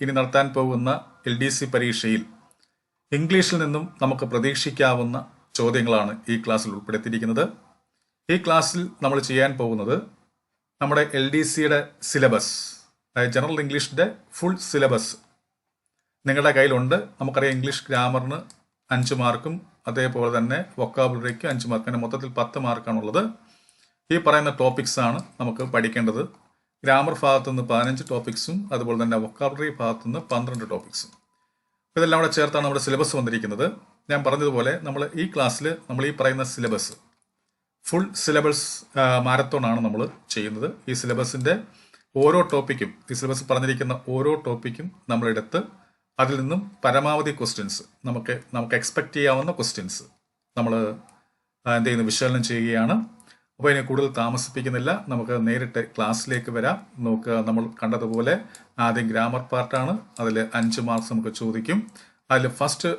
ഇനി നടത്താൻ പോകുന്ന LDC പരീക്ഷയിൽ ഇംഗ്ലീഷിൽ നിന്നും നമുക്ക് പ്രതീക്ഷിക്കാവുന്ന ചോദ്യങ്ങളാണ് ഈ ക്ലാസ്സിൽ ഉൾപ്പെടുത്തിയിരിക്കുന്നത്. ഈ ക്ലാസ്സിൽ നമ്മൾ ചെയ്യാൻ പോകുന്നത് നമ്മുടെ LDCയുടെ സിലബസ്, അതായത് ജനറൽ ഇംഗ്ലീഷിൻ്റെ ഫുൾ സിലബസ് നിങ്ങളുടെ കയ്യിലുണ്ട്. നമുക്കറിയാം ഇംഗ്ലീഷ് ഗ്രാമറിന് 5 മാർക്കും അതേപോലെ തന്നെ വൊക്കാബുലറിക്ക് 5 മാർക്ക്, അങ്ങനെ മൊത്തത്തിൽ 10 മാർക്കാണുള്ളത്. ഈ പറയുന്ന ടോപ്പിക്സ് ആണ് നമുക്ക് പഠിക്കേണ്ടത്. ഗ്രാമർ ഭാഗത്തു നിന്ന് 15 ടോപ്പിക്സും അതുപോലെ തന്നെ വൊക്കാബുലറി ഭാഗത്തു നിന്ന് 12 ടോപ്പിക്സും. ഇതെല്ലാം കൂടെ ചേർത്താണ് നമ്മുടെ സിലബസ് വന്നിരിക്കുന്നത്. ഞാൻ പറഞ്ഞതുപോലെ നമ്മൾ ഈ ക്ലാസ്സിൽ നമ്മൾ ഈ പറയുന്ന സിലബസ് ഫുൾ സിലബസ് മാരത്തോണാണ് നമ്മൾ ചെയ്യുന്നത്. ഈ സിലബസിൻ്റെ ഓരോ ടോപ്പിക്കും, ഈ സിലബസ് പറഞ്ഞിരിക്കുന്ന ഓരോ ടോപ്പിക്കും നമ്മളെടുത്ത് അതിൽ നിന്നും പരമാവധി ക്വസ്റ്റ്യൻസ് നമുക്ക് എക്സ്പെക്റ്റ് ചെയ്യാവുന്ന ക്വസ്റ്റ്യൻസ് നമ്മൾ എന്ത് ചെയ്യുന്നു, വിശകലനം ചെയ്യുകയാണ്. അപ്പോൾ ഇതിനെ കൂടുതൽ താമസിപ്പിക്കുന്നില്ല, നമുക്ക് നേരിട്ട് ക്ലാസ്സിലേക്ക് വരാം. നമുക്ക് നമ്മൾ കണ്ടതുപോലെ ആദ്യം ഗ്രാമർ പാർട്ടാണ്, അതിൽ 5 മാർക്സ് നമുക്ക് ചോദിക്കും. അതിൽ ഫസ്റ്റ്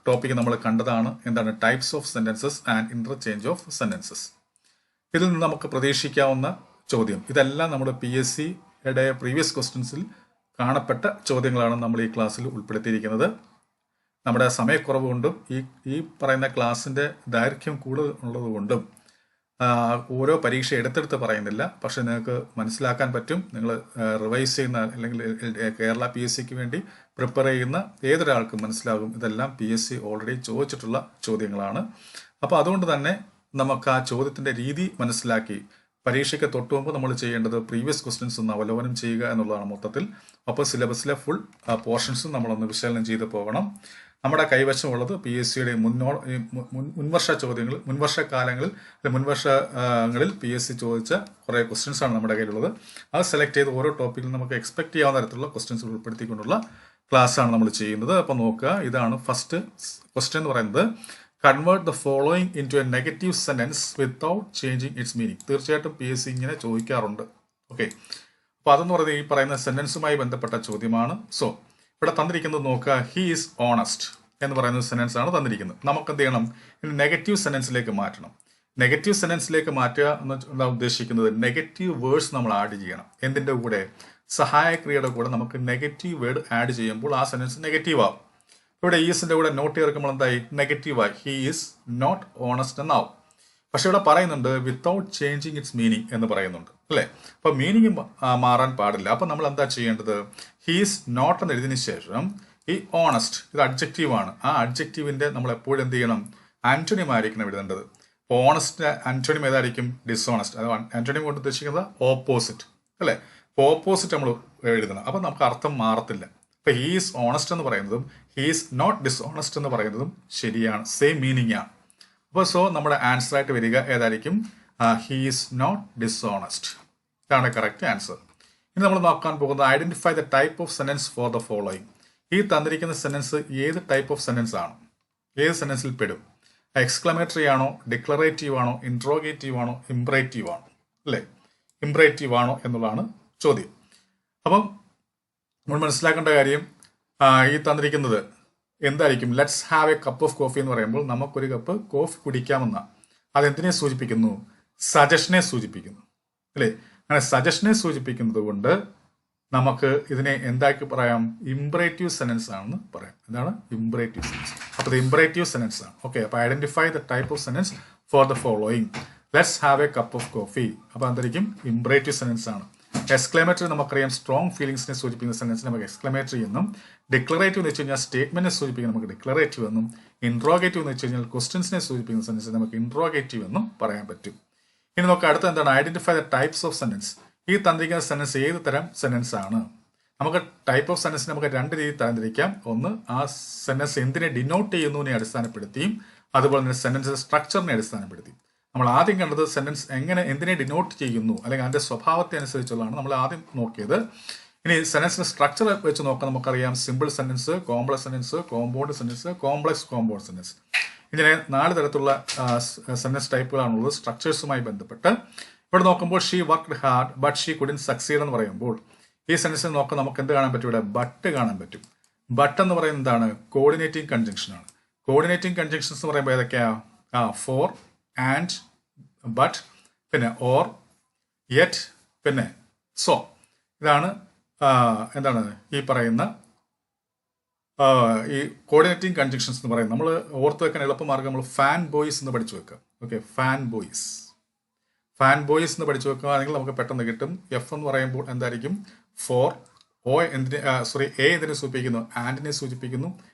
ടോപ്പിക്ക് നമ്മൾ കണ്ടതാണ്, എന്താണ് types of sentences and interchange of sentences. ഇതിൽ നിന്ന് നമുക്ക് പ്രതീക്ഷിക്കാവുന്ന ചോദ്യം, ഇതെല്ലാം നമ്മുടെ PSCയുടെ പ്രീവിയസ് ക്വസ്റ്റ്യൻസിൽ കാണപ്പെട്ട ചോദ്യങ്ങളാണ് നമ്മൾ ഈ ക്ലാസ്സിൽ ഉൾപ്പെടുത്തിയിരിക്കുന്നത്. നമ്മുടെ സമയക്കുറവ് കൊണ്ടും ഈ പറയുന്ന ക്ലാസ്സിൻ്റെ ദൈർഘ്യം കൂടുതൽ ഉള്ളതുകൊണ്ടും ഓരോ പരീക്ഷ എടുത്തെടുത്ത് പറയുന്നില്ല. പക്ഷെ നിങ്ങൾക്ക് മനസ്സിലാക്കാൻ പറ്റും. നിങ്ങൾ റിവൈസ് ചെയ്യുന്ന അല്ലെങ്കിൽ കേരള PSCക്ക് വേണ്ടി പ്രിപ്പയർ ചെയ്യുന്ന ഏതൊരാൾക്കും മനസ്സിലാകും ഇതെല്ലാം PSC ഓൾറെഡി ചോദിച്ചിട്ടുള്ള ചോദ്യങ്ങളാണ്. അപ്പോൾ അതുകൊണ്ട് തന്നെ നമുക്ക് ആ ചോദ്യത്തിൻ്റെ രീതി മനസ്സിലാക്കി പരീക്ഷയ്ക്ക് തൊട്ട് മുമ്പ് നമ്മൾ ചെയ്യേണ്ടത് പ്രീവിയസ് ക്വസ്റ്റ്യൻസ് ഒന്ന് അവലോകനം ചെയ്യുക എന്നുള്ളതാണ് മൊത്തത്തിൽ. അപ്പോൾ സിലബസിലെ ഫുൾ പോർഷൻസും നമ്മളൊന്ന് വിശകലനം ചെയ്ത് പോകണം. നമ്മുടെ കൈവശമുള്ളത് PSCയുടെ മുൻവർഷ ചോദ്യങ്ങൾ, മുൻവർഷങ്ങളിൽ PSC ചോദിച്ച കുറേ ക്വസ്റ്റ്യൻസ് ആണ് നമ്മുടെ കയ്യിലുള്ളത്. അത് സെലക്ട് ചെയ്ത് ഓരോ ടോപ്പിക്കിലും നമുക്ക് എക്സ്പെക്ട് ചെയ്യാവുന്ന തരത്തിലുള്ള ക്വസ്റ്റ്യൻസ് ഉൾപ്പെടുത്തിക്കൊണ്ടുള്ള ക്ലാസ്സാണ് നമ്മൾ ചെയ്യുന്നത്. അപ്പോൾ നോക്കുക, ഇതാണ് ഫസ്റ്റ് ക്വസ്റ്റ്യൻ എന്ന് പറയുന്നത്, convert the following into a negative sentence without changing its meaning. തീർച്ചയായിട്ടും PSC ഇങ്ങനെ ചോദിക്കാറുണ്ട്. ഓക്കെ, അപ്പോൾ അതെന്ന് പറയുന്നത് ഈ പറയുന്ന സെന്റൻസുമായി ബന്ധപ്പെട്ട ചോദ്യമാണ്. സോ ഇവിടെ തന്നിരിക്കുന്നത് നോക്കുക, ഹി ഈസ് ഓണസ്റ്റ് എന്ന് പറയുന്ന സെന്റൻസ് ആണ് തന്നിരിക്കുന്നത്. നമുക്ക് എന്ത് ചെയ്യണം, ഇനി നെഗറ്റീവ് സെന്റൻസിലേക്ക് മാറ്റണം. നെഗറ്റീവ് സെന്റൻസിലേക്ക് മാറ്റുക എന്ന് ഉദ്ദേശിക്കുന്നത് നെഗറ്റീവ് വേർഡ്സ് നമ്മൾ ആഡ് ചെയ്യണം. എന്തിൻ്റെ കൂടെ? സഹായക്രിയയുടെ കൂടെ നമുക്ക് നെഗറ്റീവ് വേർഡ് ആഡ് ചെയ്യുമ്പോൾ ആ സെന്റൻസ് നെഗറ്റീവ് ആവും. ഇവിടെ ഈസിന്റെ കൂടെ നോട്ട് ചേർക്കുമ്പോൾ എന്തായി? നെഗറ്റീവായി. ഹി ഈസ് നോട്ട് ഓണസ്റ്റ് എന്നാവും. പക്ഷെ ഇവിടെ പറയുന്നുണ്ട് വിത്തൗട്ട് ചേഞ്ചിങ് ഇറ്റ്സ് മീനിങ് എന്ന് പറയുന്നുണ്ട്, അല്ലേ? അപ്പൊ മീനിങ് മാറാൻ പാടില്ല. അപ്പൊ നമ്മൾ എന്താ ചെയ്യേണ്ടത്? ഹീസ് നോട്ട് എന്ന് എഴുതിയതിനു ശേഷം ഈ ഓണസ്റ്റ്, ഇത് അഡ്ജക്റ്റീവ് ആണ്. ആ അഡ്ജക്റ്റീവിന്റെ നമ്മൾ എപ്പോഴും എന്ത് ചെയ്യണം? ആന്റോണിയം ആയിരിക്കണം എഴുതേണ്ടത്. ഓണസ്റ്റ് ആന്റോണിയം ഏതായിരിക്കും? ഡിസോണസ്റ്റ്. അത് ആന്റോണിയം കൊണ്ട് ഉദ്ദേശിക്കുന്നത് ഓപ്പോസിറ്റ്, അല്ലേ? അപ്പോൾ ഓപ്പോസിറ്റ് നമ്മൾ എഴുതണം. അപ്പൊ നമുക്ക് അർത്ഥം മാറത്തില്ല. ഇപ്പൊ ഹീസ് ഓണസ്റ്റ് എന്ന് പറയുന്നതും ഹീസ് നോട്ട് ഡിസോണസ്റ്റ് എന്ന് പറയുന്നതും ശരിയാണ്, സെയിം മീനിങ് ആണ്. അപ്പോൾ സോ നമ്മുടെ ആൻസർ ആയിട്ട് വരിക ഏതായിരിക്കും? He's not dishonest. ഇതാണ് കറക്റ്റ് ആൻസർ. ഇനി നമ്മൾ നോക്കാൻ പോകുന്നത് identify the type of sentence for the following. ഈ തന്നിരിക്കുന്ന സെന്റൻസ് ഏത് ടൈപ്പ് ഓഫ് സെന്റൻസ് ആണ്? ഏത് സെന്റൻസിൽ പെടും? എക്സ്ക്ലമേറ്ററി ആണോ, ഡിക്ലറേറ്റീവ് ആണോ, ഇൻട്രോഗേറ്റീവ് ആണോ, ഇംപറേറ്റീവ് ആണോ, അല്ലേ? ഇംപറേറ്റീവ് ആണോ എന്നുള്ളതാണ് ചോദ്യം. അപ്പം നമ്മൾ മനസ്സിലാക്കേണ്ട കാര്യം, ഈ തന്നിരിക്കുന്നത് എന്തായിരിക്കും? Let's have A cup of coffee എന്ന് പറയുമ്പോൾ നമുക്കൊരു കപ്പ് കോഫി കുടിക്കാമെന്ന, അതെന്തിനെ സൂചിപ്പിക്കുന്നു? സജഷനെ സൂചിപ്പിക്കുന്നു, അല്ലേ? അങ്ങനെ സജഷനെ സൂചിപ്പിക്കുന്നത് കൊണ്ട് നമുക്ക് ഇതിനെ എന്താക്കി പറയാം? ഇംപറേറ്റീവ് സെന്റൻസ് ആണെന്ന് പറയാം. എന്താണ് ഇംപറേറ്റീവ് സെന്റൻസ്? അപ്പോൾ ഇത് ഇംപറേറ്റീവ് സെന്റൻസ് ആണ്. ഓക്കെ, അപ്പോൾ identify the type of sentence for the following. Let's have A cup of coffee. അപ്പോൾ എന്തായിരിക്കും? ഇംപറേറ്റീവ് സെന്റൻസ് ആണ്. എക്സ്ക്ലമേറ്ററി നമുക്കറിയാം സ്ട്രോങ് ഫീലിംഗ്സിനെ സൂചിപ്പിക്കുന്ന സെന്റൻസ് നമുക്ക് എക്സ്ക്ലമേറ്ററി എന്നും, ഡിക്ലറേറ്റീവ് എന്ന് വെച്ച് കഴിഞ്ഞാൽ സ്റ്റേറ്റ്മെന്റിനെ സൂചിപ്പിക്കുന്ന നമുക്ക് ഡിക്ലറേറ്റീവ് എന്നും, ഇൻട്രോഗേറ്റീവ് എന്ന് വെച്ച് കഴിഞ്ഞാൽ ക്വസ്റ്റ്യൻസിനെ സൂചിപ്പിക്കുന്ന സെന്റൻസ് നമുക്ക് ഇൻട്രോഗേറ്റീവ് എന്നും പറയാൻ പറ്റും. ഇനി നമുക്ക് അടുത്ത എന്താണ്? Identify the types of sentence. ഈ തന്നിരിക്കുന്ന സെന്റൻസ് ഏത് തരം സെന്റൻസ് ആണ്? നമുക്ക് ടൈപ്പ് ഓഫ് സെന്റൻസ് നമുക്ക് 2 രീതിയിൽ തരംതിരിക്കാം. ഒന്ന്, ആ സെന്റൻസ് എന്തിനെ ഡിനോട്ട് ചെയ്യുന്നതിനെ അടിസ്ഥാനപ്പെടുത്തിയും അതുപോലെ തന്നെ സെന്റൻസിന്റെ സ്ട്രക്ചറിനെ അടിസ്ഥാനപ്പെടുത്തിയും. നമ്മൾ ആദ്യം കണ്ടത് സെന്റൻസ് എന്തിനെ ഡിനോട്ട് ചെയ്യുന്നു അല്ലെങ്കിൽ അതിന്റെ സ്വഭാവത്തെ അനുസരിച്ചുള്ളതാണ് നമ്മൾ ആദ്യം നോക്കിയത്. ഇനി സെന്റൻസിന്റെ സ്ട്രക്ചർ വെച്ച് നോക്കാൻ നമുക്കറിയാം simple sentence, complex sentence, compound sentence, complex compound sentence. ഇങ്ങനെ 4 തരത്തിലുള്ള സെന്റൻസ് ടൈപ്പുകളാണുള്ളത് സ്ട്രക്ചേഴ്സുമായി ബന്ധപ്പെട്ട്. ഇവിടെ നോക്കുമ്പോൾ she worked hard but she couldn't succeed എന്ന് പറയുമ്പോൾ ഈ സെന്റൻസിൽ നോക്കാൻ നമുക്ക് എന്ത് കാണാൻ പറ്റും? ഇവിടെ ബട്ട് കാണാൻ പറ്റും. ബട്ട് എന്ന് പറയുന്നത് എന്താണ്? കോർഡിനേറ്റിംഗ് കൺജങ്ഷൻ ആണ്. കോർഡിനേറ്റിംഗ് കൺജങ്ഷൻസ് എന്ന് പറയുമ്പോൾ ഏതൊക്കെയാ? ഫോർ, ആൻഡ്, ബട്ട്, പിന്നെ ഓർ, യെറ്റ്, പിന്നെ സോ. ഇതാണ് എന്താണ് ഈ പറയുന്ന ഈ കോർഡിനേറ്റിംഗ് കൺജങ്ഷൻസ് എന്ന് പറയുന്നത് നമ്മൾ ഓർത്ത് വെക്കാൻ എളുപ്പമാർഗ്ഗം നമ്മൾ ഫാൻ ബോയ്സ് എന്ന് പഠിച്ചു വെക്കുക. ഓക്കെ, ഫാൻ ബോയ്സ് എന്ന് പഠിച്ചു വെക്കുകയാണെങ്കിൽ നമുക്ക് പെട്ടെന്ന് കിട്ടും. എഫ് എന്ന് പറയുമ്പോൾ എന്തായിരിക്കും? ഫോർ. എ എന്തിനെ സൂചിപ്പിക്കുന്നു? ആൻഡിനെ സൂചിപ്പിക്കുന്നു.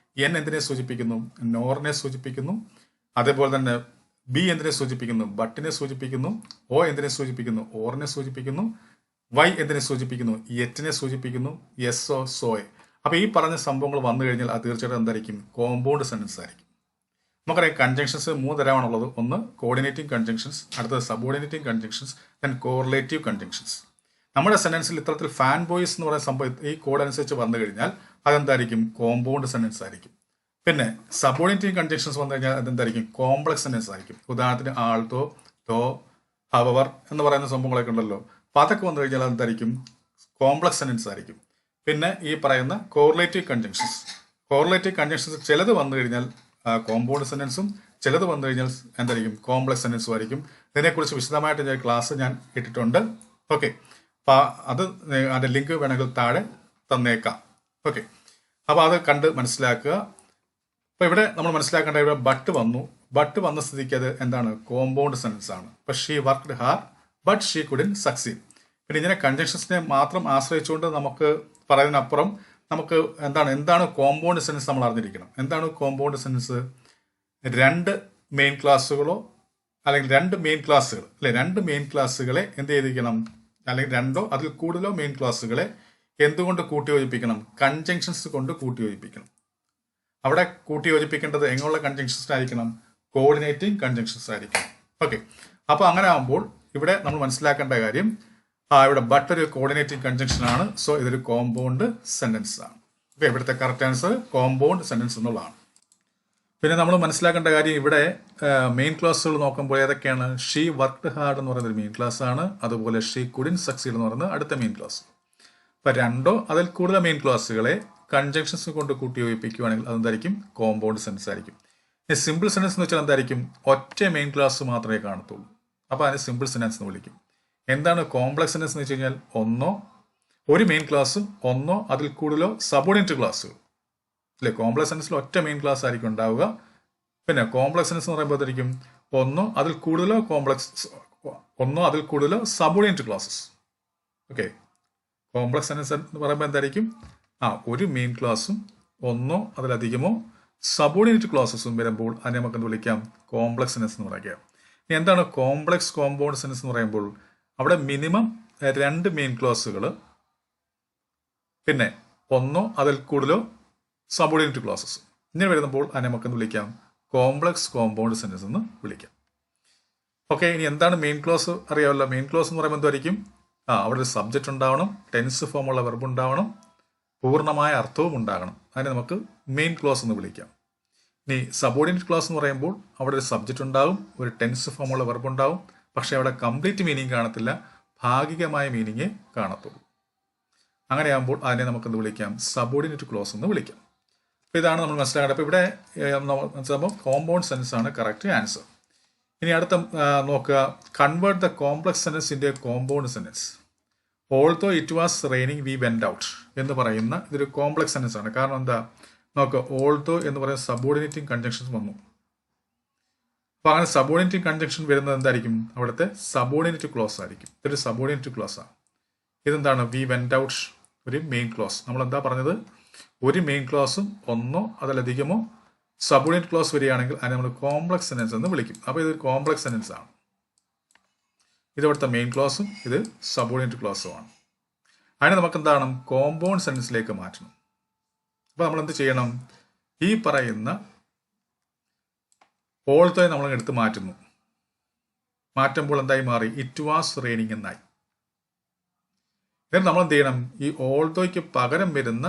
എൻ എന്തിനെ സൂചിപ്പിക്കുന്നു? നോറിനെ സൂചിപ്പിക്കുന്നു. അതേപോലെ തന്നെ ബി എന്തിനെ സൂചിപ്പിക്കുന്നു? ബട്ടിനെ സൂചിപ്പിക്കുന്നു. ഒ എന്തിനെ സൂചിപ്പിക്കുന്നു? ഓറിനെ സൂചിപ്പിക്കുന്നു. വൈ എന്തിനെ സൂചിപ്പിക്കുന്നു? എറ്റിനെ സൂചിപ്പിക്കുന്നു. S O സോയെ. അപ്പോൾ ഈ പറഞ്ഞ സംഭവങ്ങൾ വന്നു കഴിഞ്ഞാൽ അത് തീർച്ചയായിട്ടും എന്തായിരിക്കും? കോമ്പൗണ്ട് സെന്റൻസ് ആയിരിക്കും. നമുക്കറിയാം കൺജങ്ഷൻസ് 3 തരമാണുള്ളത്. ഒന്ന് കോർഡിനേറ്റിംഗ് കൺജങ്ഷൻസ്, അടുത്തത് subordinating conjunctions, then correlative conjunctions. നമ്മുടെ സെന്റൻസിൽ ഇത്തരത്തിൽ ഫാൻ ബോയ്സ് എന്ന് പറയുന്ന സംഭവം ഈ കോഡ് അനുസരിച്ച് വന്നു കഴിഞ്ഞാൽ അതെന്തായിരിക്കും? കോമ്പൗണ്ട് സെന്റൻസ് ആയിരിക്കും. പിന്നെ സബോർഡിനേറ്റിംഗ് കൺജങ്ഷൻസ് വന്നു കഴിഞ്ഞാൽ അതെന്തായിരിക്കും? കോംപ്ലക്സ് സെന്റൻസ് ആയിരിക്കും. ഉദാഹരണത്തിന് ആൾട്ടോ, ദോ, ഹവർ എന്ന് പറയുന്ന സംഭവങ്ങളൊക്കെ ഉണ്ടല്ലോ. അപ്പോൾ അതൊക്കെ വന്നു കഴിഞ്ഞാൽ അതെന്തായിരിക്കും? കോംപ്ലക്സ് സെന്റൻസ് ആയിരിക്കും. പിന്നെ ഈ പറയുന്ന കോറിലേറ്റീവ് കൺജങ്ഷൻസ് ചിലത് വന്നു കഴിഞ്ഞാൽ കോമ്പൗണ്ട് സെന്റൻസും ചിലത് വന്നു കഴിഞ്ഞാൽ എന്തായിരിക്കും? കോംപ്ലക്സ് സെന്റൻസും ആയിരിക്കും. ഇതിനെക്കുറിച്ച് വിശദമായിട്ട് ഞാൻ ക്ലാസ് ഇട്ടിട്ടുണ്ട്. ഓക്കെ, അപ്പോൾ അതിൻ്റെ ലിങ്ക് വേണമെങ്കിൽ താഴെ തന്നേക്കാം. ഓക്കെ, അപ്പോൾ അത് കണ്ട് മനസ്സിലാക്കുക. അപ്പോൾ ഇവിടെ നമ്മൾ മനസ്സിലാക്കേണ്ട ഇവിടെ ബട്ട് വന്ന സ്ഥിതിക്ക് അത് എന്താണ്? കോമ്പൗണ്ട് സെന്റൻസ് ആണ്. ഇപ്പോൾ she worked hard but she couldn't succeed. പിന്നെ ഇങ്ങനെ കൺജങ്ഷൻസിനെ മാത്രം ആശ്രയിച്ചുകൊണ്ട് നമുക്ക് പറയുന്നതിനപ്പുറം നമുക്ക് എന്താണ് കോമ്പൗണ്ട് സെന്റൻസ് നമ്മൾ അറിഞ്ഞിരിക്കണം. എന്താണ് കോമ്പൗണ്ട് സെന്റൻസ്? 2 മെയിൻ ക്ലാസ്സുകളോ അല്ലെങ്കിൽ 2 മെയിൻ ക്ലാസ്സുകൾ അല്ലെ, 2 മെയിൻ ക്ലാസ്സുകളെ എന്ത് ചെയ്തിരിക്കണം? അല്ലെങ്കിൽ 2ഓ അതിൽ കൂടുതലോ മെയിൻ ക്ലാസ്സുകളെ എന്തുകൊണ്ട് കൂട്ടി യോജിപ്പിക്കണം? കൺജങ്ഷൻസ് കൊണ്ട് കൂട്ടി യോജിപ്പിക്കണം. അവിടെ കൂട്ടി യോജിപ്പിക്കേണ്ടത് എങ്ങനെയുള്ള കൺജങ്ഷൻസ് ആയിരിക്കണം? കോർഡിനേറ്റിംഗ് കൺജങ്ഷൻസ് ആയിരിക്കണം. ഓക്കെ, അപ്പോൾ അങ്ങനെ ആകുമ്പോൾ ഇവിടെ നമ്മൾ മനസ്സിലാക്കേണ്ട കാര്യം ഇവിടെ ബട്ട് ഒരു കോർഡിനേറ്റിംഗ് കൺജങ്ഷൻ ആണ്. സോ ഇതൊരു കോമ്പൗണ്ട് സെന്റൻസ് ആണ്. ഓക്കെ, ഇവിടുത്തെ കറക്റ്റ് ആൻസർ കോമ്പൗണ്ട് സെന്റൻസ് എന്നുള്ളതാണ്. പിന്നെ നമ്മൾ മനസ്സിലാക്കേണ്ട കാര്യം ഇവിടെ മെയിൻ ക്ലാസ്സുകൾ നോക്കുമ്പോൾ ഏതൊക്കെയാണ്? ഷീ വർക്ക്ഡ് ഹാർഡ് എന്ന് പറയുന്നത് മെയിൻ ക്ലാസ് ആണ്. അതുപോലെ ഷീ കുഡിന്റ് സക്സീഡ് എന്ന് പറയുന്നത് അടുത്ത മെയിൻ ക്ലാസ്. അപ്പോൾ 2ഓ അതിൽ കൂടുതൽ മെയിൻ ക്ലാസ്സുകളെ കൺജങ്ഷൻസ് കൊണ്ട് കൂട്ടി യോജിപ്പിക്കുകയാണെങ്കിൽ അതെന്തായിരിക്കും? കോമ്പൗണ്ട് സെന്റൻസ് ആയിരിക്കും. സിമ്പിൾ സെന്റൻസ് എന്ന് വെച്ചാൽ എന്തായിരിക്കും? ഒറ്റ മെയിൻ ക്ലാസ് മാത്രമേ കാണത്തുള്ളൂ. അപ്പോൾ അതിനെ സിമ്പിൾ സെന്റൻസ് എന്ന് വിളിക്കും. എന്താണ് കോംപ്ലക്സ് സെന്റൻസ് എന്ന് വെച്ച് കഴിഞ്ഞാൽ ഒരു മെയിൻ ക്ലാസ്സും ഒന്നോ അതിൽ കൂടുതലോ സബോർഡിനേറ്റ് ക്ലാസ്സുകൾ അല്ലെ. കോംപ്ലക്സ് സെന്റൻസിൽ ഒറ്റ മെയിൻ ക്ലാസ് ആയിരിക്കും ഉണ്ടാവുക. പിന്നെ കോംപ്ലക്സ് സെന്റൻസ് എന്ന് പറയുമ്പോഴത്തേക്കും ഒന്നോ അതിൽ കൂടുതലോ subordinate classes. Okay, complex sentence എന്ന് പറയുമ്പോൾ എന്തായിരിക്കും? ഒരു മെയിൻ ക്ലാസ്സും ഒന്നോ അതിലധികമോ സബോർഡിനേറ്റ് ക്ലാസ്സസും വരുമ്പോൾ അതിനെ നമുക്ക് എന്ത് വിളിക്കാം? കോംപ്ലക്സ് സെന്റൻസ് എന്ന് പറയാം. ഇനി എന്താണ് കോംപ്ലക്സ് കോമ്പൗണ്ട് സെന്റൻസ് എന്ന് പറയുമ്പോൾ അവിടെ മിനിമം 2 മെയിൻ ക്ലാസ്സുകൾ, പിന്നെ ഒന്നോ അതിൽ കൂടുതലോ സബോർഡിനേറ്റ് ക്ലാസ്സസ് ഇങ്ങനെ വരുമ്പോൾ അതിനെ നമുക്ക് വിളിക്കാം കോംപ്ലക്സ് കോമ്പൗണ്ട് സെന്റൻസ് എന്ന് വിളിക്കാം. ഓക്കെ, ഇനി എന്താണ് മെയിൻ ക്ലാസ് അറിയാമല്ലോ. മെയിൻ ക്ലാസ് എന്ന് പറയുമ്പോൾ എന്തായിരിക്കും? അവിടെ ഒരു സബ്ജക്റ്റ് ഉണ്ടാവണം, ടെൻസ് ഫോമുള്ള വെർബ് ഉണ്ടാവണം, പൂർണ്ണമായ അർത്ഥവും ഉണ്ടാകണം. അതിനെ നമുക്ക് മെയിൻ ക്ലാസ് എന്ന് വിളിക്കാം. ഇനി സബോർഡിനേറ്റ് ക്ലാസ് എന്ന് പറയുമ്പോൾ അവിടെ ഒരു സബ്ജക്റ്റ് ഉണ്ടാവും, ഒരു ടെൻസ് ഫോമുള്ള വെർബ് ഉണ്ടാവും, പക്ഷെ അവിടെ കംപ്ലീറ്റ് മീനിങ് കാണത്തില്ല, ഭാഗികമായ മീനിങ്ങേ കാണത്തുള്ളൂ. അങ്ങനെയാകുമ്പോൾ അതിനെ നമുക്ക് എന്ത് വിളിക്കാം? സബോർഡിനേറ്റ് ക്ലോസ് എന്ന് വിളിക്കാം. അപ്പോൾ ഇതാണ് നമ്മൾ മനസ്സിലാക്കേണ്ടത്. അപ്പോൾ ഇവിടെ മനസ്സിലാകുമ്പോൾ കോമ്പൗണ്ട് സെന്റൻസ് ആണ് കറക്റ്റ് ആൻസർ. ഇനി അടുത്ത നോക്കുക, convert the complex sentence in a compound sentence. Although it was raining we went out എന്ന് പറയുന്ന ഇതൊരു കോംപ്ലക്സ് സെന്റൻസ് ആണ്. കാരണം എന്താ നോക്കുക, ഓൾതോ എന്ന് പറയുന്ന സബോർഡിനേറ്റിംഗ് കൺജങ്ഷൻ വന്നു. അപ്പോൾ അങ്ങനെ സബോർഡിനേറ്റിംഗ് കൺജങ്ഷൻ വരുന്നത് എന്തായിരിക്കും? അവിടുത്തെ സബോർഡിനേറ്റ് ക്ലോസ് ആയിരിക്കും. ഇതൊരു സബോർഡിനേറ്റ് ക്ലോസ് ആണ്. ഇതെന്താണ്? വി വെന്റ് ഔട്ട് ഒരു മെയിൻ ക്ലോസ്. നമ്മൾ എന്താ പറഞ്ഞത്? ഒരു മെയിൻ ക്ലോസും ഒന്നോ അതിലധികമോ സബോർഡിനേറ്റ് ക്ലോസ് വരികയാണെങ്കിൽ അതിനെ നമ്മൾ കോംപ്ലക്സ് സെന്റൻസ് എന്ന് വിളിക്കും. അപ്പോൾ ഇതൊരു കോംപ്ലക്സ് സെന്റൻസ് ആണ്. ഇത് ഇവിടുത്തെ മെയിൻ ക്ലോസും ഇത് സബോർഡിനേറ്റ് ക്ലോസും ആണ്. അതിനെ നമുക്ക് എന്താണ്? കോമ്പൗണ്ട് സെന്റൻസിലേക്ക് മാറ്റണം. അപ്പോൾ നമ്മൾ എന്ത് ചെയ്യണം? ഈ പറയുന്ന ഓൾത്തോയെ നമ്മൾ എടുത്ത് മാറ്റുന്നു. മാറ്റുമ്പോൾ എന്തായി മാറി? ഇറ്റ് വാസ് റെയിനിങ് എന്നായി. എന്നിട്ട് നമ്മൾ എന്ത് ചെയ്യണം? ഈ ഓൾത്തോയ്ക്ക് പകരം വരുന്ന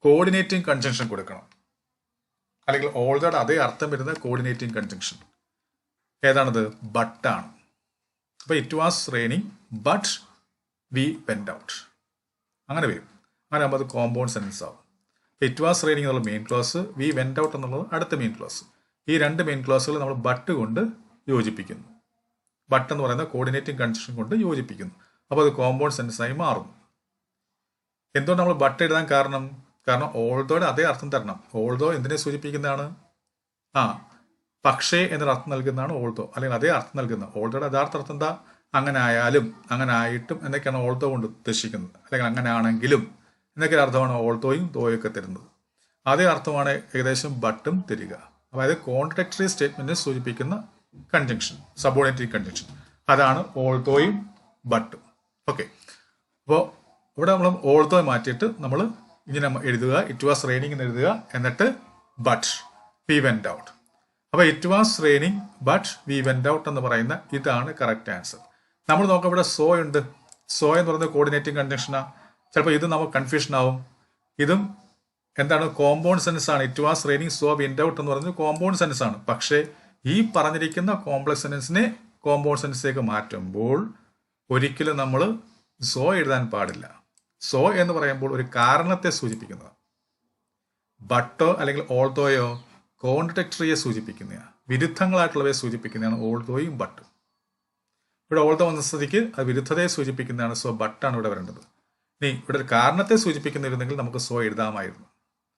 കോർഡിനേറ്റിംഗ് കൺജങ്ഷൻ കൊടുക്കണം. അല്ലെങ്കിൽ ഓൾത്തോയുടെ അതേ അർത്ഥം വരുന്ന കോർഡിനേറ്റിംഗ് കൺജങ്ഷൻ ഏതാണത്? ബട്ടാണ്. അപ്പോൾ it was raining but we went out അങ്ങനെ വരും. അങ്ങനെ ആകുമ്പോൾ അത് കോമ്പൗണ്ട് സെന്റൻസ് ആവും. ഇറ്റ് വാസ് റെയിനിങ് എന്നുള്ള main clause, V went out എന്നുള്ളത് അടുത്ത മെയിൻ ക്ലോസ്. ഈ 2 മെയിൻ ക്ലോസുകൾ നമ്മൾ ബട്ട് കൊണ്ട് യോജിപ്പിക്കുന്നു. ബട്ട് എന്ന് പറയുന്ന കോർഡിനേറ്റിംഗ് കൺജങ്ഷൻ കൊണ്ട് യോജിപ്പിക്കുന്നു. അപ്പോൾ അത് കോമ്പൗണ്ട് സെന്റൻസ് ആയി മാറുന്നു. എന്തുകൊണ്ട് നമ്മൾ ബട്ട് എഴുതാൻ കാരണം ഓൾദോയുടെ അതേ അർത്ഥം തരണം. ഓൾദോ എന്തിനെ സൂചിപ്പിക്കുന്നതാണ്? പക്ഷേ എന്നൊരു അർത്ഥം നൽകുന്നതാണ് ഓൾദോ, അല്ലെങ്കിൽ അതേ അർത്ഥം നൽകുന്നത്. ഓൾദോയുടെ യഥാർത്ഥ അർത്ഥം എന്താ? അങ്ങനെ ആയാലും, അങ്ങനെ ആയിട്ടും എന്നൊക്കെയാണ് ഓൾദോ കൊണ്ട് ഉദ്ദേശിക്കുന്നത്. അല്ലെങ്കിൽ അങ്ങനെ ആണെങ്കിലും എന്നൊക്കെ അർത്ഥമാണ് ഓൾദോയും ദോയൊക്കെ തരുന്നത്. അതേ അർത്ഥമാണ് ഏകദേശം ബട്ടും തരിക. അതായത് കോൺട്രഡിക്ടറി സ്റ്റേറ്റ്മെന്റിനെ സൂചിപ്പിക്കുന്ന കൺജങ്ഷൻ, സബോർഡിനേറ്റ് കൺജങ്ഷൻ, അതാണ് ഓൾദോയും ബട്ടും. ഓക്കെ, അപ്പോൾ ഇവിടെ നമ്മൾ ഓൾദോ മാറ്റിയിട്ട് നമ്മൾ ഇങ്ങനെ എഴുതുക, ഇറ്റ് വാസ് റെയിനിങ് എന്ന് എഴുതുക, എന്നിട്ട് ബട്ട് വി വെന്റ് ഔട്ട്. അപ്പോൾ it was raining but we went out എന്ന് പറയുന്ന ഇതാണ് കറക്റ്റ് ആൻസർ. നമ്മൾ നോക്കാം, ഇവിടെ സോ ഉണ്ട്. സോ എന്ന് പറയുന്നത് കോർഡിനേറ്റിംഗ് കൺജങ്ഷനാണ്. ചിലപ്പോൾ ഇത് നമുക്ക് കൺഫ്യൂഷൻ ആവും. ഇതും എന്താണ്? കോമ്പൗണ്ട് സെൻസ് ആണ്. It was raining so went out എന്ന് പറയുന്നത് കോമ്പൗണ്ട് സെൻസ് ആണ്. പക്ഷേ ഈ പറഞ്ഞിരിക്കുന്ന കോംപ്ലക്സ് സെൻസിനെ കോമ്പൗണ്ട് സെൻസിലേക്ക് മാറ്റുമ്പോൾ ഒരിക്കലും നമ്മൾ സോ എഴുതാൻ പാടില്ല. സോ എന്ന് പറയുമ്പോൾ ഒരു കാരണത്തെ സൂചിപ്പിക്കുന്നത്. ബട്ടോ അല്ലെങ്കിൽ ഓൾദോയോ കോൺട്രഡിക്ടറിയെ സൂചിപ്പിക്കുന്നതാണ്, വിരുദ്ധങ്ങളായിട്ടുള്ളവയെ സൂചിപ്പിക്കുന്നതാണ് ഓൾദോയും ബട്ടും. ഇവിടെ ഓൾദോ വന്ന സ്ഥിതിക്ക് അത് വിരുദ്ധതയെ സൂചിപ്പിക്കുന്നതാണ്. സോ ബട്ടാണ് ഇവിടെ വരേണ്ടത്. ഇനി ഇവിടെ ഒരു കാരണത്തെ സൂചിപ്പിക്കുന്നിരുന്നെങ്കിൽ നമുക്ക് സോ എഴുതാമായിരുന്നു.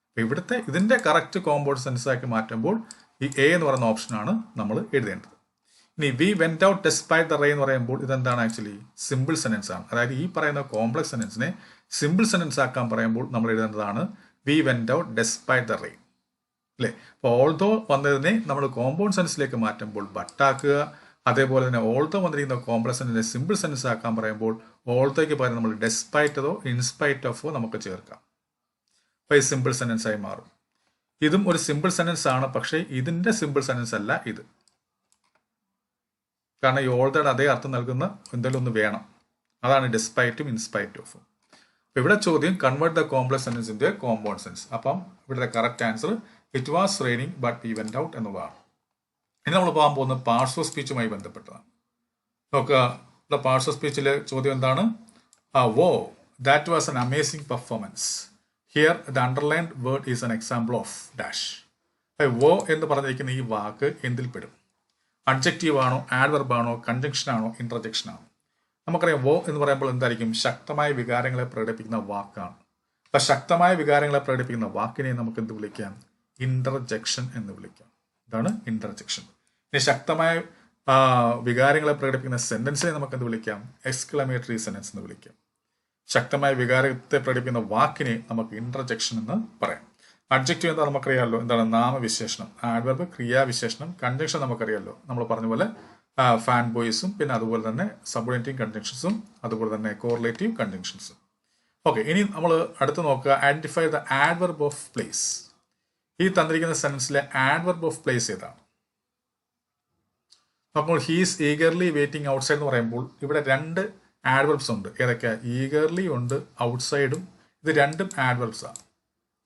അപ്പോൾ ഇവിടുത്തെ ഇതിന്റെ കറക്റ്റ് കോമ്പൗണ്ട് സെൻസ് ആക്കി മാറ്റുമ്പോൾ ഈ എ എന്ന് പറയുന്ന ഓപ്ഷനാണ് നമ്മൾ എഴുതേണ്ടത്. ഇനി V went out despite the rain എന്ന് പറയുമ്പോൾ ഇതെന്താണ്? ആക്ച്വലി സിമ്പിൾ സെന്റൻസ് ആണ്. അതായത് ഈ പറയുന്ന കോംപ്ലക്സ് സെന്റൻസിനെ സിമ്പിൾ സെന്റൻസ് ആക്കാൻ പറയുമ്പോൾ നമ്മൾ എഴുതേണ്ടതാണ് we went out despite the rain, അല്ലേ? അപ്പോൾ ഓൾദോ വന്നതിനെ നമ്മൾ കോമ്പൗണ്ട് സെൻസിലേക്ക് മാറ്റുമ്പോൾ ബട്ടാക്കുക. അതേപോലെ തന്നെ ഓൾദോ വന്നിരിക്കുന്ന കോംപ്ലക്സ് സെന്റൻസിനെ സിമ്പിൾ സെൻസ് ആക്കാൻ പറയുമ്പോൾ ഓൾദോയ്ക്ക് പകരം നമ്മൾ ഡെസ്പൈറ്റതോ ഇൻസ്പൈറ്റ് ഓഫോ നമുക്ക് ചേർക്കാം. അപ്പോൾ ഈ സിമ്പിൾ സെന്റൻസ് ആയി മാറും. ഇതും ഒരു സിമ്പിൾ സെന്റൻസ് ആണ്, പക്ഷേ ഇതിന്റെ സിമ്പിൾ സെന്റൻസ് അല്ല ഇത്. കാരണം ഈ ഓൾദോയുടെ അതേ അർത്ഥം നൽകുന്ന എന്തെങ്കിലും ഒന്ന് വേണം. അതാണ് ഡെസ്പൈറ്റും ഇൻസ്പൈറ്റ് ഓഫും. അപ്പം ഇവിടെ ചോദ്യം കൺവേർട്ട് ദ കോംപ്ലക്സ് സെന്റൻസിന്റെ കോമ്പൗണ്ട് സെൻസ്. അപ്പം ഇവിടുത്തെ correct answer it was raining but we went out എന്നുള്ളതാണ്. ഇനി നമ്മൾ പോകാൻ പോകുന്നത് പാർട്സ് ഓഫ് സ്പീച്ചുമായി ബന്ധപ്പെട്ടതാണ്. നോക്കുക, ഇവിടെ പാർട്സ് ഓഫ് സ്പീച്ചിലെ ചോദ്യം എന്താണ്? വോ that was an amazing performance. Here the underlined word is an example of dash. വോ എന്ന് പറഞ്ഞിരിക്കുന്ന ഈ വാക്ക് എന്തിൽ പെടും? അഡ്ജക്റ്റീവ് ആണോ, ആഡ്വർബ് ആണോ, കൺജങ്ഷൻ ആണോ, ഇന്റർജെക്ഷൻ ആണോ? നമുക്കറിയാം വോ എന്ന് പറയുമ്പോൾ എന്തായിരിക്കും? ശക്തമായ വികാരങ്ങളെ പ്രകടിപ്പിക്കുന്ന വാക്കാണ്. അപ്പൊ ശക്തമായ വികാരങ്ങളെ പ്രകടിപ്പിക്കുന്ന വാക്കിനെ നമുക്ക് എന്ത് വിളിക്കാം? ഇന്റർജെക്ഷൻ എന്ന് വിളിക്കാം. ഇതാണ് ഇന്റർജെക്ഷൻ. ഇനി ശക്തമായ വികാരങ്ങളെ പ്രകടിപ്പിക്കുന്ന സെന്റൻസിനെ നമുക്ക് എന്ത് വിളിക്കാം? എക്സ്ക്ലമേറ്ററി സെന്റൻസ് എന്ന് വിളിക്കാം. ശക്തമായ വികാരത്തെ പ്രകടിപ്പിക്കുന്ന വാക്കിനെ നമുക്ക് ഇന്റർജെക്ഷൻ എന്ന് പറയാം. അഡ്ജക്റ്റീവ് എന്താ നമുക്കറിയാമല്ലോ, എന്താണ്? നാമവിശേഷണം. ആഡ്വർബ് ക്രിയാവിശേഷണം. കൺജങ്ഷൻ നമുക്കറിയാമല്ലോ, നമ്മൾ പറഞ്ഞ പോലെ ഫാൻ ബോയ്സും, പിന്നെ അതുപോലെ തന്നെ സബോർഡിനേറ്റിംഗ് കൺജങ്ഷൻസും, അതുപോലെ തന്നെ കോറിലേറ്റീവ് കൺജങ്ഷൻസും. ഓക്കെ, ഇനി നമ്മൾ അടുത്ത് നോക്കുക, identify the adverb of place. ഈ തന്നിരിക്കുന്ന സെന്റൻസിലെ ആഡ്വർബ് ഓഫ് പ്ലേസ് ഏതാണ്? അപ്പോൾ ഹീസ് ഈഗർലി വെയിറ്റിംഗ് ഔട്ട്സൈഡ് എന്ന് പറയുമ്പോൾ ഇവിടെ രണ്ട് ആഡ്വർബ്സ് ഉണ്ട്. ഏതൊക്കെയാ? ഈഗർലി ഉണ്ട്, ഔട്ട്സൈഡും. ഇത് രണ്ടും ആഡ്വർബ്സ് ആണ്.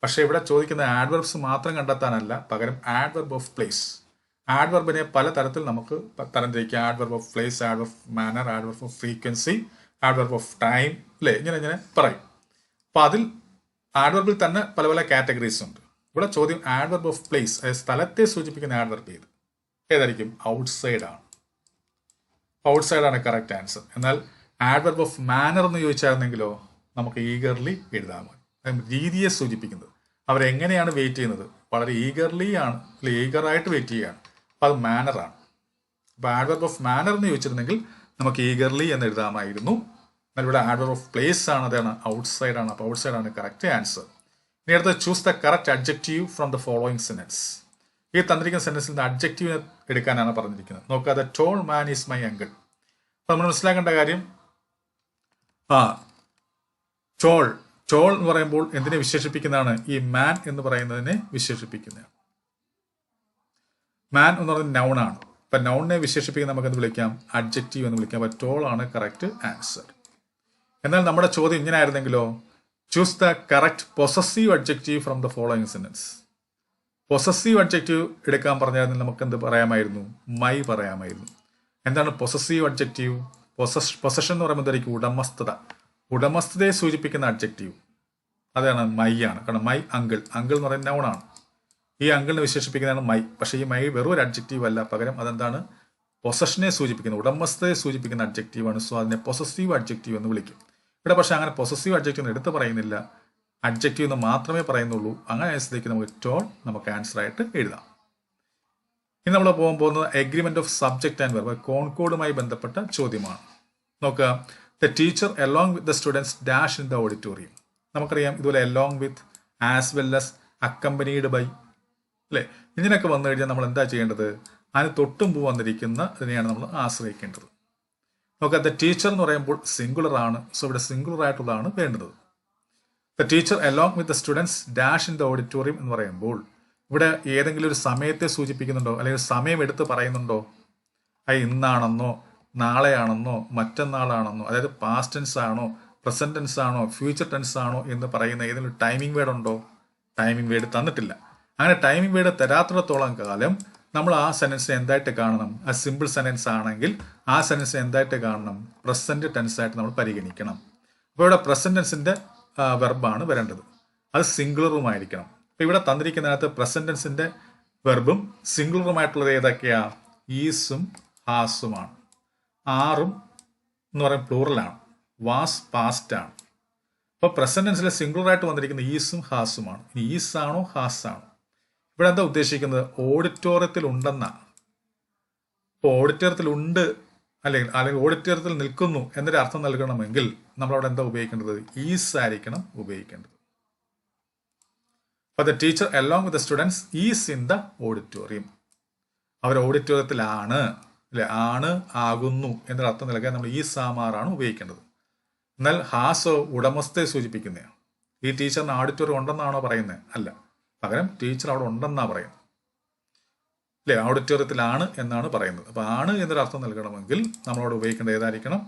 പക്ഷെ ഇവിടെ ചോദിക്കുന്ന ആഡ്വർബ്സ് മാത്രം കണ്ടെത്താനല്ല, പകരം ആഡ്വർബ് ഓഫ് പ്ലേസ്. ആഡ്വർബിനെ പല തരത്തിൽ നമുക്ക് തരംതിരിക്കാം. Adverb of place, adverb of manner, adverb of frequency, adverb of time, അല്ലേ? ഇങ്ങനെ പറയും. അപ്പൊ അതിൽ ആഡ്വർബിൽ തന്നെ പല പല കാറ്റഗറീസ് ഉണ്ട്. ഇവിടെ ചോദ്യം ആഡ്വർബ് ഓഫ് പ്ലേസ്, അതായത് സ്ഥലത്തെ സൂചിപ്പിക്കുന്ന ആഡ്വർബ് ഏത്? ഏതായിരിക്കും? ഔട്ട്സൈഡ് ആണ്. ഔട്ട്സൈഡ് ആണ് കറക്റ്റ് ആൻസർ. എന്നാൽ ആഡ്വർബ് ഓഫ് മാനർ എന്ന് ചോദിച്ചായിരുന്നെങ്കിലോ നമുക്ക് ഈഗർലി എഴുതാമോ? രീതിയെ സൂചിപ്പിക്കുന്നത്. അവരെങ്ങനെയാണ് വെയിറ്റ് ചെയ്യുന്നത്? വളരെ ഈഗർലി ആണ്, ഈഗറായിട്ട് വെയിറ്റ് ചെയ്യുകയാണ്. അപ്പോൾ അത് മാനറാണ്. അപ്പോൾ ആഡ്വർബ് ഓഫ് മാനർ എന്ന് ചോദിച്ചിരുന്നെങ്കിൽ നമുക്ക് ഈഗർലി എന്ന് എഴുതാമായിരുന്നു. എന്നാൽ ഇവിടെ ആഡ്വർബ് ഓഫ് പ്ലേസ് ആണ്, അതാണ് ഔട്ട്സൈഡ് ആണ്. അപ്പോൾ ഔട്ട്സൈഡ് ആണ് കറക്റ്റ് ആൻസർ. ഇനി അടുത്ത choose the correct adjective from the following sentence. ഈ തന്നിരിക്കുന്ന സെന്റൻസിൽ നിന്ന് അഡ്ജക്റ്റീവിനെ എടുക്കാനാണ് പറഞ്ഞിരിക്കുന്നത്. നോക്കുക, the toll man is my uncle. അപ്പോൾ നമ്മൾ മനസ്സിലാക്കേണ്ട കാര്യം, ടോൾ എന്ന് പറയുമ്പോൾ എന്തിനെ വിശേഷിപ്പിക്കുന്നതാണ്? ഈ മാൻ എന്ന് പറയുന്നതിനെ വിശേഷിപ്പിക്കുന്നതാണ്. മാൻ എന്ന് പറയുന്നത് നൗൺ ആണ്. അപ്പൊ നൗണിനെ വിശേഷിപ്പിക്കുന്ന നമുക്ക് എന്ത് വിളിക്കാം? അഡ്ജക്റ്റീവ് എന്ന് വിളിക്കാം. അപ്പൊ ടോൾ ആണ് കറക്റ്റ് ആൻസർ. എന്നാൽ നമ്മുടെ ചോദ്യം ഇങ്ങനെ ആയിരുന്നെങ്കിലോ, choose the correct possessive adjective from the following sentence. Possessive adjective എടുക്കാൻ പറഞ്ഞാൽ നമുക്ക് എന്ത് പറയാമായിരുന്നു? മൈ പറയാമായിരുന്നു. എന്താണ് പൊസസീവ് അഡ്ജക്റ്റീവ്? പൊസഷൻ എന്ന് പറയുമ്പോൾ എന്തായിരിക്കും? ഉടമസ്ഥത. ഉടമസ്ഥതയെ സൂചിപ്പിക്കുന്ന അഡ്ജക്റ്റീവ് അതാണ് മൈ ആണ്. കാരണം മൈ അങ്കിൾ, അങ്കിൾ എന്ന് പറയുന്ന നൗൺ ആണ്. ഈ അങ്കിളിനെ വിശേഷിപ്പിക്കുന്നതാണ് മൈ. പക്ഷേ ഈ മൈ വെറും ഒരു അഡ്ജക്റ്റീവ് അല്ല, പകരം അതെന്താണ്? പൊസഷനെ സൂചിപ്പിക്കുന്ന, ഉടമസ്ഥതയെ സൂചിപ്പിക്കുന്ന അഡ്ജക്റ്റീവ് ആണ്. സോ അതിനെ പൊസസീവ് അഡ്ജക്റ്റീവ് എന്ന് വിളിക്കും. ഇവിടെ പക്ഷേ അങ്ങനെ പൊസസീവ് അഡ്ജക്റ്റീവ് എടുത്ത് പറയുന്നില്ല, അഡ്ജക്റ്റീവ് എന്ന് മാത്രമേ പറയുന്നുള്ളൂ. അങ്ങനെ അനുസരിച്ച് നമുക്ക് ടോൾ നമുക്ക് ആൻസർ ആയിട്ട് എഴുതാം. ഇനി നമ്മൾ പോകാൻ പോകുന്നത് agreement of subject and verb, കോൺകോഡുമായി ബന്ധപ്പെട്ട ചോദ്യമാണ്. നോക്കുക, the teacher along with the students dash in the auditorium. നമുക്കറിയാം ഇതുപോലെ along with, as well as, accompanied by, അല്ലേ? ഇതിനൊക്കെ വന്നു കഴിഞ്ഞാൽ നമ്മൾ എന്താ ചെയ്യേണ്ടത്? അതിന് തൊട്ടുമ്പ് വന്നിരിക്കുന്നതിനെയാണ് നമ്മൾ ആശ്രയിക്കേണ്ടത്. നോക്കുക, ദ ടീച്ചർ എന്ന് പറയുമ്പോൾ സിംഗുലർ ആണ്. സോ ഇവിടെ സിംഗുലർ ആയിട്ടുള്ളതാണ് വേണ്ടത്. The teacher along with the students dash in the auditorium എന്ന് പറയുമ്പോൾ ഇവിടെ ഏതെങ്കിലും ഒരു സമയത്തെ സൂചിപ്പിക്കുന്നുണ്ടോ, അല്ലെങ്കിൽ സമയം എടുത്ത് പറയുന്നുണ്ടോ? അത് ഇന്നാണെന്നോ നാളെയാണെന്നോ മറ്റന്നാളാണെന്നോ, അതായത് പാസ്റ്റ് ടെൻസ് ആണോ പ്രസന്റ് ടെൻസ് ആണോ ഫ്യൂച്ചർ ടെൻസ് ആണോ എന്ന് പറയുന്ന ഏതെങ്കിലും ടൈമിംഗ് വേർഡ് ഉണ്ടോ? ടൈമിംഗ് വേർഡ് തന്നിട്ടില്ല. അങ്ങനെ ടൈമിംഗ് വേർഡ് തരാത്തിടത്തോളം കാലം നമ്മൾ ആ സെന്റൻസിനെ എന്തായിട്ട് കാണണം? ആ സിമ്പിൾ സെന്റൻസ് ആണെങ്കിൽ ആ സെന്റൻസിനെ എന്തായിട്ട് കാണണം? പ്രസന്റ് ടെൻസ് ആയിട്ട് നമ്മൾ പരിഗണിക്കണം. അപ്പോൾ ഇവിടെ പ്രസന്റ് ടെൻസിന്റെ വെർബാണ് വരേണ്ടത്. അത് സിംഗുലറുമായിരിക്കണം. അപ്പോൾ ഇവിടെ തന്നിരിക്കുന്നതിനകത്ത് പ്രസന്റ് ടെൻസിന്റെ വെർബും സിംഗുലറുമായിട്ടുള്ളത് ഏതൊക്കെയാ? ഈസും ഹാസുമാണ്. ആറും എന്ന് പറയുന്നത് പ്ലൂറലാണ്. വാസ് പാസ്റ്റ് ആണ്. അപ്പോൾ പ്രസന്റ് ടെൻസിലെ സിംഗുലർ ആയിട്ട് വന്നിരിക്കുന്ന ഈസും ഹാസുമാണ്. ഇനി ഈസ് ആണോ ഹാസ് ആണോ? ഇവിടെ എന്താ ഉദ്ദേശിക്കുന്നത്? ഓഡിറ്റോറിയത്തിൽ ഉണ്ടെന്നാണ്. ഇപ്പോൾ ഓഡിറ്റോറിയത്തിൽ ഉണ്ട് അല്ലെങ്കിൽ ഓഡിറ്റോറിയത്തിൽ നിൽക്കുന്നു എന്നൊരു അർത്ഥം നൽകണമെങ്കിൽ നമ്മളവിടെ എന്താ ഉപയോഗിക്കേണ്ടത്? ഈസ് ആയിരിക്കണം ഉപയോഗിക്കേണ്ടത്. അപ്പോൾ the teacher along with the students is in the auditorium. അവർ ഓഡിറ്റോറിയത്തിലാണ്, അല്ലെ? ആണ്, ആകുന്നു എന്നൊരു അർത്ഥം നൽകാൻ നമ്മൾ ഈ സാമാറാണ് ഉപയോഗിക്കേണ്ടത്. എന്നാൽ ഹാസോ ഉടമസ്ഥയെ സൂചിപ്പിക്കുന്നതാണ്. ഈ ടീച്ചറിന് ഓഡിറ്റോറിയം ഉണ്ടെന്നാണോ പറയുന്നത്? അല്ല, പകരം ടീച്ചർ അവിടെ ഉണ്ടെന്നാണ് പറയുന്നത്, അല്ലെ? ഓഡിറ്റോറിയത്തിലാണ് എന്നാണ് പറയുന്നത്. അപ്പോൾ ആണ് എന്നൊരു അർത്ഥം നൽകണമെങ്കിൽ നമ്മളവിടെ ഉപയോഗിക്കേണ്ടത് ഏതായിരിക്കണം?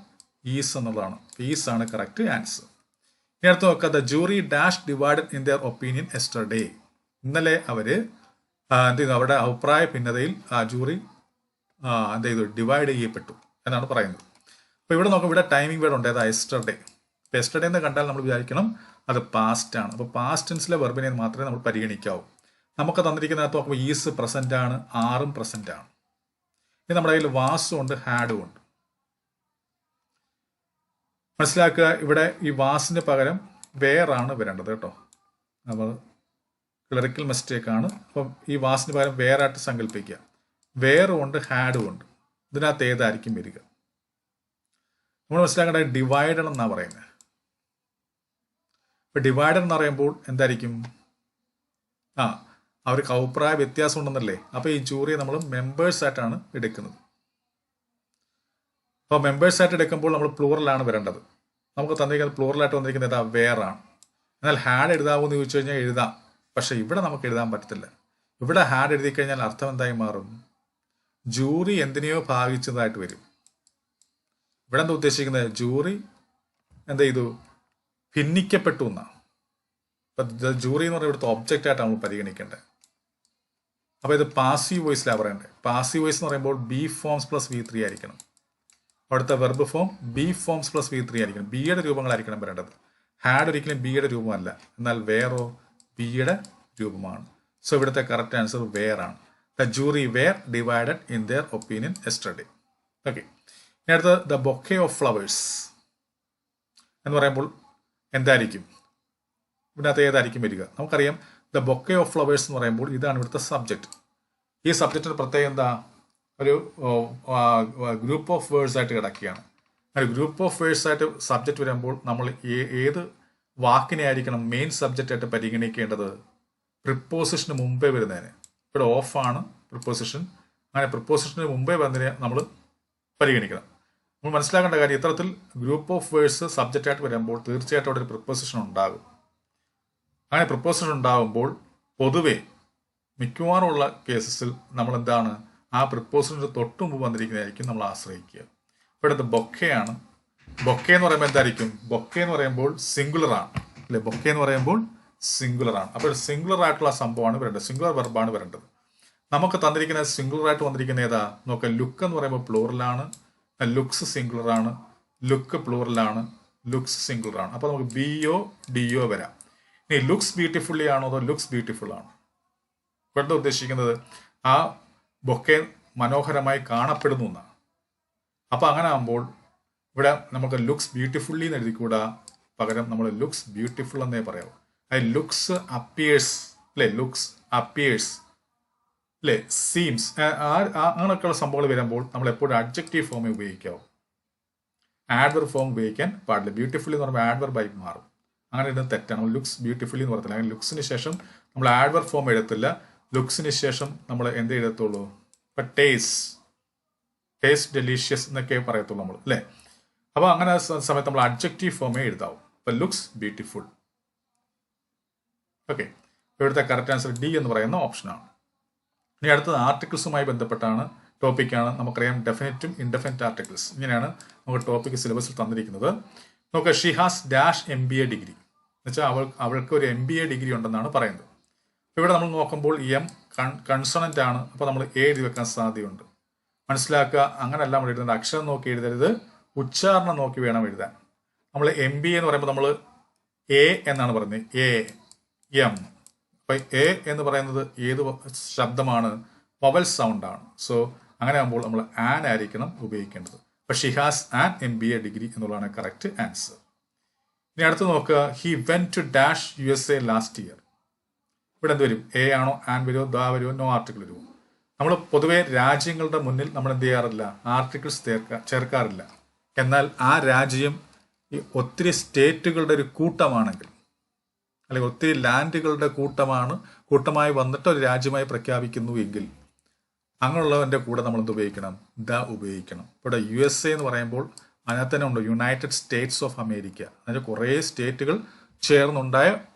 ഈസ് എന്നുള്ളതാണ്. ഈസ് ആണ് കറക്റ്റ് ആൻസർ. ഇനി അടുത്ത് നോക്കുക, the jury dash divided in their opinion yesterday. ഇന്നലെ അവര് എന്ത് ചെയ്തു? അവരുടെ അഭിപ്രായ ഭിന്നതയിൽ ആ ജൂറി എന്ത് ചെയ്തു? ഡിവൈഡ് ചെയ്യപ്പെട്ടു എന്നാണ് പറയുന്നത്. അപ്പോൾ ഇവിടെ നോക്കാം, ഇവിടെ ടൈമിംഗ് വേർഡ് ഉണ്ട്, ഏതാ? എസ്റ്റർഡേ. ഇപ്പോൾ എസ്റ്റർഡേ എന്ന് കണ്ടാൽ നമ്മൾ വിചാരിക്കണം അത് പാസ്റ്റ് ആണ്. അപ്പോൾ പാസ്റ്റ് ടെൻസിലെ വെർബിനെ മാത്രമേ നമ്മൾ പരിഗണിക്കാവൂ. നമുക്ക് തന്നിരിക്കുന്നതിനകത്ത് നോക്കുമ്പോൾ ഈസ് പ്രസന്റ് ആണ്, ആറും പ്രസന്റ് ആണ്. ഇനി നമ്മുടെ കയ്യിൽ വാസും ഉണ്ട്, ഹാഡും ഉണ്ട്. മനസ്സിലാക്കുക, ഇവിടെ ഈ വാസിന് പകരം വേറാണ് വരേണ്ടത് കേട്ടോ. അപ്പോൾ ക്ലറിക്കൽ മിസ്റ്റേക്ക് ആണ്. അപ്പം ഈ വാസിന് പകരം വേറായിട്ട് സങ്കല്പിക്കുക. വേറും ഉണ്ട്, ഹാഡും ഉണ്ട്. ഇതിനകത്ത് ഏതായിരിക്കും വരിക? നമ്മൾ മനസ്സിലാക്കേണ്ടത് ഡിവൈഡഡ് എന്നാണ് പറയുന്നത്. ഇപ്പൊ ഡിവൈഡഡ് എന്ന് പറയുമ്പോൾ എന്തായിരിക്കും? അവർക്ക് അഭിപ്രായ വ്യത്യാസം ഉണ്ടെന്നല്ലേ. അപ്പോൾ ഈ ജൂറിയെ നമ്മൾ മെമ്പേഴ്സ് ആയിട്ടാണ് എടുക്കുന്നത്. അപ്പോൾ മെമ്പേഴ്സ് ആയിട്ട് എടുക്കുമ്പോൾ നമ്മൾ പ്ലൂറലാണ് വരേണ്ടത്. നമുക്ക് തന്നിരിക്കുന്നത് പ്ലൂറലായിട്ട് വന്നിരിക്കുന്നത് ഏതാ? വേറാണ്. എന്നാൽ ഹാഡ് എഴുതാമോ എന്ന് ചോദിച്ചു കഴിഞ്ഞാൽ എഴുതാം. പക്ഷെ ഇവിടെ നമുക്ക് എഴുതാൻ പറ്റത്തില്ല. ഇവിടെ ഹാഡ് എഴുതി കഴിഞ്ഞാൽ അർത്ഥം എന്തായി മാറും? ജൂറി എന്തിനെയോ ഭാഗിച്ചതായിട്ട് വരും. ഇവിടെ എന്താ ഉദ്ദേശിക്കുന്നത്? ജൂറി എന്ത് ചെയ്തു? ഭിന്നിക്കപ്പെട്ടു എന്നാണ്. അപ്പം ജൂറി എന്ന് പറയുന്നത് ഇവിടുത്തെ ഒബ്ജക്റ്റ് ആയിട്ടാണ് നമ്മൾ പരിഗണിക്കേണ്ടത്. അപ്പോൾ ഇത് പാസീവ് വോയിസിലാണ് പറയേണ്ടത്. പാസീവ് വോയിസ് എന്ന് പറയുമ്പോൾ ബി ഫോംസ് പ്ലസ് V3 ആയിരിക്കണം. അവിടുത്തെ verb form B forms plus V3 ആയിരിക്കണം. ബിയുടെ രൂപങ്ങളായിരിക്കണം വരേണ്ടത്. ഹാഡ് ഒരിക്കലും ബിയുടെ രൂപമല്ല. എന്നാൽ വേറോ ബിയുടെ രൂപമാണ്. സോ ഇവിടുത്തെ കറക്റ്റ് ആൻസർ വേറാണ്. The jury were divided in their opinion yesterday. Okay, ഇനി അടുത്ത് ദ ബൊക്കെ ഓഫ് ഫ്ലവേഴ്സ് എന്ന് പറയുമ്പോൾ എന്തായിരിക്കും? ഇതിനകത്ത് ഏതായിരിക്കും വരിക? നമുക്കറിയാം ദ ബൊക്കെ ഓഫ് ഫ്ലവേഴ്സ് എന്ന് പറയുമ്പോൾ ഇതാണ് ഇവിടുത്തെ സബ്ജക്റ്റ്. ഈ സബ്ജക്റ്റിന് പ്രത്യേകം എന്താ? ഒരു ഗ്രൂപ്പ് ഓഫ് വേർഡ്സ് ആയിട്ട് കിടക്കുകയാണ്. ഗ്രൂപ്പ് ഓഫ് വേർഡ്സ് ആയിട്ട് സബ്ജക്റ്റ് വരുമ്പോൾ നമ്മൾ ഏത് വാക്കിനെ ആയിരിക്കണം മെയിൻ സബ്ജക്റ്റ് ആയിട്ട് പരിഗണിക്കേണ്ടത്? പ്രിപ്പോസിഷന് മുമ്പേ വരുന്നതിന്. ഇവിടെ ഓഫാണ് പ്രിപ്പോസിഷൻ. അങ്ങനെ പ്രിപ്പോസിഷന് മുമ്പേ വരുന്നതിനെ നമ്മൾ പരിഗണിക്കണം. നമ്മൾ മനസ്സിലാക്കേണ്ട കാര്യം, ഇത്തരത്തിൽ ഗ്രൂപ്പ് ഓഫ് വേർഡ്സ് സബ്ജക്റ്റ് ആയിട്ട് വരുമ്പോൾ തീർച്ചയായിട്ടും അവിടെ ഒരു പ്രിപ്പോസിഷൻ ഉണ്ടാകും. അങ്ങനെ പ്രിപ്പോസിഷൻ ഉണ്ടാകുമ്പോൾ പൊതുവെ മിക്കവാറും ഉള്ള കേസസിൽ നമ്മൾ എന്താണ്? ആ പ്രിപ്പോസിഷന് തൊട്ട് മുമ്പ് വന്നിരിക്കുന്നതായിരിക്കും നമ്മൾ ആശ്രയിക്കുക. ഇവിടുത്തെ ബൊക്കെയാണ്. ബൊക്കെ എന്ന് പറയുമ്പോൾ എന്തായിരിക്കും? ബൊക്കെ എന്ന് പറയുമ്പോൾ സിംഗുലർ ആണ്, അല്ലെ? ബൊക്കെ എന്ന് പറയുമ്പോൾ സിംഗുലർ ആണ്. അപ്പോൾ സിംഗുലർ ആയിട്ടുള്ള സംഭവമാണ് വരേണ്ടത്. സിംഗുലർ വെർബാണ് വരേണ്ടത്. നമുക്ക് തന്നിരിക്കുന്ന സിംഗുലർ ആയിട്ട് വന്നിരിക്കുന്ന ഏതാ? നോക്കാം, ലുക്ക് എന്ന് പറയുമ്പോൾ പ്ലൂറലാണ്, ലുക്സ് സിംഗുലർ ആണ്, ലുക്ക് പ്ലൂറലാണ്, ലുക്സ് സിംഗുലർ ആണ്. അപ്പോൾ നമുക്ക് BO DO വരാം. ഇനി ലുക്സ് ബ്യൂട്ടിഫുള്ളി ആണോ അതോ ലുക്സ് ബ്യൂട്ടിഫുൾ ആണ്? ഇവിടുത്തെ ഉദ്ദേശിക്കുന്നത് ആ ബൊക്കെ മനോഹരമായി കാണപ്പെടുന്നു എന്നാണ്. അപ്പോൾ അങ്ങനെ ആകുമ്പോൾ ഇവിടെ നമുക്ക് ലുക്സ് ബ്യൂട്ടിഫുള്ളി എന്ന് എഴുതിക്കൂടാ, പകരം നമ്മൾ ലുക്സ് ബ്യൂട്ടിഫുൾ എന്നേ പറയാവൂ. ലുക്സ് അപ്പിയേഴ്സ് അല്ലേ, ലുക്സ് അപ്പിയേഴ്സ് അല്ലേ, സീംസ് അങ്ങനെയൊക്കെയുള്ള സംഭവങ്ങൾ വരുമ്പോൾ നമ്മൾ എപ്പോഴും അഡ്ജക്റ്റീവ് ഫോമേ ഉപയോഗിക്കാവൂ. ആഡ്വർബ് ഫോം ഉപയോഗിക്കാൻ പാടില്ല. ബ്യൂട്ടിഫുള്ളി എന്ന് പറയുമ്പോൾ ആഡ്വർബായി മാറും. അങ്ങനെ ഇടുന്നത് തെറ്റാണ്. നമ്മൾ ലുക്സ് ബ്യൂട്ടിഫുള്ളി എന്ന് പറയത്തില്ല. അങ്ങനെ ലുക്സിന് ശേഷം നമ്മൾ ആഡ്വർബ് ഫോം എഴുതത്തില്ല. ലുക്സിന് ശേഷം നമ്മൾ എന്ത് എഴുതത്തുള്ളൂ? ഇപ്പം ടേസ്റ്റ് ഡെലീഷ്യസ് എന്നൊക്കെ പറയത്തുള്ളൂ നമ്മൾ അല്ലേ. അപ്പോൾ അങ്ങനെ സമയത്ത് നമ്മൾ അഡ്ജക്റ്റീവ് ഫോമേ എഴുതാവും. ഇപ്പം ലുക്സ് ബ്യൂട്ടിഫുൾ. ഓക്കെ, ഇവിടുത്തെ കറക്റ്റ് ആൻസർ ഡി എന്ന് പറയുന്ന ഓപ്ഷനാണ്. ഇനി അടുത്തത് ആർട്ടിക്കിൾസുമായി ബന്ധപ്പെട്ടാണ് ടോപ്പിക്കാണ്. നമുക്കറിയാം ഡെഫിനറ്റും ഇൻഡെഫിനിറ്റ് ആർട്ടിക്കിൾസ്. ഇങ്ങനെയാണ് നമുക്ക് ടോപ്പിക് സിലബസിൽ തന്നിരിക്കുന്നത്. നോക്കുക, she has dash MBA degree എന്ന് വെച്ചാൽ അവൾക്ക് ഒരു MBA ഡിഗ്രി ഉണ്ടെന്നാണ് പറയുന്നത്. ഇവിടെ നമ്മൾ നോക്കുമ്പോൾ എം കൺസണന്റ് ആണ്. അപ്പോൾ നമ്മൾ എഴുതി വെക്കാൻ സാധ്യതയുണ്ട്. മനസ്സിലാക്കുക, അങ്ങനെയല്ല നമ്മൾ എഴുതേണ്ടത്. അക്ഷരം നോക്കി എഴുതരുത്, ഉച്ചാരണം നോക്കി വേണം എഴുതാൻ. നമ്മൾ MBA എന്ന് പറയുമ്പോൾ നമ്മൾ എ എന്നാണ് പറയുന്നത്. എം. അപ്പൊ എ എന്ന് പറയുന്നത് ഏത് ശബ്ദമാണ്? വവൽ സൗണ്ട് ആണ്. സോ അങ്ങനെ ആകുമ്പോൾ നമ്മൾ ആൻ ആയിരിക്കണം ഉപയോഗിക്കേണ്ടത്. അപ്പൊ she has an MBA degree എന്നുള്ളതാണ് കറക്റ്റ് ആൻസർ. ഇനി അടുത്ത് നോക്കുക, he went to dash USA last year. ഇവിടെ എന്ത് വരും? എ ആണോ, ആൻ വരുമോ, ദ വരുമോ, നോ ആർട്ടിക്കിൾ വരുമോ? നമ്മൾ പൊതുവെ രാജ്യങ്ങളുടെ മുന്നിൽ നമ്മൾ എന്ത് ചെയ്യാറില്ല? ആർട്ടിക്കിൾസ് ചേർക്കാറില്ല. എന്നാൽ ആ രാജ്യം ഈ ഒത്തിരി സ്റ്റേറ്റുകളുടെ ഒരു കൂട്ടമാണെങ്കിൽ, അല്ലെങ്കിൽ ഒത്തിരി ലാൻഡുകളുടെ കൂട്ടമായി വന്നിട്ട് ഒരു രാജ്യമായി പ്രഖ്യാപിക്കുന്നു എങ്കിൽ അങ്ങനെയുള്ളവൻ്റെ കൂടെ നമ്മൾ എന്ത് ഉപയോഗിക്കണം? ദ ഉപയോഗിക്കണം. ഇവിടെ USA എന്ന് പറയുമ്പോൾ അതിനകത്ത് തന്നെ ഉണ്ട് യുണൈറ്റഡ് സ്റ്റേറ്റ്സ് ഓഫ് അമേരിക്ക. അതിന് കുറേ സ്റ്റേറ്റുകൾ ചേർന്നുണ്ടായ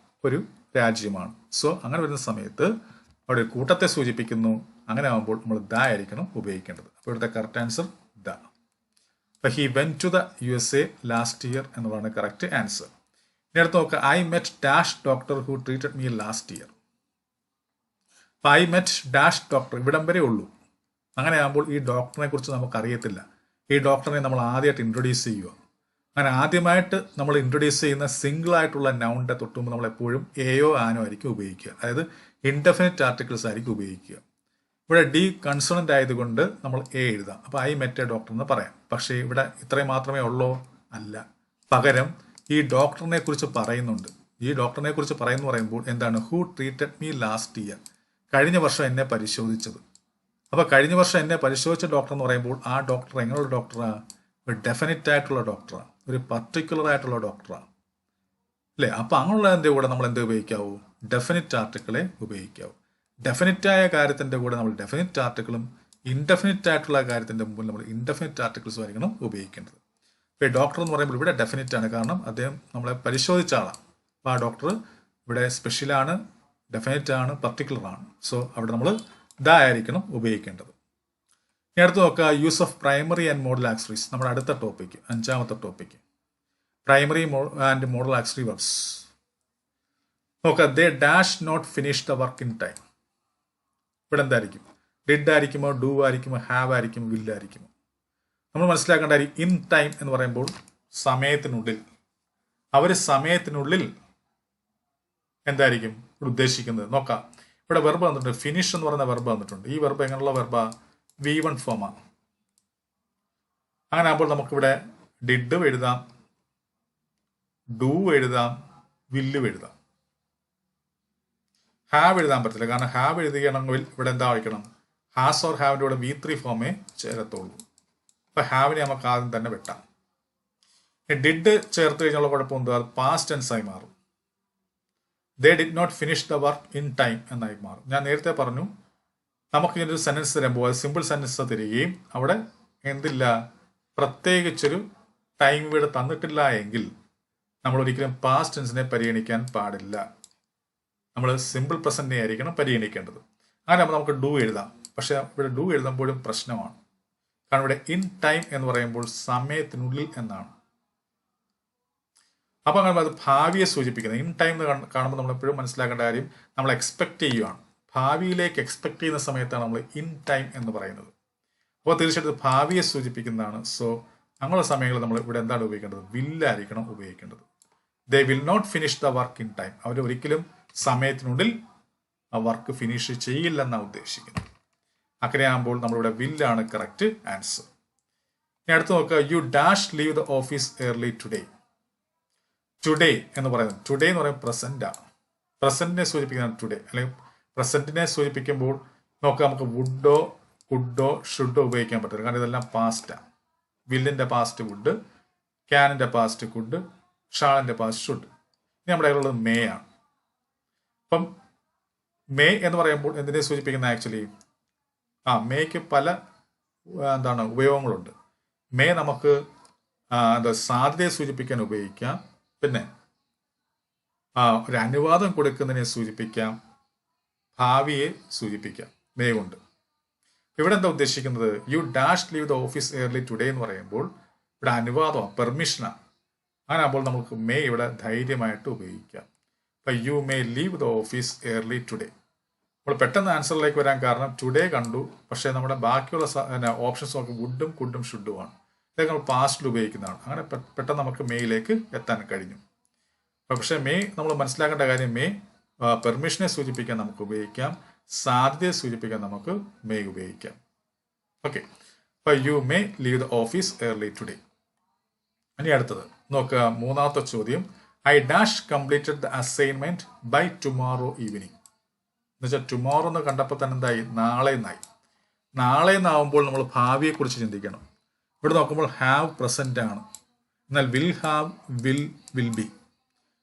ഒരു രാജ്യമാണ്. സോ അങ്ങനെ വരുന്ന സമയത്ത് അവിടെ ഒരു കൂട്ടത്തെ സൂചിപ്പിക്കുന്നു. അങ്ങനെ ആകുമ്പോൾ നമ്മൾ ദ ആയിരിക്കണം ഉപയോഗിക്കേണ്ടത്. അപ്പോൾ ഇവിടുത്തെ കറക്റ്റ് ആൻസർ ദ. അപ്പോൾ he went to the USA last year എന്നുള്ളതാണ് കറക്റ്റ് ആൻസർ. ഇനി അടുത്ത് നോക്കുക, I met dash doctor who treated me last year. അപ്പോൾ ഐ മെറ്റ് ഡാഷ് ഡോക്ടർ ഇവിടം വരെ ഉള്ളൂ. അങ്ങനെ ആകുമ്പോൾ ഈ ഡോക്ടറിനെ കുറിച്ച് നമുക്ക് അറിയത്തില്ല. ഈ ഡോക്ടറിനെ നമ്മൾ ആദ്യമായിട്ട് ഇൻട്രൊഡ്യൂസ് ചെയ്യുക. അങ്ങനെ ആദ്യമായിട്ട് നമ്മൾ ഇൻട്രൊഡ്യൂസ് ചെയ്യുന്ന സിംഗിൾ ആയിട്ടുള്ള നൗണിൻ്റെ തൊട്ടുമ്പോൾ നമ്മൾ എപ്പോഴും എയോ ആനോ ആയിരിക്കും ഉപയോഗിക്കുക. അതായത് ഇൻഡെഫിനിറ്റ് ആർട്ടിക്കിൾസ് ആയിരിക്കും ഉപയോഗിക്കുക. ഇവിടെ ഡി കൺസണന്റ് ആയതുകൊണ്ട് നമ്മൾ എ എഴുതാം. അപ്പോൾ ഐ മെറ്റ് എ ഡോക്ടർ എന്ന് പറയാം. പക്ഷേ ഇവിടെ ഇത്രയും മാത്രമേ ഉള്ളൂ? അല്ല. പകരം ഈ ഡോക്ടറിനെ കുറിച്ച് പറയുന്നുണ്ട്. ഈ ഡോക്ടറിനെ കുറിച്ച് പറയുമ്പോൾ എന്താണ്? Who treated me last year. കഴിഞ്ഞ വർഷം എന്നെ പരിശോധിച്ചത്. അപ്പോൾ കഴിഞ്ഞ വർഷം എന്നെ പരിശോധിച്ച ഡോക്ടർ എന്ന് പറയുമ്പോൾ ആ ഡോക്ടർ എങ്ങനെയുള്ള ഡോക്ടറാണ്? ഒരു ഡെഫിനിറ്റ് ആയിട്ടുള്ള ഡോക്ടറാണ്, ഒരു പർട്ടിക്കുലർ ആയിട്ടുള്ള ഡോക്ടറാണ് അല്ലേ. അപ്പോൾ അങ്ങനെയുള്ളതിൻ്റെ കൂടെ നമ്മൾ എന്ത് ഉപയോഗിക്കാവൂ? ഡെഫിനിറ്റ് ആർട്ടിക്കിളെ ഉപയോഗിക്കാവൂ. ഡെഫിനിറ്റ് ആയ കാര്യത്തിൻ്റെ കൂടെ നമ്മൾ ഡെഫിനിറ്റ് ആർട്ടിക്കിളും ഇൻഡെഫിനിറ്റ് ആയിട്ടുള്ള കാര്യത്തിൻ്റെ മുമ്പിൽ നമ്മൾ ഇൻഡെഫിനിറ്റ് ആർട്ടിക്കിൾസും ആയിരിക്കണം ഉപയോഗിക്കേണ്ടത്. ഇപ്പോൾ ഡോക്ടർ എന്ന് പറയുമ്പോൾ ഇവിടെ ഡെഫിനിറ്റ് ആണ്, കാരണം അദ്ദേഹം നമ്മളെ പരിശോധിച്ച ആളാണ്. അപ്പോൾ ആ ഡോക്ടർ ഇവിടെ സ്പെഷ്യലാണ്, ഡെഫിനിറ്റ് ആണ്, പർട്ടിക്കുലർ ആണ്. സോ അവിടെ നമ്മൾ ദ ആയിരിക്കണം ഉപയോഗിക്കേണ്ടത്. ഇനി അടുത്ത് നോക്കുക, use of primary and modal auxiliaries. നമ്മുടെ അടുത്ത ടോപ്പിക്ക്, 5ാമത്തെ topic, primary and modal auxiliary verbs. നോക്കുക, they dash not finish the work in time. ഇവിടെ എന്തായിരിക്കും? ഡിഡ് ആയിരിക്കുമോ, ഡു ആയിരിക്കുമോ, ഹാവ് ആയിരിക്കുമോ, വിൽ ആയിരിക്കുമോ? നമ്മൾ മനസ്സിലാക്കേണ്ട കാര്യം, ഇൻ ടൈം എന്ന് പറയുമ്പോൾ സമയത്തിനുള്ളിൽ. അവർ സമയത്തിനുള്ളിൽ എന്തായിരിക്കും ഉദ്ദേശിക്കുന്നത്? നോക്കാം, ഇവിടെ വെർബ് വന്നിട്ടുണ്ട്. ഫിനിഷ് എന്ന് പറയുന്ന വെർബ് വന്നിട്ടുണ്ട്. ഈ വെർബ് എങ്ങനെയുള്ള വെർബാ? V1 ഫോമാണ്. അങ്ങനെ ആകുമ്പോൾ നമുക്കിവിടെ ഡിഡ് എഴുതാം, ഡു എഴുതാം, വില്ല് എഴുതാം. ഹാവ് എഴുതാൻ പറ്റില്ല, കാരണം ഹാവ് എഴുതുകയാണെങ്കിൽ ഇവിടെ എന്താ വയ്ക്കണം? ഹാസ് ഓർ ഹാവിൻ്റെ കൂടെ V3 ഫോമേ ചേരത്തുള്ളൂ. അപ്പൊ ഹാവിനെ നമുക്ക് ആദ്യം തന്നെ വെട്ടാം. ഡിഡ് ചേർത്ത് കഴിഞ്ഞുള്ള കുഴപ്പം എന്താ? അത് പാസ്റ്റ് ടെൻസ് ആയി മാറും. They did not finish the work in time എന്നായി മാറും. ഞാൻ നേരത്തെ പറഞ്ഞു, നമുക്ക് ഇങ്ങനൊരു സെന്റൻസ് തരുമ്പോൾ അത് സിമ്പിൾ സെന്റൻസ് തരികയും അവിടെ എന്തില്ല, പ്രത്യേകിച്ചൊരു ടൈം ഇവിടെ തന്നിട്ടില്ല എങ്കിൽ നമ്മൾ ഒരിക്കലും പാസ്റ്റ് ടെൻസിനെ പരിഗണിക്കാൻ പാടില്ല. നമ്മൾ സിമ്പിൾ പ്രസന്റിനെ ആയിരിക്കണം പരിഗണിക്കേണ്ടത്. അങ്ങനെ നമുക്ക് ഡു എഴുതാം. പക്ഷെ ഇവിടെ ഡു എഴുതുമ്പോഴും പ്രശ്നമാണ്, കാരണം ഇവിടെ ഇൻ ടൈം എന്ന് പറയുമ്പോൾ സമയത്തിനുള്ളിൽ എന്നാണ്. അപ്പൊ അങ്ങനെ അത് ഭാവിയെ സൂചിപ്പിക്കുന്നത്. ഇൻ ടൈം എന്ന് കാണുമ്പോൾ നമ്മൾ എപ്പോഴും മനസ്സിലാക്കേണ്ട കാര്യം, നമ്മൾ എക്സ്പെക്ട് ചെയ്യുകയാണ്. ഭാവിയിലേക്ക് എക്സ്പെക്ട് ചെയ്യുന്ന സമയത്താണ് നമ്മൾ ഇൻ ടൈം എന്ന് പറയുന്നത്. അപ്പോൾ തീർച്ചയായിട്ടും ഭാവിയെ സൂചിപ്പിക്കുന്നതാണ്. സോ അങ്ങനെയുള്ള സമയങ്ങളിൽ നമ്മൾ ഇവിടെ എന്താണ് ഉപയോഗിക്കേണ്ടത്? വില്ലായിരിക്കണം ഉപയോഗിക്കേണ്ടത്. They will not finish the work in time. അവർ ഒരിക്കലും സമയത്തിനുള്ളിൽ ആ വർക്ക് ഫിനിഷ് ചെയ്യില്ലെന്നാണ് ഉദ്ദേശിക്കുന്നത്. അങ്ങനെയാകുമ്പോൾ നമ്മളിവിടെ വില്ലാണ് കറക്റ്റ് ആൻസർ. ഇനി അടുത്ത് നോക്കുക, you dash leave the office early today. Today എന്ന് പറയുന്നത്, ടുഡേ എന്ന് പറയുന്നത് പ്രസന്റാണ്. പ്രസന്റിനെ സൂചിപ്പിക്കുന്ന ടുഡേ, അല്ലെങ്കിൽ പ്രസന്റിനെ സൂചിപ്പിക്കുമ്പോൾ നോക്കാം, നമുക്ക് വുഡോ കുഡോ ഷുഡോ ഉപയോഗിക്കാൻ പറ്റില്ല, കാരണം ഇതെല്ലാം പാസ്റ്റാണ്. വില്ലിന്റെ പാസ്റ്റ് വുഡ്, ക്യാനിന്റെ പാസ്റ്റ് കുഡ്, ഷാളിന്റെ പാസ്റ്റ് ഷുഡ്. ഇനി നമ്മുടെ കയ്യിലുള്ളത് മേ ആണ്. അപ്പം മേ എന്ന് പറയുമ്പോൾ എന്തിനെ സൂചിപ്പിക്കുന്ന ആക്ച്വലി മേയ്ക്ക് പല ഉപയോഗങ്ങളുണ്ട്. മേ നമുക്ക് സാധ്യതയെ സൂചിപ്പിക്കാൻ ഉപയോഗിക്കാം, പിന്നെ ഒരു അനുവാദം കൊടുക്കുന്നതിനെ സൂചിപ്പിക്കാം, ഭാവിയെ സൂചിപ്പിക്കാം മേ കൊണ്ട്. ഇവിടെ എന്താ ഉദ്ദേശിക്കുന്നത്, you dash leave the office early today എന്ന് പറയുമ്പോൾ ഇവിടെ അനുവാദമാണ്, പെർമിഷനാണ്. അങ്ങനെ ആകുമ്പോൾ നമുക്ക് മേ ഇവിടെ ധൈര്യമായിട്ട് ഉപയോഗിക്കാം. അപ്പം U may leave the office early today. നമ്മൾ പെട്ടെന്ന് ആൻസറിലേക്ക് വരാൻ കാരണം ടുഡേ കണ്ടു, പക്ഷേ നമ്മുടെ ബാക്കിയുള്ള ഓപ്ഷൻസ് നമുക്ക് വുഡും കുഡും ഷുഡുമാണ്. ഇതൊക്കെ നമ്മൾ പാസ്റ്റിൽ ഉപയോഗിക്കുന്നതാണ്. അങ്ങനെ പെട്ടെന്ന് നമുക്ക് മേയിലേക്ക് എത്താൻ കഴിഞ്ഞു. പക്ഷേ മേ നമ്മൾ മനസ്സിലാക്കേണ്ട കാര്യം, മേ പെർമിഷനെ സൂചിപ്പിക്കാൻ നമുക്ക് ഉപയോഗിക്കാം, സാധ്യതയെ സൂചിപ്പിക്കാൻ നമുക്ക് മേ ഉപയോഗിക്കാം. ഓക്കെ, അപ്പോൾ you may leave the office early today. ഇനി അടുത്തത് നോക്കുക, മൂന്നാമത്തെ ചോദ്യം, I dash completed the assignment by tomorrow evening. എന്നുവെച്ചാൽ ടുമോറോ എന്ന് കണ്ടപ്പോൾ തന്നെ എന്തായി, നാളെ എന്നായി. നാളെ എന്നാവുമ്പോൾ നമ്മൾ ഭാവിയെക്കുറിച്ച് ചിന്തിക്കണം. ഇവിടെ നോക്കുമ്പോൾ ഹാവ് പ്രസന്റ് ആണ്, എന്നാൽ വിൽ ഹാവ്, വിൽ ബി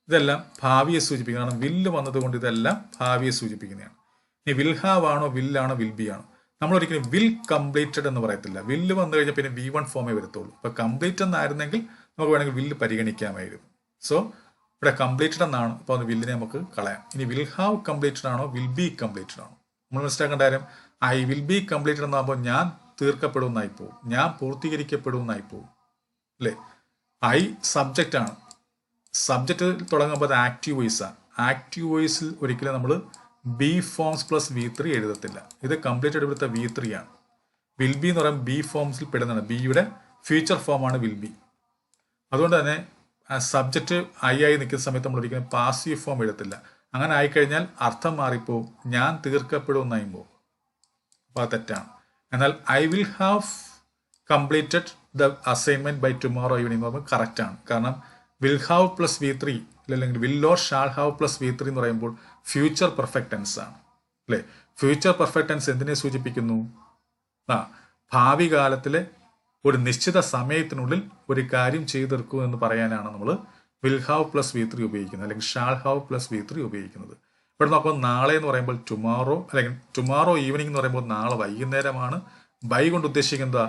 ഇതെല്ലാം ഭാവിയെ സൂചിപ്പിക്കുന്നതാണ്. വില്ല് വന്നതുകൊണ്ട് ഇതെല്ലാം ഭാവിയെ സൂചിപ്പിക്കുന്നതാണ്. ഇനി വിൽ ഹാവ് ആണോ, വില്ലാണോ, വിൽ ബി ആണോ? നമ്മളൊരിക്കലും വിൽ കംപ്ലീറ്റഡ് എന്ന് പറയത്തില്ല. വില്ല് വന്നു കഴിഞ്ഞാൽ പിന്നെ V1 ഫോമേ വരത്തുള്ളൂ. ഇപ്പൊ കംപ്ലീറ്റ് എന്നായിരുന്നെങ്കിൽ നമുക്ക് വേണമെങ്കിൽ വില്ല് പരിഗണിക്കാമായിരുന്നു. സോ ഇവിടെ കംപ്ലീറ്റഡ് എന്നാണ്, അപ്പോൾ അത് വില്ലിനെ നമുക്ക് കളയാം. ഇനി വിൽ ഹാവ് കംപ്ലീറ്റഡ് ആണോ, വിൽ ബി കംപ്ലീറ്റഡ് ആണോ? നമ്മൾ മനസ്സിലാക്കേണ്ട കാര്യം, ഐ വിൽ ബി കംപ്ലീറ്റഡ് എന്നാകുമ്പോൾ ഞാൻ തീർക്കപ്പെടുമെന്നായി പോകും, ഞാൻ പൂർത്തീകരിക്കപ്പെടുമെന്നായി പോകും, അല്ലേ? ഐ സബ്ജക്റ്റ് ആണ്. സബ്ജക്റ്റ് തുടങ്ങുമ്പോൾ അത് ആക്റ്റീവ് വോയിസ് ആണ്. ആക്റ്റീവ് വോയിസിൽ ഒരിക്കലും നമ്മൾ ബി ഫോംസ് പ്ലസ് V3 എഴുതത്തില്ല. ഇത് കംപ്ലീറ്റഡ് ഇവിടുത്തെ V3 ആണ്. വിൽ ബി എന്ന് പറയുമ്പോൾ ബി ഫോംസിൽ പെടുന്നതാണ്. ബിയുടെ ഫ്യൂച്ചർ ഫോമാണ് വിൽ ബി. അതുകൊണ്ട് തന്നെ സബ്ജക്റ്റ് ഐ ആയി നിൽക്കുന്ന സമയത്ത് നമ്മൾ ഒരിക്കലും പാസീവ് ഫോം എഴുതത്തില്ല. അങ്ങനെ ആയിക്കഴിഞ്ഞാൽ അർത്ഥം മാറിപ്പോവും, ഞാൻ തീർക്കപ്പെടുമെന്നായി പോകും. അപ്പോൾ അത് തെറ്റാണ്. എന്നാൽ I will have completed the assignment by tomorrow evening എന്ന് പറയുമ്പോൾ കറക്റ്റ് ആണ്. കാരണം വിൽ ഹാവ് പ്ലസ് V3 അല്ലെങ്കിൽ will or shall have plus V3 എന്ന് പറയുമ്പോൾ ഫ്യൂച്ചർ പെർഫെക്റ്റ് ടെൻസ് ആണ്, അല്ലേ? ഫ്യൂച്ചർ പെർഫെക്റ്റ് ടെൻസ് എന്തിനെ സൂചിപ്പിക്കുന്നു? ഭാവി കാലത്തിലെ ഒരു നിശ്ചിത സമയത്തിനുള്ളിൽ ഒരു കാര്യം ചെയ്തു തീർക്കൂ എന്ന് പറയാനാണ് നമ്മൾ വിൽ ഹാവ് പ്ലസ് V3 ഉപയോഗിക്കുന്നത്, അല്ലെങ്കിൽ ഷാൾ ഹാവ് പ്ലസ് V3 ഉപയോഗിക്കുന്നത്. ഇവിടെ നോക്കുമ്പോൾ നാളെ എന്ന് പറയുമ്പോൾ ടുമോറോ, അല്ലെങ്കിൽ ടുമോറോ ഈവനിങ് എന്ന് പറയുമ്പോൾ നാളെ വൈകുന്നേരമാണ്. ബൈ കൊണ്ട് ഉദ്ദേശിക്കുന്നത്